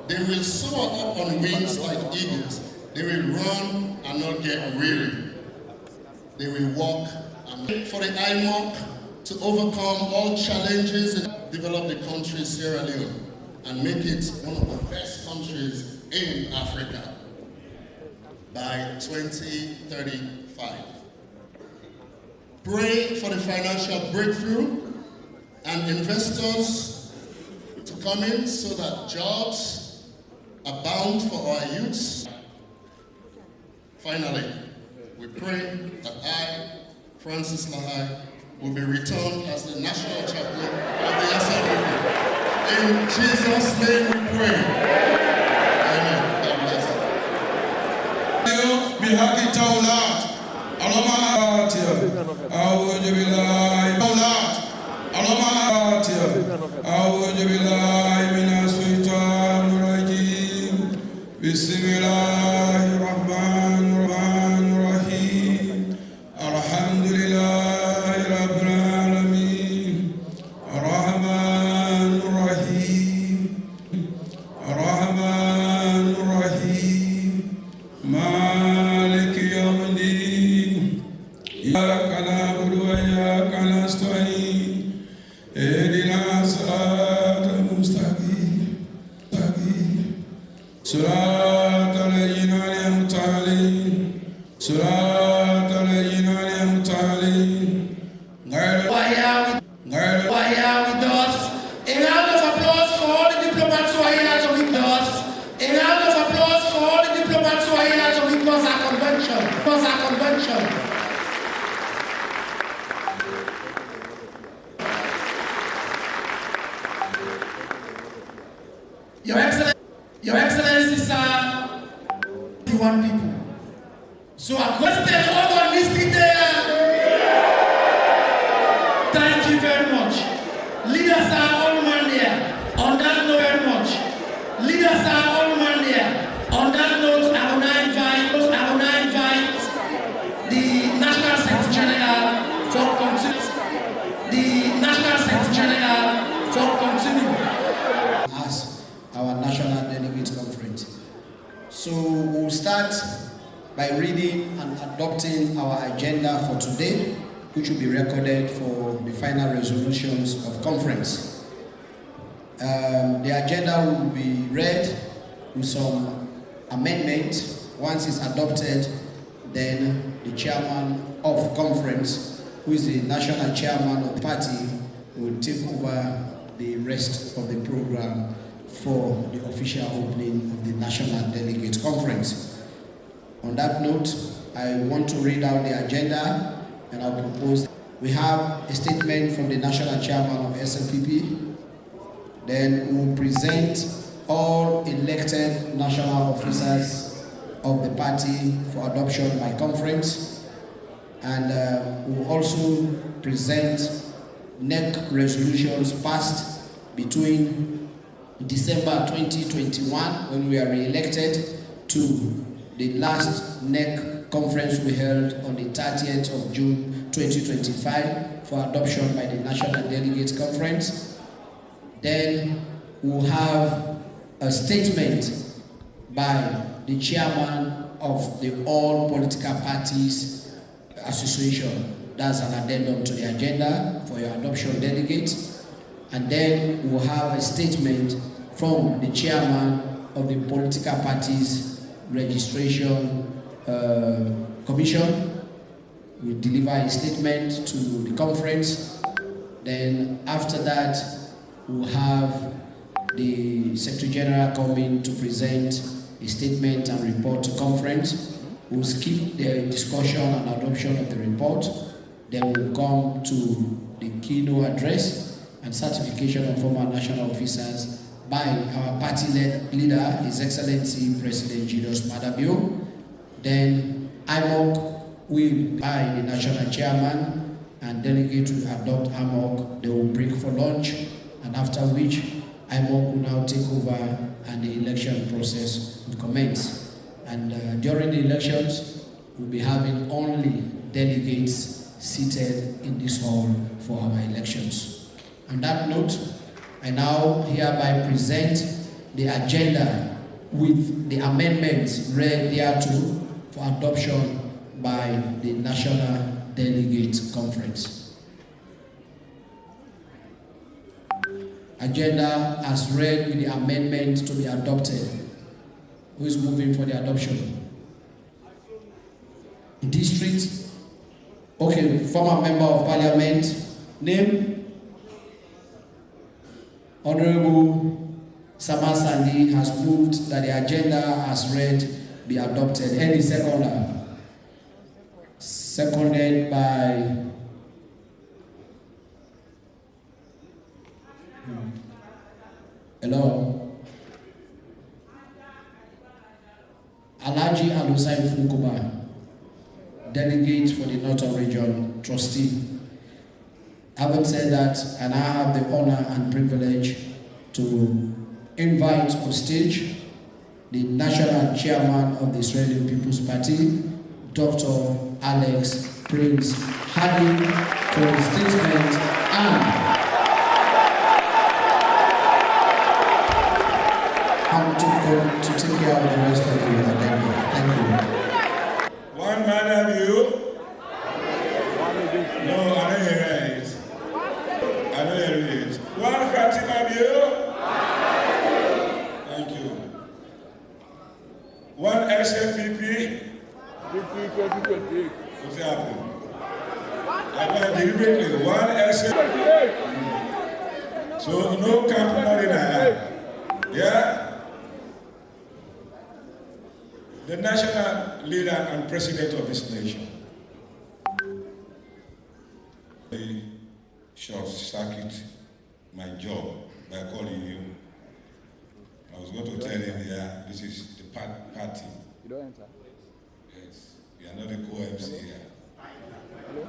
They will soar up on wings like eagles. They will run and not get weary. They will walk and for the IMOC to overcome all challenges and develop the country Sierra Leone and make it one of the best countries in Africa by 2035. Pray for the financial breakthrough and investors to come in so that jobs abound for our youths. Finally, we pray that I, Francis Lahai, will be returned as the national chaplain of the SLP. In Jesus' name we pray. Amen. God bless you. بحق التولاة اللهم أعوذ بالله التولاة اللهم أعوذ بالله من الشيطان الرجيم بسم الله الرحمن الرحيم الحمد لله رب العالمين الرحمن الرحيم مالك يوم الدين إياك نعبد وإياك نستعين اهدنا الصراط المستقيم صراط الذين أنعمت عليهم صراط الذين أنعمت عليهم Why are with us? A round of applause for all the diplomats who are here to witness. A round of applause for all the diplomats who are here to witness our convention. Your Excellency, sir, 51 people. So I question all on listed there. Thank you very much. Leaders are all man here. On that note, very much. Leaders are all man here. On that note, I will now invite the National Secretary General to continue. As our National Delegate Conference. So we'll start by reading and adopting our agenda for today. which will be recorded for the final resolutions of conference. The agenda will be read with some amendment. Once it's adopted, then the chairman of conference, who is the national chairman of the party, will take over the rest of the program for the official opening of the National Delegate Conference. On that note, I want to read out the agenda, and I'll propose. We have a statement from the national chairman of SLPP. Then we will present all elected national officers of the party for adoption by conference, and we will also present NEC resolutions passed between December 2021, when we are re-elected, to the last NEC conference we held on the 30th of June 2025 for adoption by the National Delegates Conference. Then we'll have a statement by the chairman of the All Political Parties Association. That's an addendum to the agenda for your adoption delegates. And then we'll have a statement from the chairman of the Political Parties Registration Commission. We'll deliver a statement to the conference. Then after that, we'll have the Secretary General coming to present a statement and report to conference. We'll skip the discussion and adoption of the report. Then we'll come to the keynote address and certification of former national officers by our party leader, His Excellency President Julius Maada Bio. Then IMOC will, by the national chairman and delegate to adopt IMOC. They will break for lunch, and after which IMOC will now take over and the election process will commence. And during the elections, we'll be having only delegates seated in this hall for our elections. On that note, I now hereby present the agenda with the amendments read thereto for adoption by the National Delegate Conference. Agenda as read with the amendment to be adopted. Who is moving for the adoption? District. Okay, former member of parliament. Name? Honorable Sama Sandi has moved that the agenda as read be adopted. Any seconder? Seconded by hello? Alhaji Alusai Funkuba, delegate for the Northern Region, trustee. Having said that, and I have the honor and privilege to invite on stage the national chairman of the Israeli People's Party, Dr. Alex Prince Hadi, for his statement and to take care of the rest of the agenda. Thank you. One man of you. No, I don't hear it. I don't hear it. One Fatima of you. Thank you. One SLPP. What's happening? I got deliberately one SLPP. So no camp money now. Yeah? The national leader and president of this nation. I short circuit my job by calling you. I was going to tell him, yeah, this is the party. You don't enter? Yes, we are not a co-MC here. Hello?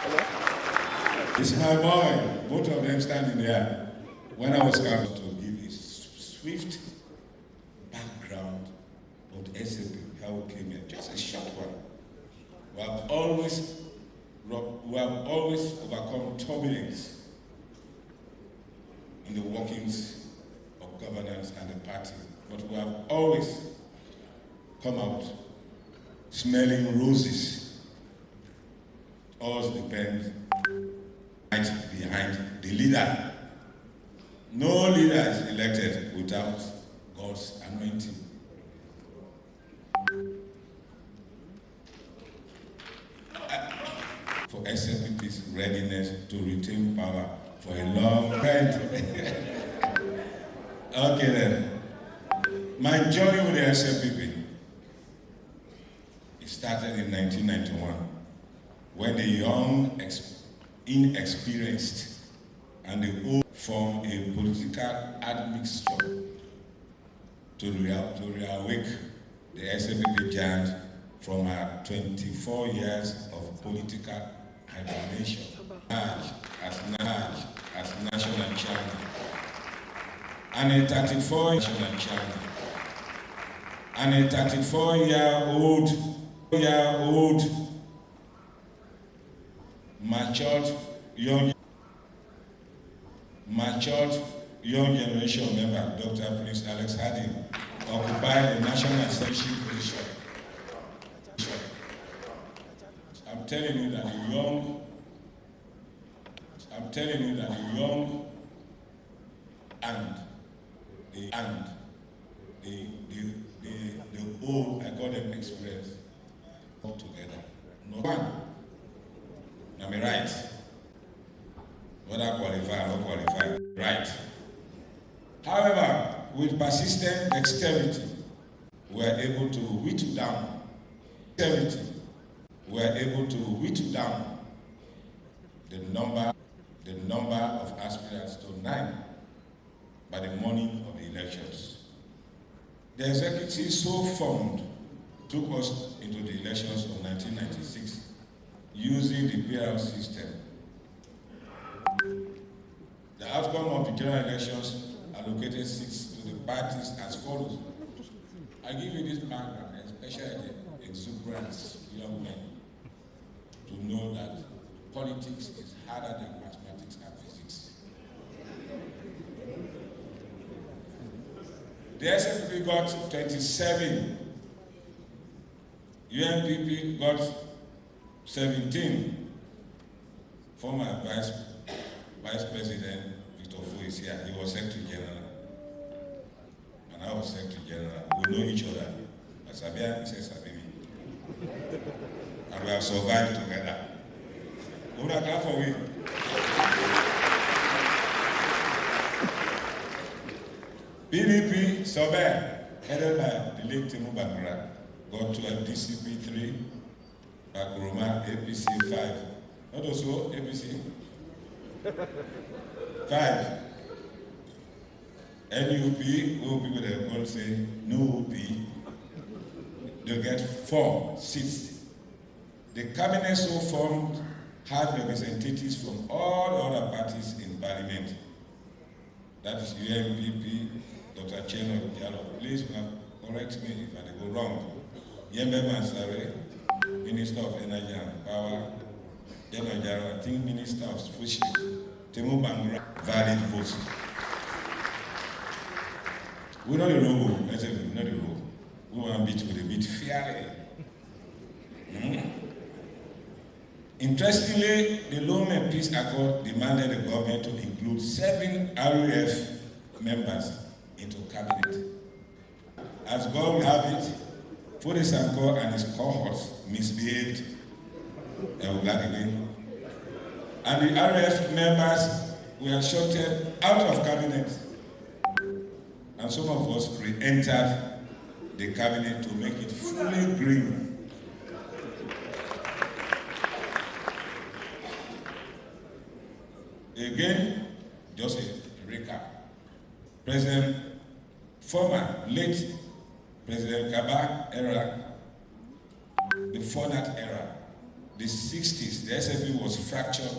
Hello? It's my boy, both of them standing there. When I was coming to give a swift background of the SLP, how we came here, just a short one. We have always overcome turbulence in the workings of governance and the party, but we have always come out smelling roses. all depends behind the leader. No leader is elected without God's anointing. For SLPP's readiness to retain power for a long time. Okay then. My journey with the SLPP, it started in 1991 when the young, inexperienced, and the old formed a political admixture to reawake the SLPP giant from her 24 years of political hibernation as national champion, and a 34-year national champion, and a 34-year-old matured young generation member, Dr. Prince Alex Harding, occupied the national executive position. I'm telling you that the young and the old, I call them express, all together. No one. Am I right? Whether qualified or not qualified, right? However, with persistent dexterity, we are able to whittle down. We are able to whittle down the number of aspirants to 9 by the morning of the elections. The executive so formed took us into the elections of 1996 using the PR system. The outcome of the general elections allocated seats to the parties as follows. I give you this background, especially the exuberant young men, to know that politics is harder than mathematics and physics. The SLPP got 27, UNPP got 17. Former Vice President Victor Fu is here. He was Secretary General, and I was Secretary General. We know each other. Sabia is Sabimi, and we have survived together. Who not clap for me? PDP Sober, headed by the late Temu Bangura, got 12, DCP 3, Bakuruma, APC 5. Not also APC 5. NUP, who people that will say no UP, they get 4 seats. The cabinet so formed had representatives from all the other parties in parliament. That is UNPP, Dr. Cheno Diallo. Please correct me if I go wrong. Yembe Mansare, Minister of Energy and Power, General Jaro, I think Minister of Fisheries, Temu Bangura, valid votes. We're not a robo, we're not a robo. We want to beat with a bit fairly. Interestingly, the Lome Peace Accord demanded the government to include 7 RUF members into cabinet. As God will have it, Fode Sanko and his cohorts misbehaved, and the RUF members were shorted out of cabinet, and some of us re-entered the cabinet to make it fully green. Again, just a recap. Late President Kaba era, before that era, the 60s, the SLP was fractured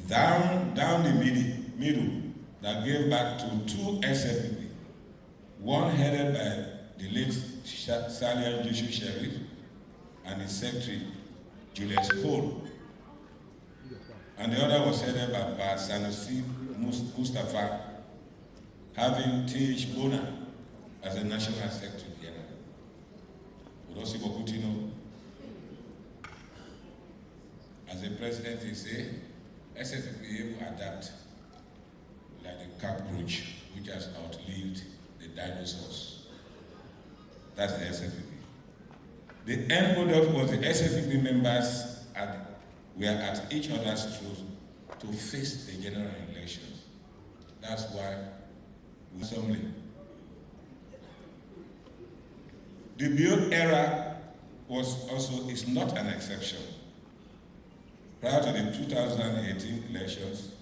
down the middle that gave back to 2 SLP. One headed by the late Salia Joshua Sharif and his secretary, Julius Cole. And the other was headed by Sanusi Mustafa, having T.H. Bona as the National Secretary General. Udosi Bokutino As the president is saying, SFPA will adapt like the cockroach which has outlived the dinosaurs. That's the SFPA. The end product was the SFPA members were at each other's throat to face the general elections. That's why we assembly. The Bill era is not an exception. Prior to the 2018 elections,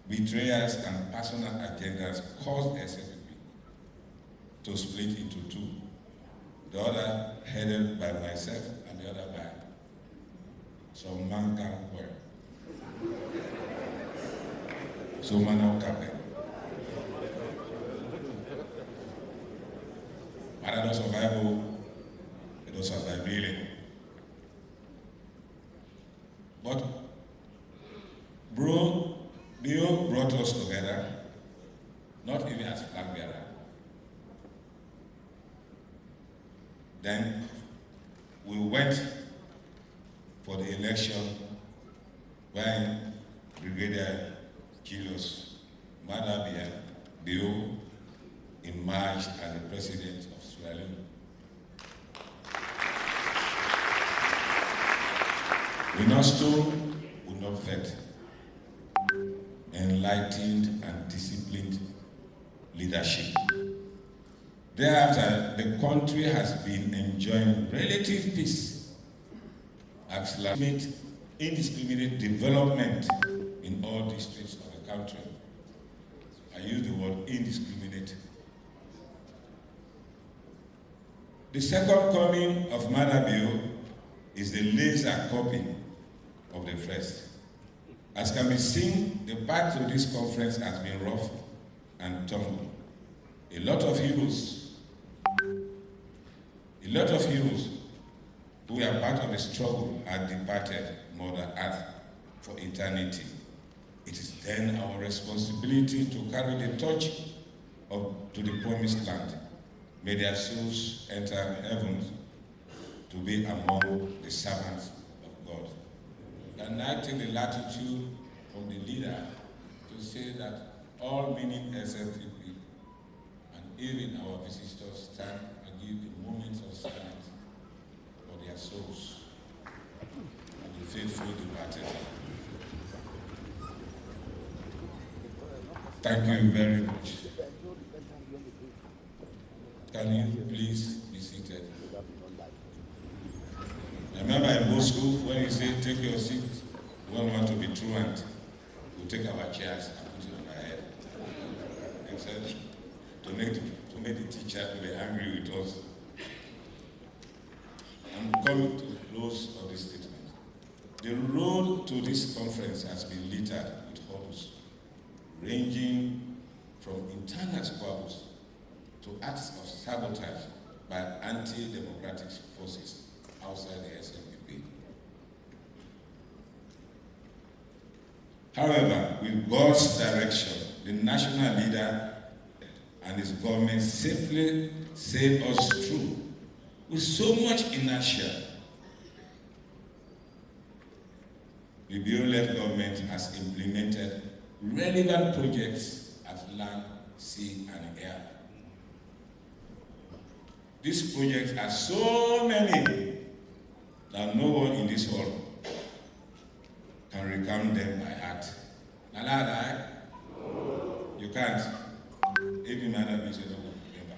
betrayals and personal agendas caused SFPP to split into two. The other headed by myself and the other by some man can wear. So man now campaign. But I don't survive, I don't survive really. But Bio brought us together, not even as flag bearer. Then we went for the election when Brigadier Julius Maada Bio emerged as the president of Sierra Leone. We not stole, we not fed. Enlightened and disciplined leadership. Thereafter, the country has been enjoying relative peace, accelerated indiscriminate development in all districts of the country. I use the word indiscriminate. The second coming of Maada Bio is the laser copy of the first. As can be seen, the path to this conference has been rough and tumble. A lot of heroes who are part of the struggle are departed Mother Earth for eternity. It is then our responsibility to carry the torch to the promised land. May their souls enter heaven to be among the servants of God. And I take the latitude from the leader to say that all meaning SFPP and even our visitors stand and give a moment of silence for their souls and the faithful departed. Thank you very much. Can you please be seated? I remember in Moscow when he said, take your seat, we don't want to be truant. We'll take our chairs and put it on our head. Except to make the teacher to be angry with us. I'm coming to the close of this statement. The road to this conference has been littered with hurdles, ranging from internal squabbles to acts of sabotage by anti-democratic forces outside the SFPP. However, with God's direction, the national leader and his government safely sailed us through with so much inertia. The Bio-led government has implemented relevant projects at land, sea, and air. These projects are so many that no one in this hall can recount them by heart. You can't. Even Maada Bio said, remember.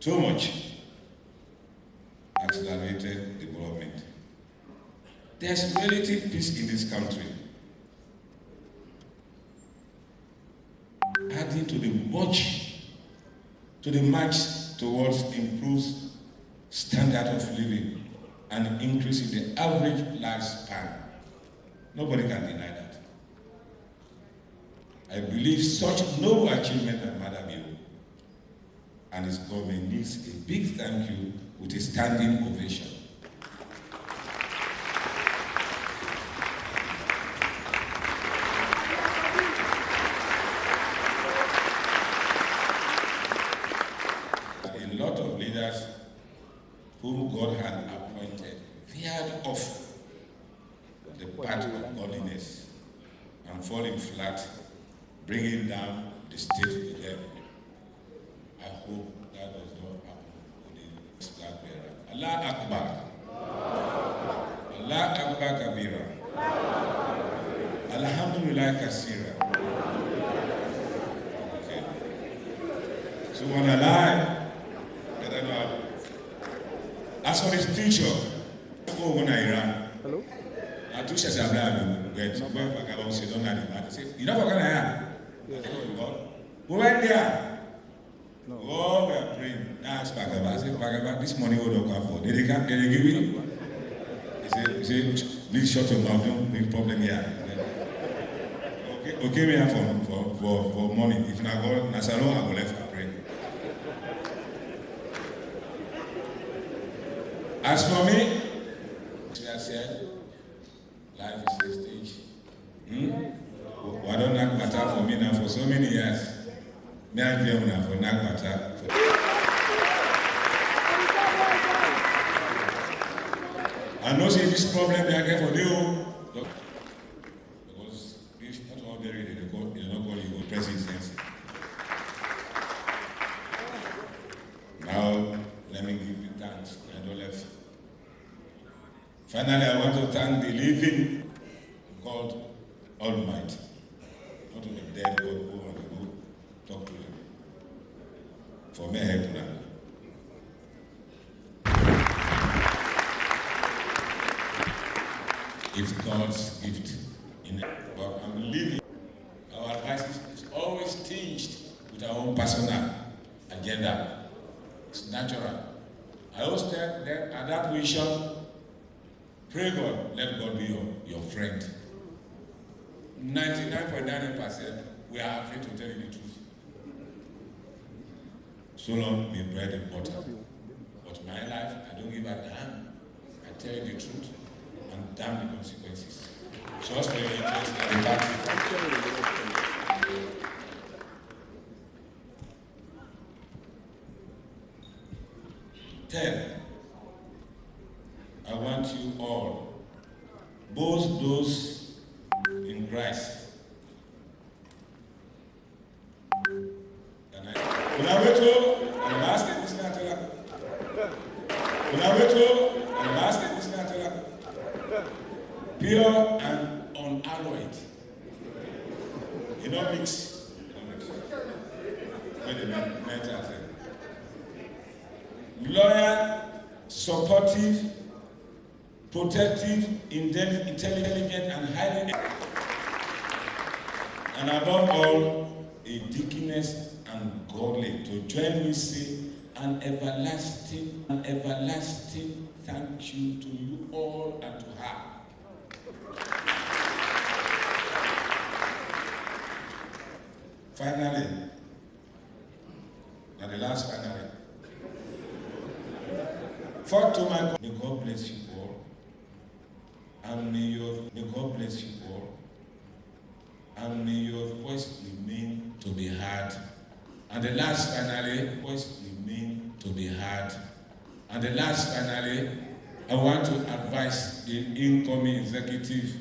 Too much accelerated development. There's relative peace in this country. Adding to the march towards improved standard of living and increasing the average lifespan. Nobody can deny that. I believe such noble achievement of Maada Bio and his government needs a big thank you with a standing ovation. A lot of leaders whom God had appointed veered off the path of godliness and falling flat, bringing down the state level. I hope that does not happen with the flag bearer. Allah Akbar. Allah Akbar Kabira. Alhamdulillah Kasira. Okay. So when I lie, I don't know. As for his future, go when I ran. Hello? I took such a blame, but when I was saying, don't have say, you know what I am? Go right there. Oh, we are praying. Now it's Bagaba. I said, Bagaba, this money will not come for. Did they give you? He said, please shut your mouth, don't make problem here. Okay, we have for money. If not go, Nasaro, I will left for pray. As for me, I said, life is a stage. Why don't knock matter for me now for so many years? Me and them now for knock matter. I know see this problem they get for you. Because this not all very they don't call you president. Now let me give you thanks. I don't left. Finally, I want to thank the living God Almighty, not the dead God who want to go talk to him. For me, help them. It's God's gift. But I'm living. Our advice is always tinged with our own personal agenda. It's natural. I always tell them at that vision, pray God, let God be your friend. 99.99% we are afraid to tell you the truth. So long be bread and butter. But my life, I don't give a damn. I tell you the truth and damn the consequences. Just for your interest in the party. Ten, I want you all, both those in Christ. Pure and unalloyed. You don't mix. Wait a minute. Loyal, supportive, protective, intelligent, and highly, and above all, a deaconess and godly. To join me, say an everlasting thank you to you all and to her. Finally, and the last finally, for to my God, may God bless you all, and may God bless you all, and may your voice remain to be heard. And the last finally, voice remain to be heard. And the last finally, I want to advise the incoming executive,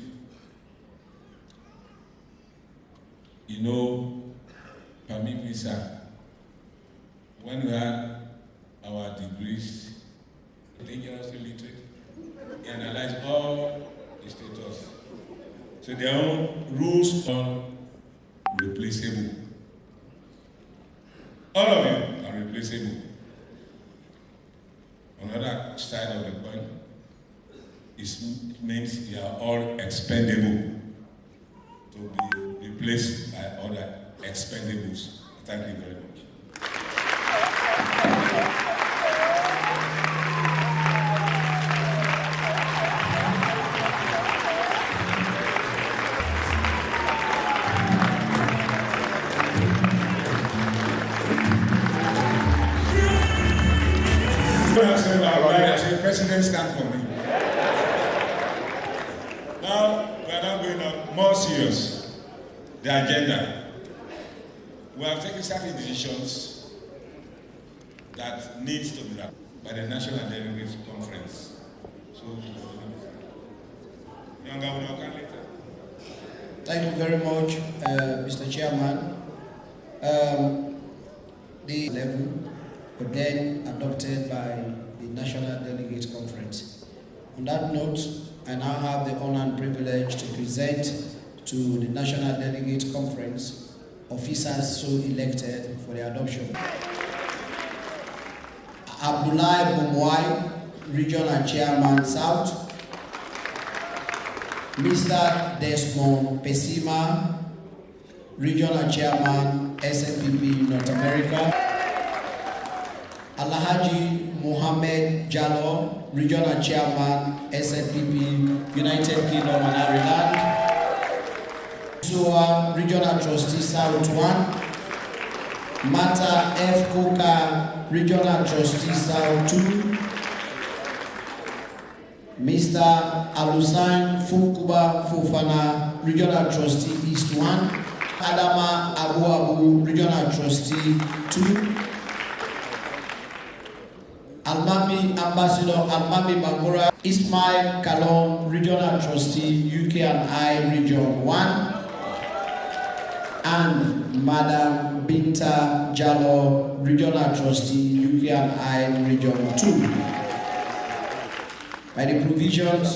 permit me, sir, when we had our degrees, dangerously literate, we analyze all the status. So their own rules are replaceable. All of you are replaceable. On the other side of the coin, it means you are all expendable to be replaced by other expendables. Thank you very much. President stand for me. Now we are now going on more serious. The agenda. We have taken certain decisions that needs to be done by the National Delegates Conference. So Thank you very much, Mr. Chairman. The level were then adopted by the National Delegate Conference. On that note, I now have the honor and privilege to present to the National Delegate Conference officers so elected for the adoption. Abdullahi Bumwai, Regional Chairman South. Mr. Desmond Pesima, Regional Chairman SNPP North America. Alhaji Mohammed Jallo, Regional Chairman SNPP United Kingdom and Ireland. Zoa, Regional Trustee South 1. Mata F. Koka, Regional Trustee South 2. Mr. Alusan Funkuba Fofana, Regional Trustee East 1. Adama Abu Abu, Regional Trustee 2. Almami Ambassador Almami Bangura, Ismail Kalon, Regional Trustee UK and I Region 1. And Madam Binta Jallo, Regional Trustee UK and I Region 2. By the provisions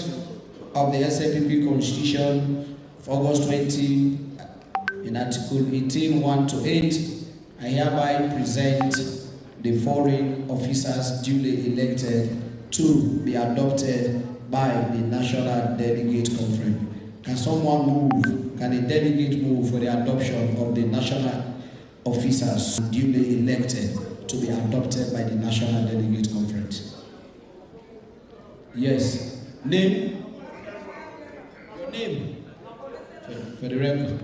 of the SNPP Constitution of August 20, in Article 18, 1 to 8, I hereby present the foreign officers duly elected to be adopted by the National Delegate Conference. Can someone move? Can a delegate move for the adoption of the national officers duly elected to be adopted by the National Delegate Conference? Yes. Name? Your name? For the record.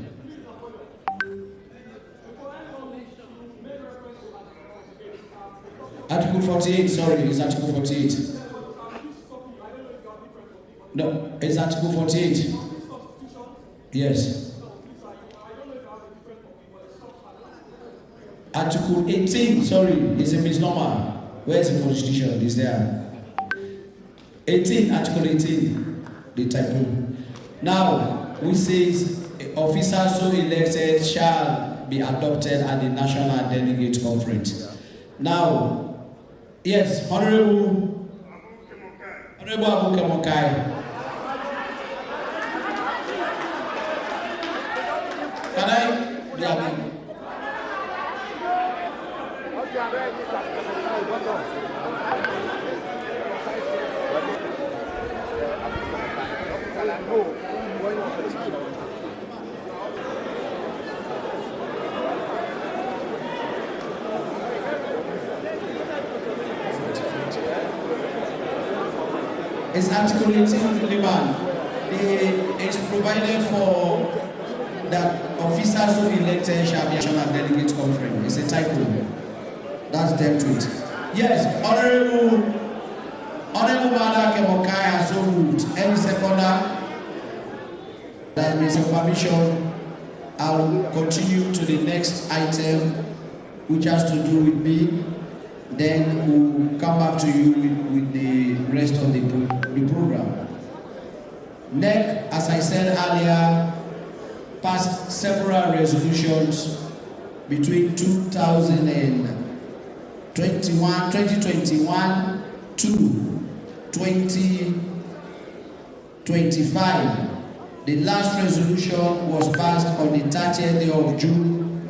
Article 48, sorry, it's Article 48. No, it's Article 48. Yes. Article 18, sorry, it's a misnomer. Where's the Constitution? It's there. 18, Article 18, the typo. Now, which says, officers so elected shall be adopted at the National Delegate Conference. Now, yes, Honorable Abu Kemokai. Can I? Yeah. It's Article 18, Liban. It's provided for that officers who elected shall be National Delegate Conference. It's a typo. That's dealt with. Yes, Honorable Mada Kemokai has so moved. Any seconder? That means your permission, I'll continue to the next item, which has to do with me. Then we'll come back to you with the rest of the program. NEC, as I said earlier, passed several resolutions between 2021 to 2025. The last resolution was passed on the 30th day of June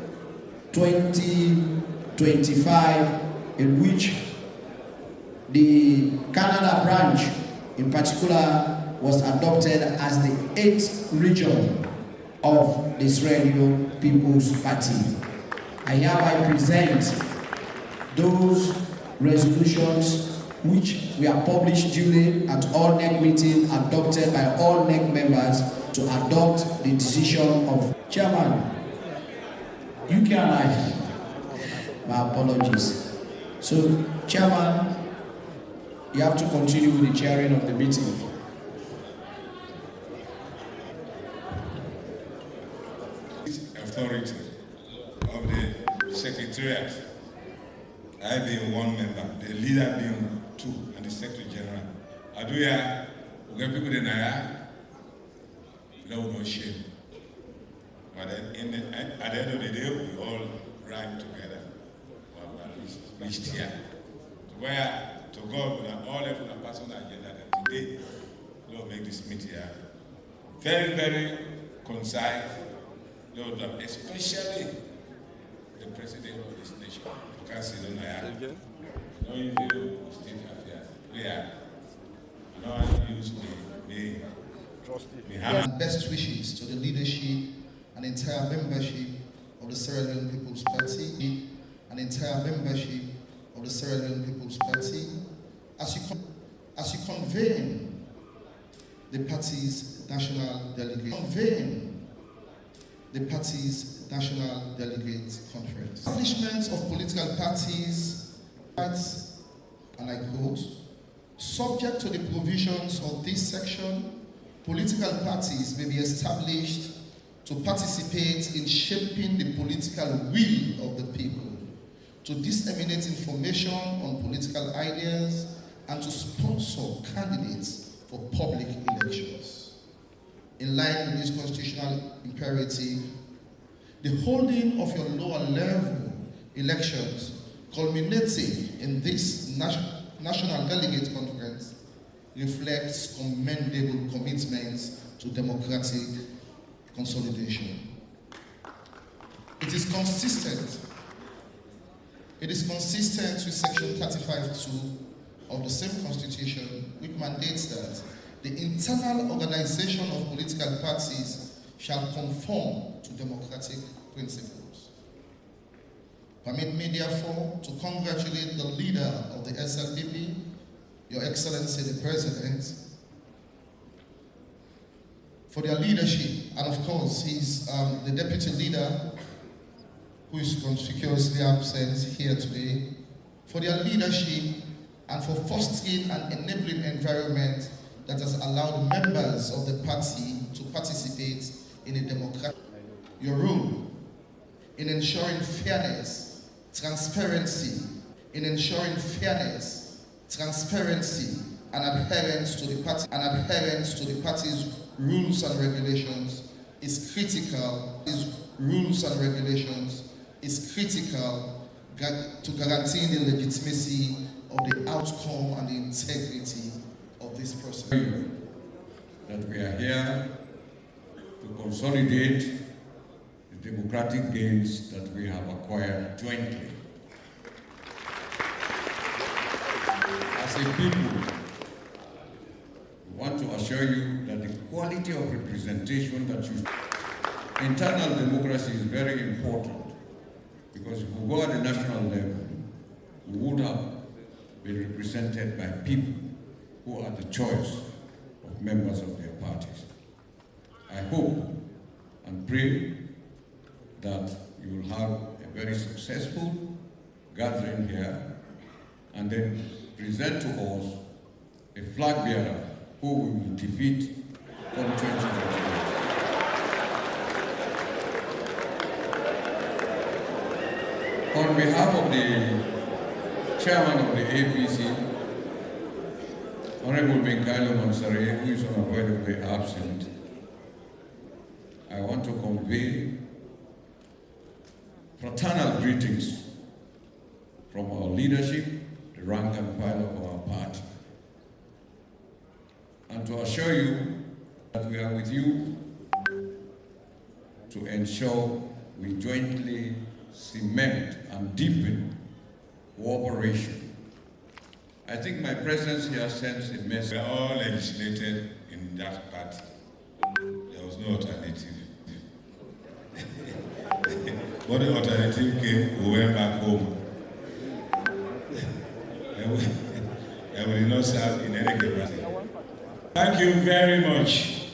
2025, in which the Canada branch in particular was adopted as the 8th region of the Sierra Leone People's Party. I hereby present those resolutions which were published duly at all NEC meetings, adopted by all NEC members to adopt the decision of Chairman. You can I. My apologies. So, Chairman, you have to continue with the chairing of the meeting. Authority of the Secretariat, I being one member, the leader being two, and the Secretary General. Aduya, we get people in Naya, no shame. But at the end of the day, we all run together. We reached here. Where, to God, we are all have a personal agenda that today, Lord, make this meeting here very, very concise, Lord, especially the president of this nation. You can't see them there. No issue of state affairs. We are. No use me. And best wishes to the leadership and entire membership of the Sierra Leone People's Party and entire membership of the Sierra Leone People's Party as you convene the party's national delegate. Convene the party's national delegate conference. Establishments of political parties, and I quote, subject to the provisions of this section, political parties may be established to participate in shaping the political will of the people, to disseminate information on political ideas, and to sponsor candidates for public elections. In line with this constitutional imperative, the holding of your lower level elections culminating in this National Delegate Conference reflects commendable commitments to democratic consolidation. It is consistent with Section 35(2) of the same Constitution, which mandates that the internal organization of political parties shall conform to democratic principles. Permit me, therefore, to congratulate the leader of the SLPP, Your Excellency the President, for their leadership, and of course, he's the deputy leader who is conspicuously absent here today, for their leadership and for fostering an enabling environment that has allowed members of the party to participate in a democratic. Your role in ensuring fairness, transparency, and adherence to the party's rules and regulations is critical. To guaranteeing the legitimacy of the outcome and the integrity of this process. That we are here to consolidate the democratic gains that we have acquired jointly. As a people, we want to assure you that the quality of representation that you... Internal democracy is very important, because if we go at the national level, we would have been represented by people who are the choice of members of their parties. I hope and pray that you will have a very successful gathering here and then present to us a flag bearer who we will defeat from 2028. On behalf of the chairman of the APC, Honorable Benkailo Mansare, who is unavoidably absent, I want to convey fraternal greetings from our leadership, the rank and file of our party, and to assure you that we are with you to ensure we jointly cement and deepen cooperation. I think my presence here sends a message. We are all legislated in that party. There was no alternative. When the alternative came, we went back home. And we did not serve in any capacity. Thank you very much.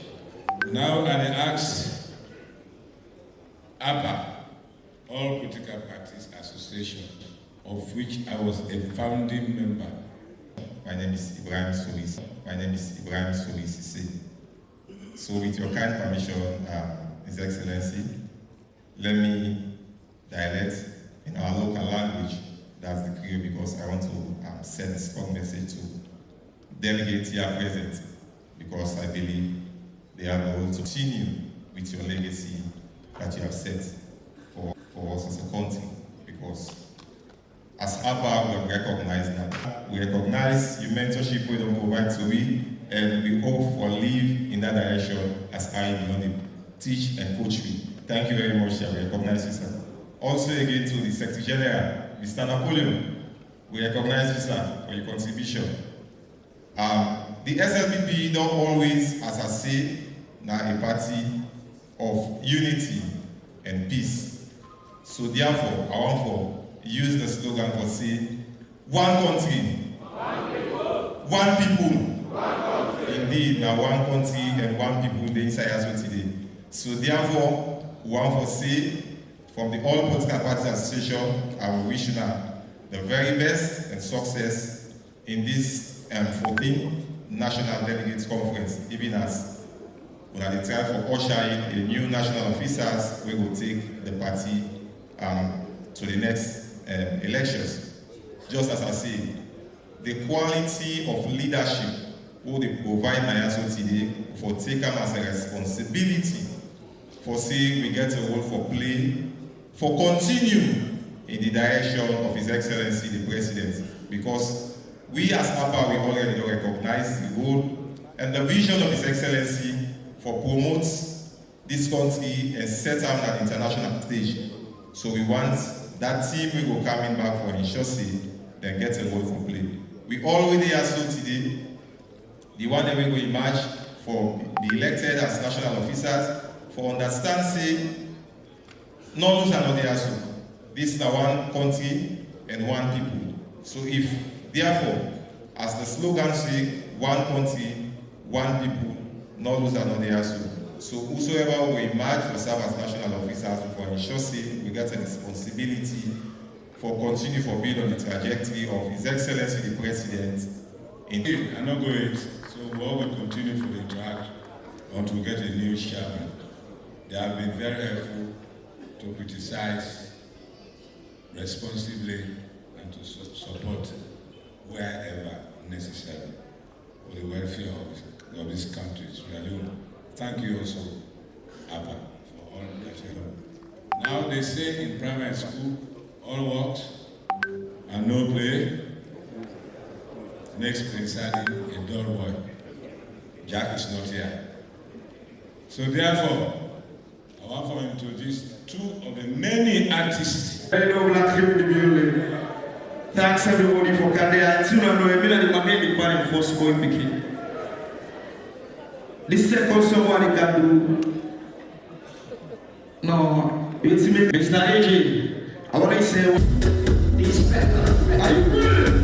Now I ask APA, All Political Parties Association, of which I was a founding member. My name is Ibrahim Sowi. So with your kind permission, His Excellency, let me dialect in our local language, that's the Creole, because I want to send a strong message to delegates here present, because I believe they have the will to continue with your legacy that you have set for us as a country. Because as ABBA, we have recognized that. We recognize your mentorship we don't provide to we, and we hope for live in that direction as I beyond teach and coach me. Thank you very much, I recognize you, sir. Also again to the Secretary General, Mr. Napoleon, we recognize you, sir, for your contribution. The SLPP don't always, as I say, now a party of unity and peace. So therefore, I want to use the slogan for say, one country, one people. Indeed, now one country and one people the inside as well today. So therefore, we want to say, from the All Political Parties Association, I will wish you now the very best and success in this 14th National Delegates Conference, even as we are trying for ushering a new national officers, we will take the party to the next elections. Just as I say, the quality of leadership will they provide Nyaso today for take them as a responsibility for say we get a role for play, for continue in the direction of His Excellency the President, because we as APA, we already recognize the role and the vision of His Excellency for promote this country and set up that international stage. So we want that team we go coming back for Inshose, then get a role for play. We already are so today, the one that we will emerge for the elected as national officers, for understand say, not lose another also. This is one country and one people. So if therefore, as the slogan says, one country, one people, not lose another also. So whosoever will emerge for serve as national officers for ensure say we get a responsibility for continue for being on the trajectory of His Excellency the President. I'm not going, so we all will continue for the track until we get a new chairman. They have been very helpful to criticize responsibly and to support wherever necessary for the welfare of this country. Thank you also, Abba, for all that you do. Now they say in primary school, all works and no play makes Prince Ali a dull boy. Jack is not here. So therefore, I want to introduce two of the many artists. Hello, Black here in the building. Thanks everybody for coming. I still don't know if I'm making part in first going picking. The second someone can do. No, it's me, Mr. AJ. I want to say this better. Are you ready?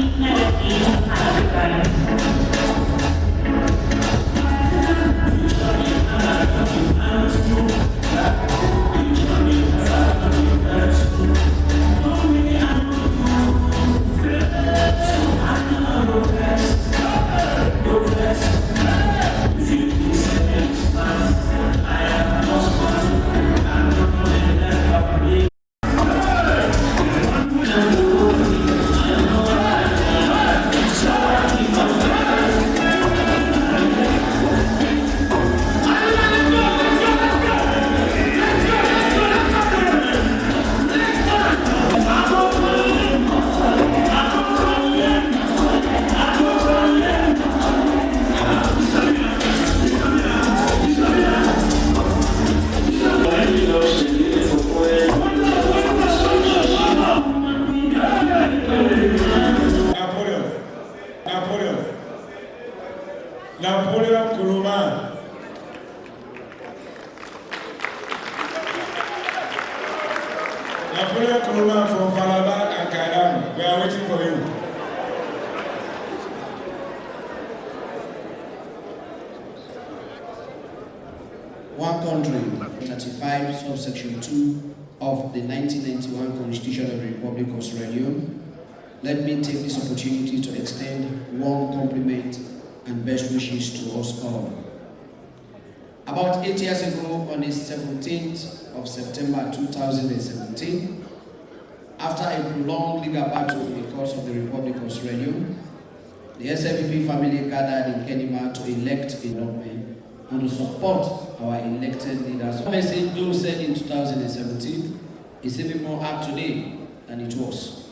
I Napoleon Kuruma from Falaba and Kaidam, we are waiting for you. One country, 35, subsection 2 of the 1991 Constitution of the Republic of Sierra Leone. Let me take this opportunity to extend warm compliment and best wishes to us all. About 8 years ago, on the 17th of September 2017, after a prolonged legal battle in the courts of the Republic of Sierra Leone, the SFPP family gathered in Kenema to elect a government and to support our elected leaders. The message Joe said in 2017 is even more up to date than it was.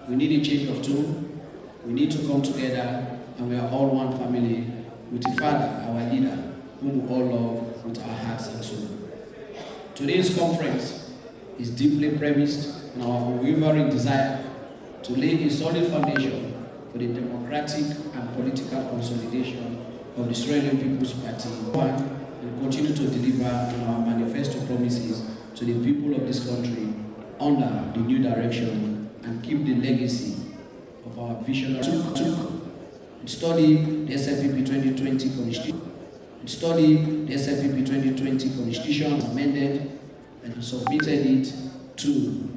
We need a change of tone, we need to come together, and we are all one family with the Father, our leader, whom we all love with our hearts and soul. Today's conference is deeply premised on our unwavering desire to lay a solid foundation for the democratic and political consolidation of the Sierra Leone People's Party and continue to deliver on our manifesto promises to the people of this country under the new direction and keep the legacy of our visionary study the SFPP 2020 Constitution. Study the SFPP 2020 Constitution amended and submitted it to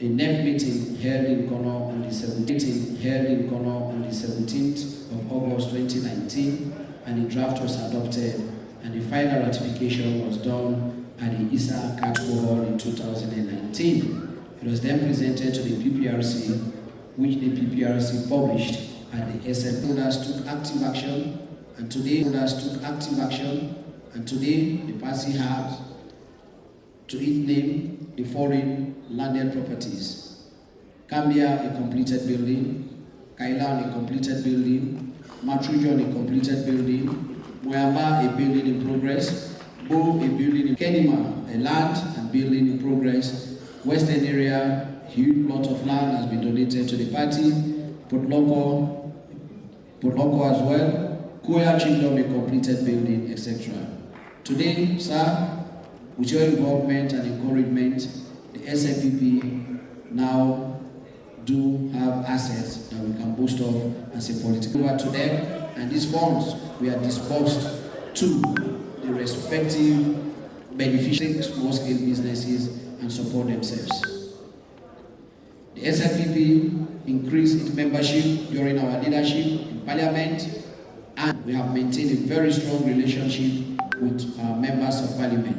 a NEP meeting held in Kono on the 17th of August 2019, and the draft was adopted, and the final ratification was done at the Issa Katko Hall in 2019. It was then presented to the PPRC, which the PPRC published, and the SFPP owners took active action. And today, the party has to its name the foreign landed properties. Cambia, a completed building. Kailan, a completed building. Matrujon, a completed building. Moyamba, a building in progress. Bo, a building in Kenema, a land and building in progress. Western area, huge plot of land has been donated to the party. Potloko as well. Koya Kingdom, a completed building, etc. Today, sir, with your involvement and encouragement, the SFPP now do have assets that we can boast of as a political over to them, and these funds we are disbursed to the respective beneficiaries, small-scale businesses, and support themselves. The SFPP increased its membership during our leadership in Parliament, and we have maintained a very strong relationship with our members of Parliament.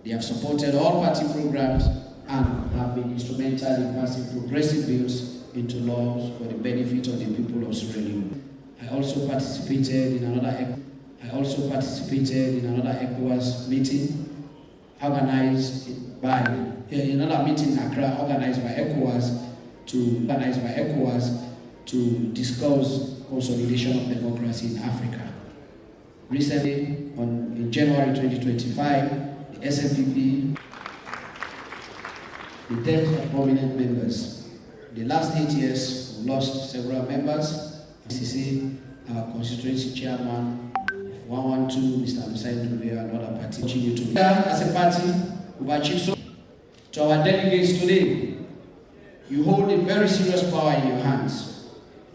They have supported all party programs and have been instrumental in passing progressive bills into laws for the benefit of the people of Sierra Leone. I also participated in another ECOWAS meeting organized by another meeting in Accra organized by ECOWAS to discuss consolidation of democracy in Africa. Recently, in January 2025, the SFPP, the death of prominent members. The last 8 years, we lost several members. CC, our constituency chairman, 112, Mr. Musai Dube, and other parties continue to be. As a party, we've achieved so. To our delegates today, you hold a very serious power in your hands.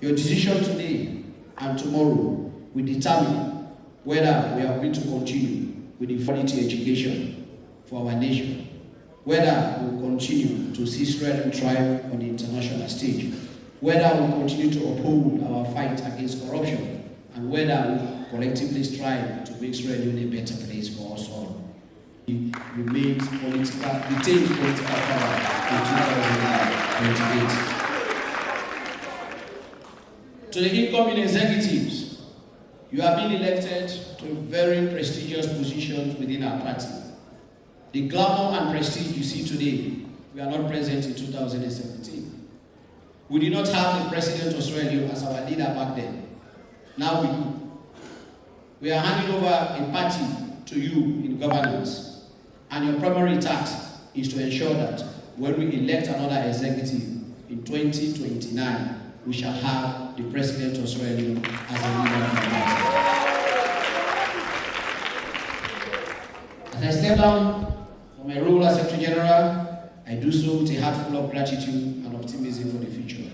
Your decision today and tomorrow will determine whether we are going to continue with the quality education for our nation, whether we will continue to see Sierra Leone thrive on the international stage, whether we will continue to uphold our fight against corruption, and whether we collectively strive to make Sierra Leone a better place for us all. We retained political power in 2028. To the incoming executives, you have been elected to very prestigious positions within our party. The glamour and prestige you see today, we are not present in 2017. We did not have the president of Sierra Leone as our leader back then. Now we do. We are handing over a party to you in governance, and your primary task is to ensure that when we elect another executive in 2029, we shall have the president of Sierra Leone as a leader of the party. As I step down from my role as Secretary General, I do so with a heart full of gratitude and optimism for the future.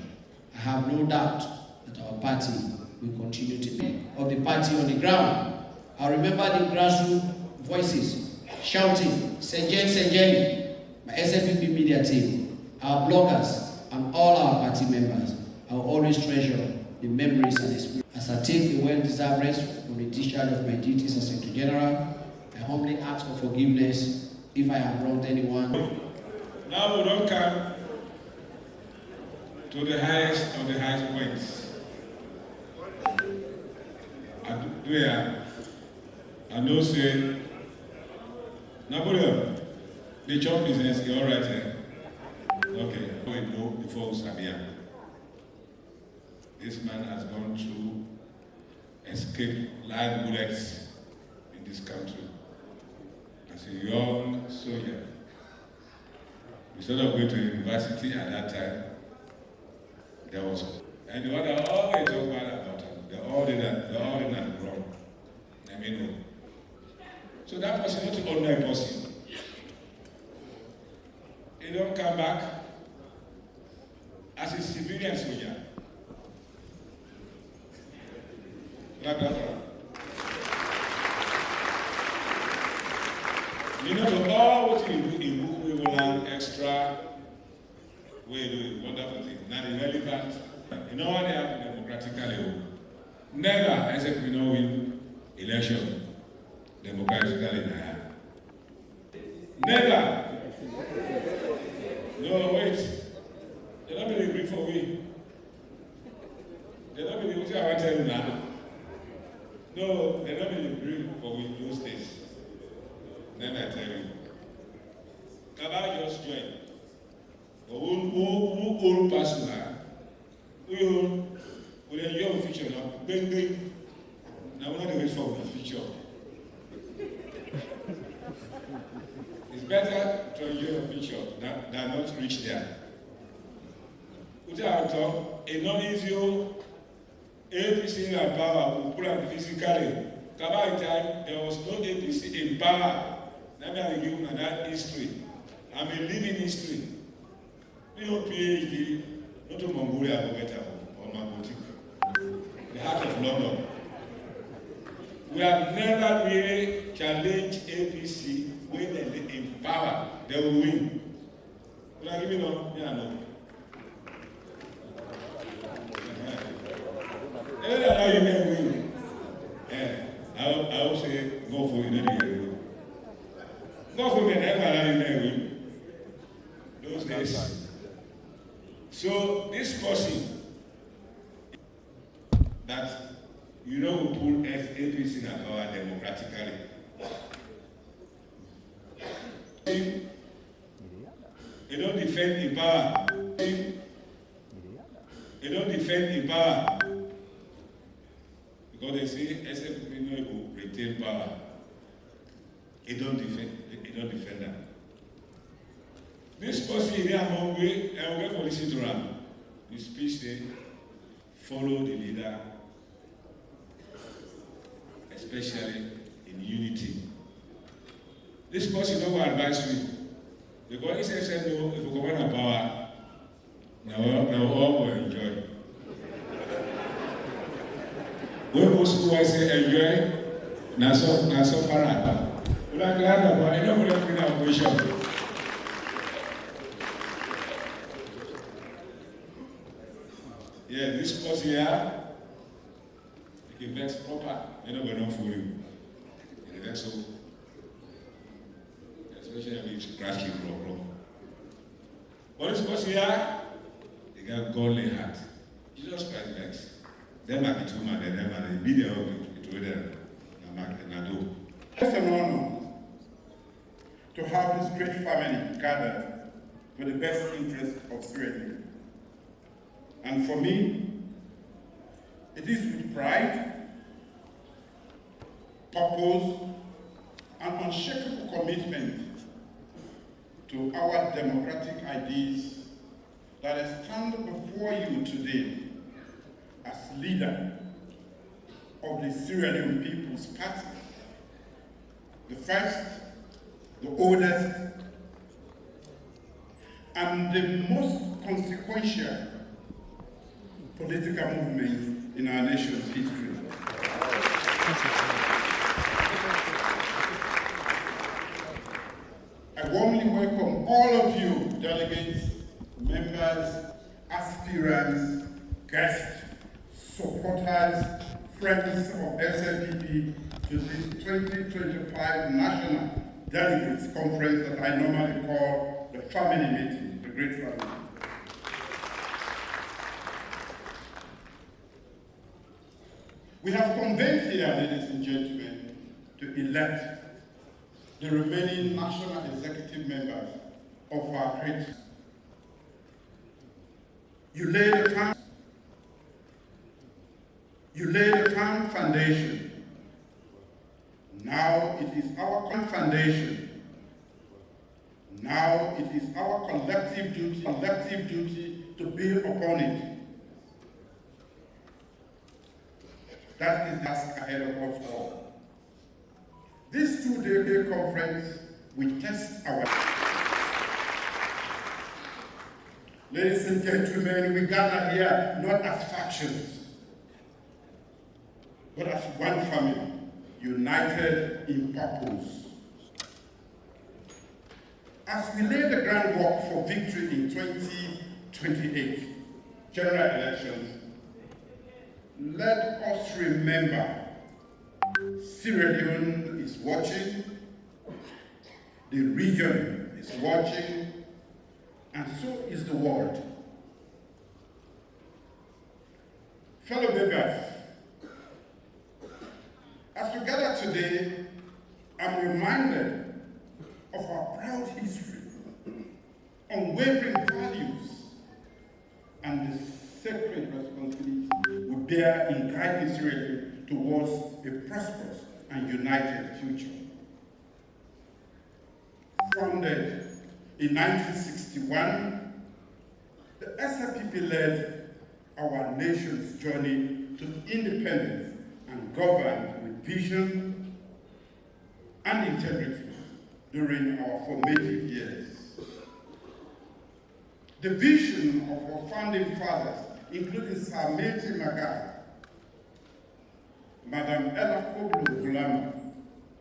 I have no doubt that our party will continue to be of the party on the ground. I remember the grassroots voices shouting, Senjen, Senjen, my SFPP media team, our bloggers, and all our party members. I will always treasure the memories and experience. As I take a well-deserved rest from the discharge of my duties as Secretary General, I humbly ask for forgiveness if I have wronged anyone. Now we don't come to the highest of the highest points. I know say, Napoleon, the job business is all right here. Okay, we know before Sabia. This man has gone through escape live bullets in this country. As a young soldier, instead of going to university at that time, there was, and the one that always talk about him, the ordinary wrong. I mean, no. So that person, not an ordinary person. He don't come back as a civilian soldier. You know, to all what we do in book, we will learn extra, we do wonderful things, not irrelevant. You know what they have democratically? Never, except we know win election democratically. Never. No, wait. They're not really agree for we. They're not really what I want to tell you now. No, they're not really agree for we those days. Then I tell you. Kaba just join. Who old person who will enjoy the future now? Bang bang. Now we're not wait for the future. It's better to enjoy the future than not reach there. A non-easy APC in power will pull out physically. Kabal time, there was no APC in power. Let me give you that history. I'm a living history. We don't PhD, not to Mongolia or Magotic. The heart of London. We have never really challenged APC when they're in power. They will win. Will I give you no? Yeah, no. How you may win. I will say, go for it. Go for me, never you may win. Those days. So, this person that you know will pull APC in power democratically. They don't defend the power. They don't defend the power. Because they say, except we know will retain power. They don't defend them. This person is among we, and we will listen to him. The speech says, follow the leader, especially in unity. This person don't advise me. Because he said no, if we go on power, now all will enjoy. When most people say enjoy, now so far out. We are glad about it. Nobody will bring our position. Yeah, this person here, you can vex proper. You know, we're not for you. You can vex so, especially when it's crashing wrong. But this person here, they got godly heart. Jesus Christ vex. Them are the two men, they be there between them. It's an honor to have this great family gathered for the best interest of Sierra Leone. And for me, it is with pride, purpose, and unshakable commitment to our democratic ideas that I stand before you today as leader of the Sierra Leone People's Party, the first, the oldest, and the most consequential political movement in our nation's history. I warmly welcome all of you, delegates, members, aspirants, guests, supporters, friends of SLPP to this 2025 National Delegates Conference that I normally call the family meeting, the great family. We have convened here, ladies and gentlemen, to elect the remaining national executive members of our great. You lay the firm foundation. Now it is our foundation. Now it is our collective duty to build upon it. That is the task ahead of us all. This two-day conference will test our. Ladies and gentlemen, we gather here not as factions, but as one family, united in purpose. As we lay the groundwork for victory in 2028 general elections, let us remember Sierra Leone is watching, the region is watching, and so is the world. Fellow members, as we gather today, I'm reminded of our proud history, unwavering values, and the sacred responsibility we bear in guiding Sierra Leone towards a prosperous and united future. Founded in 1961, the SLPP led our nation's journey to independence and governed with vision and integrity during our formative years. The vision of our founding fathers, including Sir Milton Magai, Madam Ella Koblo-Gulama,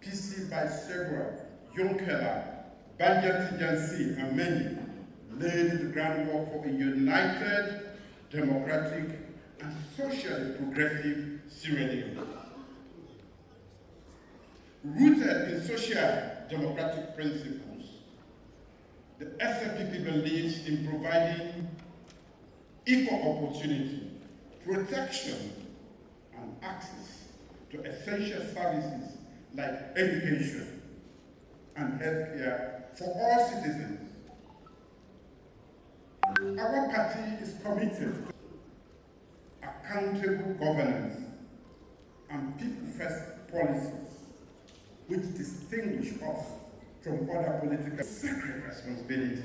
PC Vice-Regent Yonkela, Banjati Jansi, and many, laid the groundwork for a united, democratic, and socially progressive Sierra Leone. Rooted in social democratic principles, the SLPP believes in providing equal opportunity, protection, and access to essential services like education and healthcare for all citizens. Our party is committed to accountable governance and people-first policies which distinguish us from other political sacred responsibility.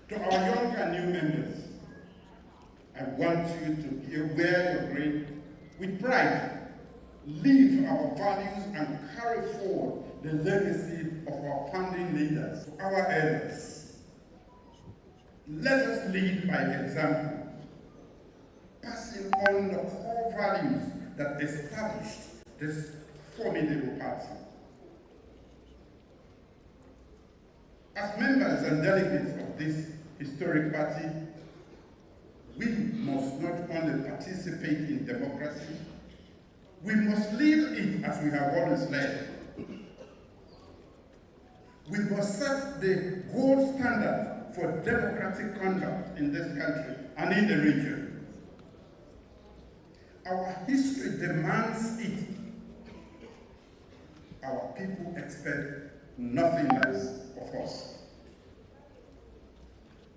To our young and new members, I want you to wear your green with pride, live our values, and carry forward the legacy of our founding leaders, our elders. Let us lead by example, passing on the core values that established this formidable party. As members and delegates of this historic party, we must not only participate in democracy, we must live it as we have always led. We must set the gold standard for democratic conduct in this country and in the region. Our history demands it. Our people expect nothing less of us.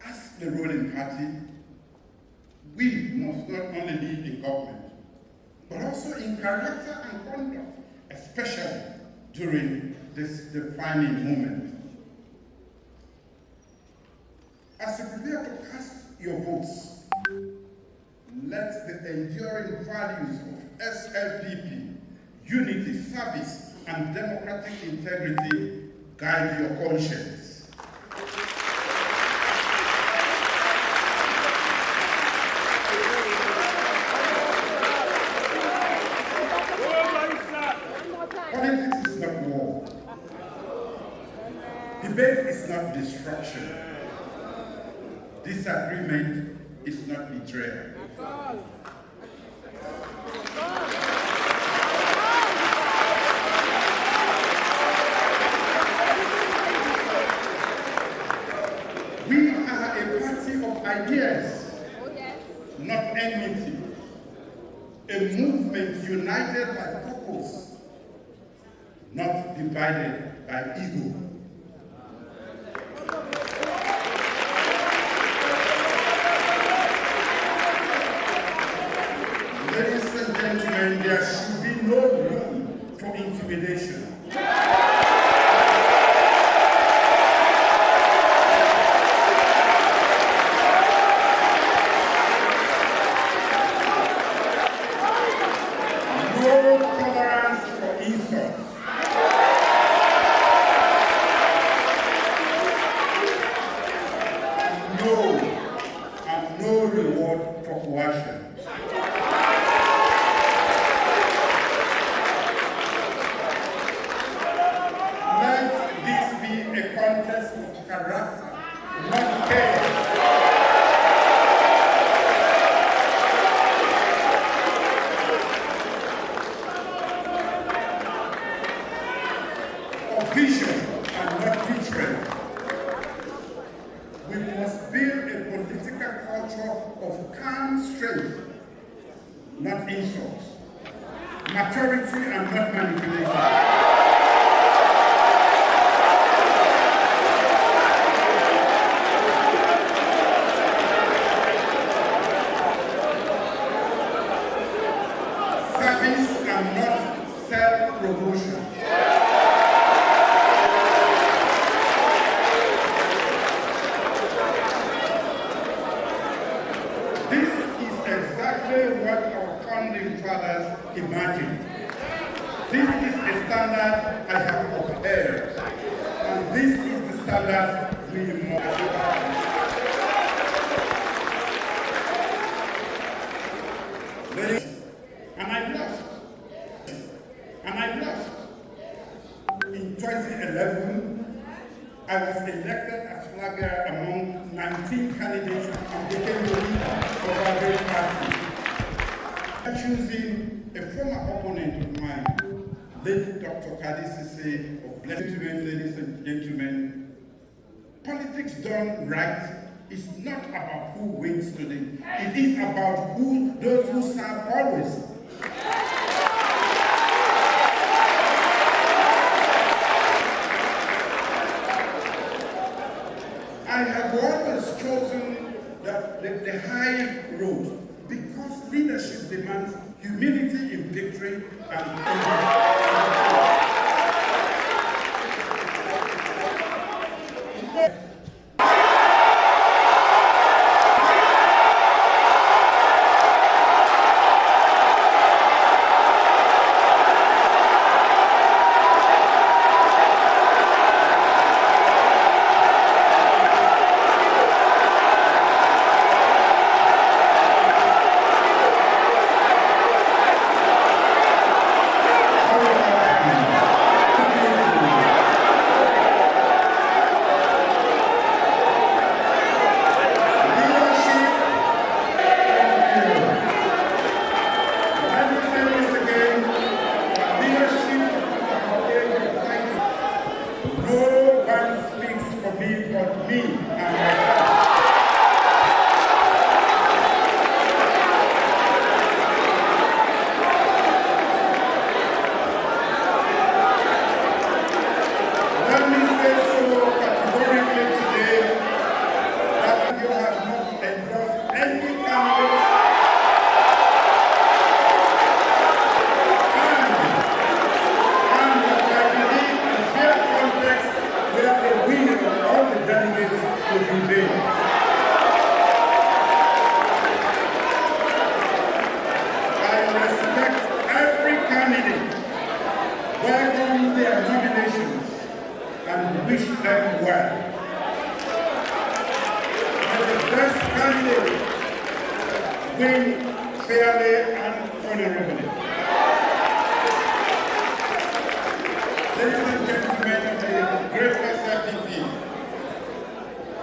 As the ruling party, we must not only lead in government, but also in character and conduct, especially during this defining moment. As you prepare to cast your votes, let the enduring values of SLPP, unity, service, and democratic integrity guide your conscience. Politics is not war. Debate is not destruction. Disagreement is not betrayal. We are a party of ideas, not enmity. A movement united by purpose, not divided by ego. Ladies and gentlemen, there should be no room for intimidation. No tolerance for insults. No reward for coercion. Let this be a contest of character, not chaos. Of vision and not betrayal. We must build a political culture of calm strength, not insults, maturity and not manipulation. Service and not self-promotion. This is exactly what our founding fathers imagined. This is the standard I have upheld, and this is the standard we must have. And I lost. In 2011, I was elected as flagger among 19 candidates and became the leader of our great party. Choosing a former opponent of mine, late Dr. Kadi Sise of Gentlemen, ladies and gentlemen, politics done right is not about who wins today. It is about those who serve always. I have always chosen the high road because leadership demands humility in victory and will be win fairly and honorably. Ladies and gentlemen of the great SLPP,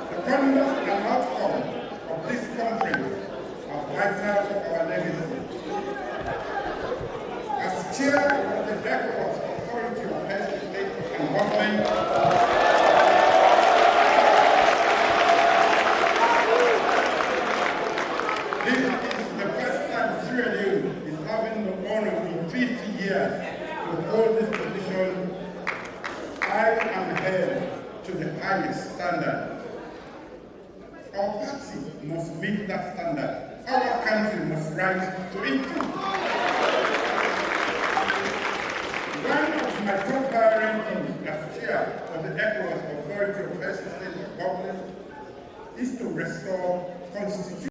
the conduct and outcome of this conference are vital to our legacy. As chair of the ECOWAS Authority of Health, State and Government, this is the first time Sierra Leone is having the honor in 50 years to hold this position. I am held to the highest standard. Our party must meet that standard. Our country must rise to it. One of my top priorities as chair of the ECOWAS Authority of Health, State and Government is to restore constitution.